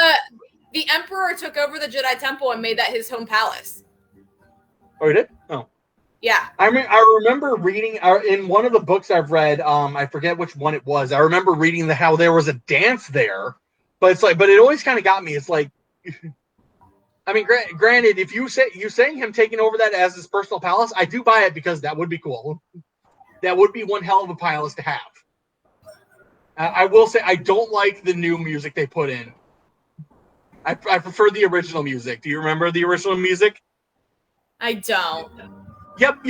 the Emperor took over the Jedi Temple and made that his home palace. Oh, he did? Oh. Yeah. I remember reading in one of the books I've read, I forget which one it was. I remember reading how there was a dance there, but it always kind of got me. It's like, I mean, granted, if you saying him taking over that as his personal palace, I do buy it because that would be cool. That would be one hell of a palace to have. I will say I don't like the new music they put in. I prefer the original music. Do you remember the original music? I don't. Yep.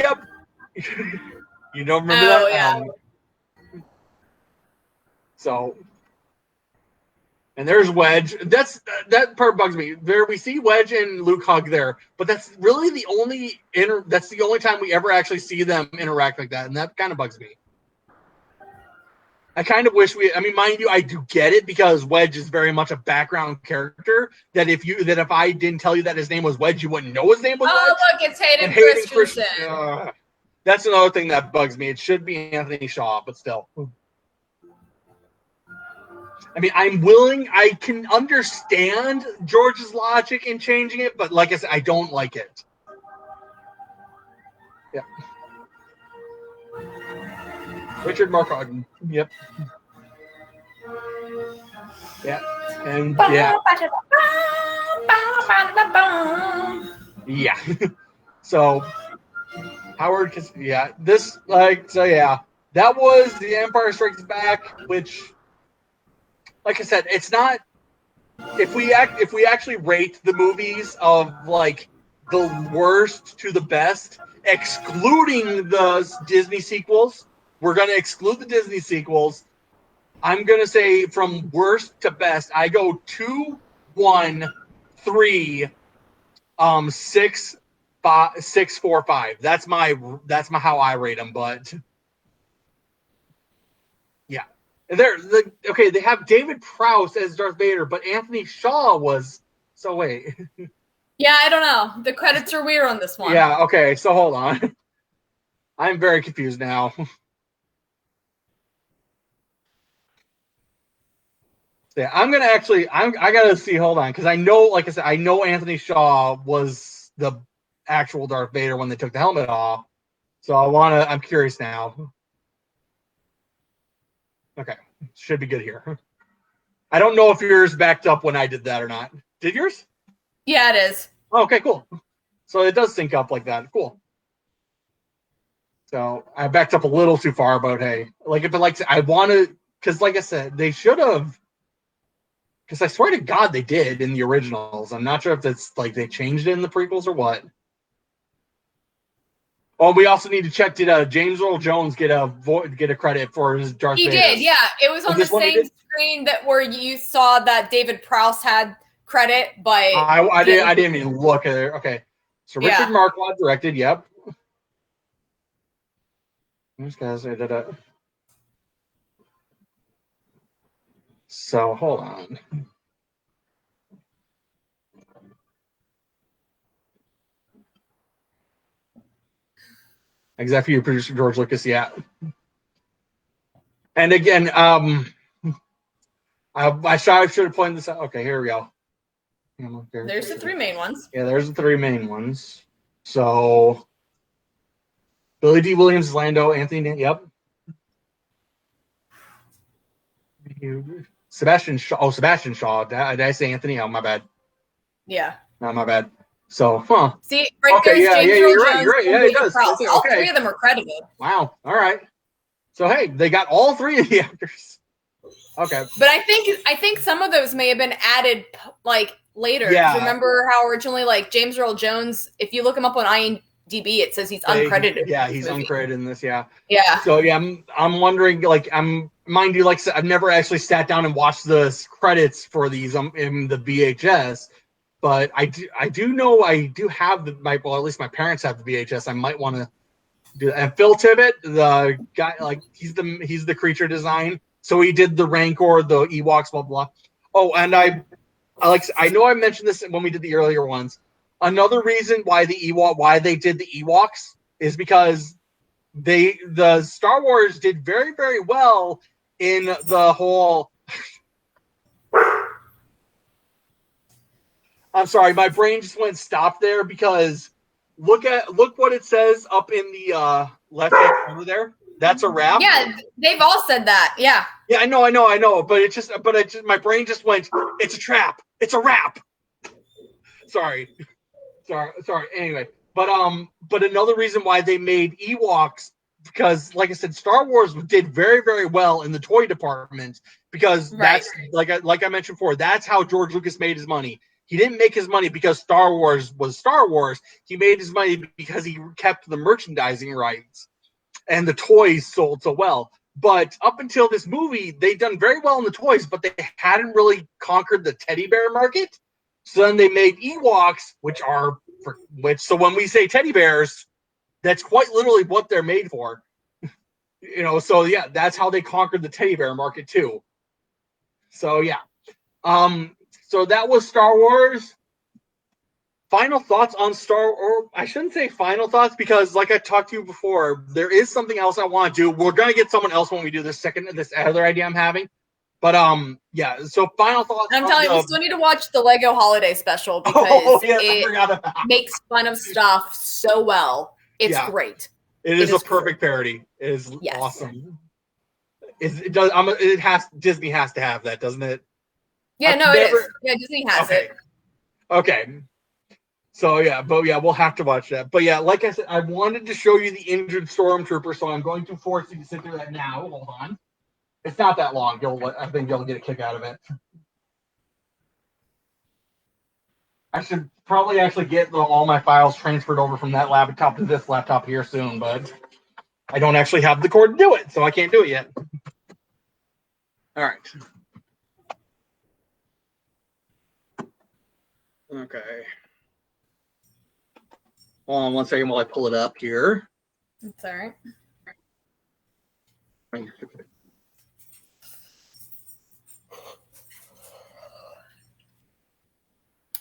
You don't remember that? Yeah. So, and there's Wedge. That part bugs me. There we see Wedge and Luke hug there, but that's really the only time we ever actually see them interact like that, and that kind of bugs me. I kind of wish mind you, I do get it because Wedge is very much a background character. That if I didn't tell you that his name was Wedge, you wouldn't know his name was Wedge. Oh, look, it's Hayden Christensen. That's another thing that bugs me. It should be Anthony Shaw, but still. I mean, I can understand George's logic in changing it, but like I said, I don't like it. Yeah. Richard Marquand. Yep. Yeah. And yeah. Yeah. So Howard, yeah. That was The Empire Strikes Back, which, like I said, it's not. If we actually rate the movies of the worst to the best, excluding the Disney sequels. We're going to exclude the Disney sequels. I'm going to say from worst to best, I go 2, 1, 3, 6, 5, 6, 4, 5. That's my how I rate them. But yeah, and they have David Prowse as Darth Vader, but Anthony Shaw was. So wait. Yeah, I don't know. The credits are weird on this one. Yeah. Okay. So hold on. I'm very confused now. Yeah, I'm gonna actually. I gotta see. Hold on, because I know, like I said, I know Anthony Shaw was the actual Darth Vader when they took the helmet off. So I'm curious now. Okay, should be good here. I don't know if yours backed up when I did that or not. Did yours? Yeah, it is. Oh, okay, cool. So it does sync up like that. Cool. So I backed up a little too far, but hey, like if it likes, I want to, because like I said, they should have. Because I swear to God, they did in the originals. I'm not sure if that's like they changed it in the prequels or what. Oh, we also need to check. Did James Earl Jones get a credit for his Darth He Vader? did, yeah. It was on the this one he same did? screen that where you saw that David Prowse had credit, but I didn't even look at it. Okay, so Richard Yeah. Marquand directed. Yep. These guys did it. So hold on. Executive producer George Lucas. Yeah. And again, I should have pointed this out. Okay, here we go. There's the three main ones. Yeah, there's the three main ones. So Billy D. Williams, Lando, Anthony. Yep. Sebastian Shaw. Oh, Sebastian Shaw. Did I say Anthony? Oh, my bad. Yeah. No, my bad. So, huh. See, right Okay, there's yeah, James yeah, Earl you're right, Jones you're right. and Yeah, it David does. Prowse. Okay, All okay. three of them are credited. Wow. All right. So, hey, they got all three of the actors. Okay. But I think some of those may have been added like later. Yeah. Remember how originally like James Earl Jones, if you look him up on IMDb, it says he's uncredited. Yeah, he's uncredited in this. Yeah. Yeah. So yeah, I'm wondering. Like, mind you, like I've never actually sat down and watched the credits for these in the VHS, but I do know I do have at least my parents have the VHS. I might want to do that. And Phil Tippett, the guy, like he's the creature design. So he did the Rancor, the Ewoks, blah blah. Oh, and I know I mentioned this when we did the earlier ones. Another reason why they did the Ewoks is because the Star Wars did very, very well in the whole. I'm sorry, my brain just went stop there because look what it says up in the left hand corner there. That's a wrap. Yeah, they've all said that. Yeah. Yeah, I know. But my brain just went. It's a trap. It's a wrap. Sorry. Anyway, but another reason why they made Ewoks, because like I said, Star Wars did very, very well in the toy department because that's like I mentioned before, that's how George Lucas made his money. He didn't make his money because Star Wars was Star Wars. He made his money because he kept the merchandising rights and the toys sold so well. But up until this movie, they'd done very well in the toys, but they hadn't really conquered the teddy bear market. So then they made Ewoks, so when we say teddy bears, that's quite literally what they're made for. So yeah, that's how they conquered the teddy bear market too. So yeah. So that was Star Wars. Final thoughts on or I shouldn't say final thoughts because like I talked to you before, there is something else I want to do. We're gonna get someone else when we do this other idea I'm having. But yeah, so final thoughts. I'm telling you, we still need to watch the Lego Holiday Special because it makes fun of stuff so well. It's great. It is a perfect parody. It is awesome. It does. Disney has to have that, doesn't it? Yeah, it is. Yeah, Disney has it. Okay. So yeah, we'll have to watch that. But yeah, like I said, I wanted to show you the injured stormtrooper, so I'm going to force you to sit through that now. Hold on. It's not that long. I think you'll get a kick out of it. I should probably actually get all my files transferred over from that laptop to this laptop here soon, but I don't actually have the cord to do it, so I can't do it yet. All right. Okay. Hold on 1 second while I pull it up here. That's all right.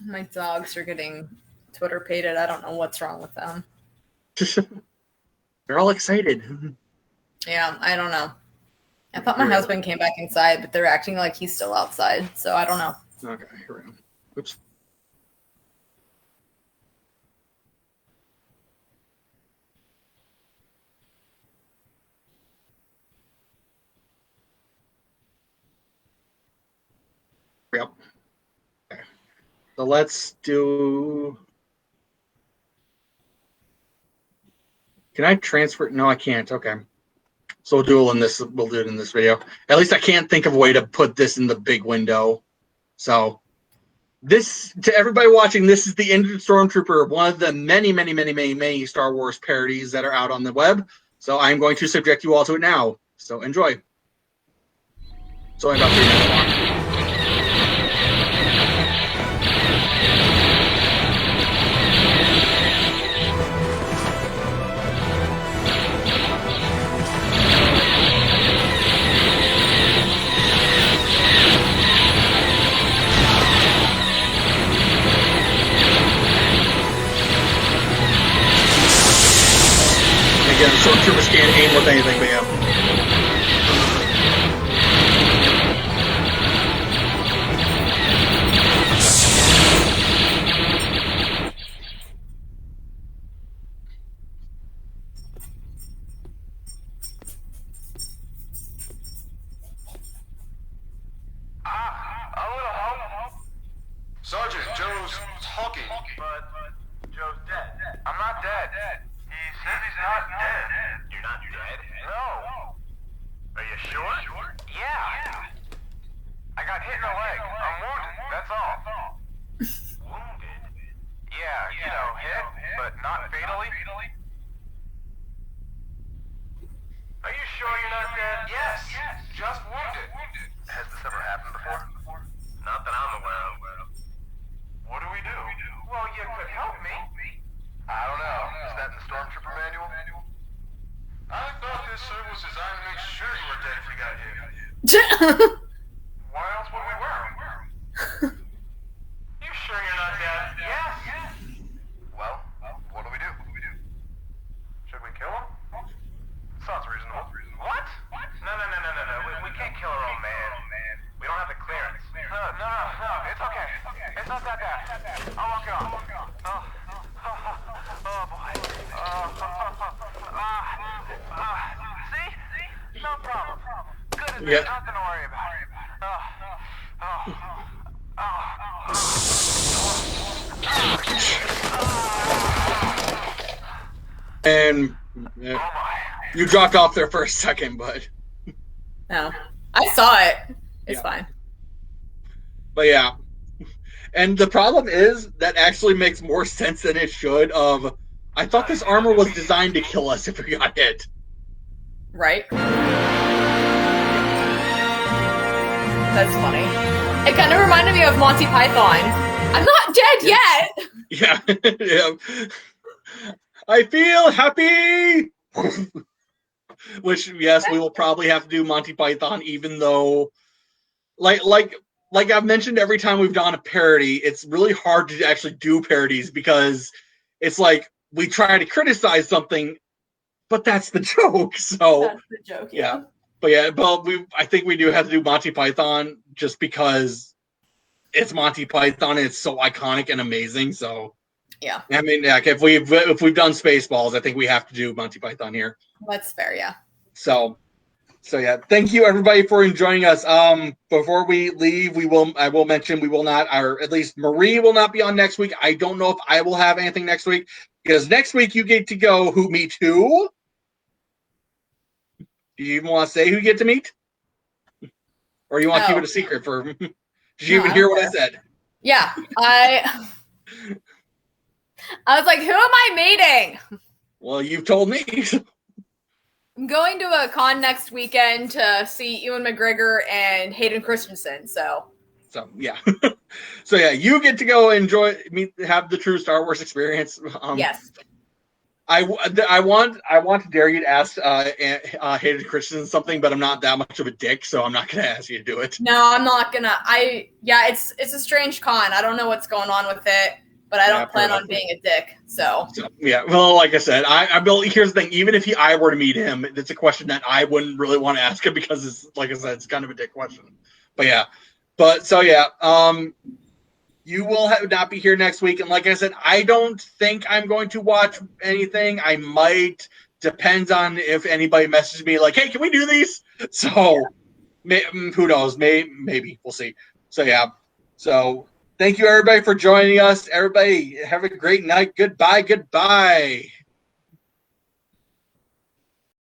My dogs are getting Twitter pated. I don't know what's wrong with them. They're all excited. Yeah, I don't know. I thought my husband came back inside, but they're acting like he's still outside, so I don't know. Okay, here we go. Oops. Yep. Okay. So let's do. Can I transfer? No, I can't. Okay. So we'll do it in this. We'll do it in this video. At least I can't think of a way to put this in the big window. So this, to everybody watching, this is the Injured Stormtrooper, one of the many Star Wars parodies that are out on the web. So I'm going to subject you all to it now. So enjoy. It's only about 3 minutes long. Again, stormtroopers can't aim with anything, but yeah. A little help. Sergeant, Joe's talking. But Joe's dead. I'm not dead. He says he's not dead. You're not dead? No. Are you sure? Yeah. I got hit in the leg. I'm wounded. That's all. Wounded? Yeah, you know, hit, but not fatally. Are you sure you're not dead? Yes. Just wounded. Has this ever happened before? Not that I'm aware of. What do we do? Well, you could help me. I don't know. Is that in the Stormtrooper manual? I thought this suit was designed to make sure you were dead if we got hit. Why else would we wear them? You sure you're not dead? Yes. Well, what do we do? Should we kill him? Sounds reasonable. What? No. We can't kill our own man. We don't have the clearance. No. It's okay. It's not that bad. I'll walk it off. Oh boy. See? No problem. Good as Yeah. nothing to worry about. And you dropped off there for a second, but No. I saw it. It's Yeah. fine. But yeah. And the problem is that actually makes more sense than it should. I thought this armor was designed to kill us if we got hit. Right? That's funny. It kind of reminded me of Monty Python. I'm not dead yet! Yeah. Yeah. I feel happy. Which, yes, we will probably have to do Monty Python, even though, like I've mentioned every time we've done a parody, it's really hard to actually do parodies because it's like we try to criticize something, but that's the joke. So That's the joke, yeah. But I think we do have to do Monty Python just because it's Monty Python and it's so iconic and amazing. So Yeah. I mean, yeah, if we've done Spaceballs, I think we have to do Monty Python here. That's fair, yeah. So yeah, thank you everybody for joining us. Before we leave, I will mention we will not, or at least Marie will not be on next week. I don't know if I will have anything next week because next week you get to go. Who meet who? Do you even want to say who you get to meet, or you want to keep it a secret? Did you even hear what I said? Yeah, I was like, who am I meeting? Well, you've told me. I'm going to a con next weekend to see Ewan McGregor and Hayden Christensen. So yeah, so yeah, you get to go have the true Star Wars experience. Yes, I want to dare you to ask Hayden Christensen something, but I'm not that much of a dick, so I'm not going to ask you to do it. no, I'm not gonna. It's a strange con. I don't know what's going on with it, but I don't Yeah, plan fair on being a dick. So yeah, well, like I said, I here's the thing. Even if I were to meet him, it's a question that I wouldn't really want to ask him because it's like I said, it's kind of a dick question. But yeah, you will not be here next week, and like I said, I don't think I'm going to watch anything. I might. Depends on if anybody messages me like, "Hey, can we do these?" So, who knows? Maybe we'll see. So yeah. So thank you everybody for joining us. Everybody have a great night. Goodbye.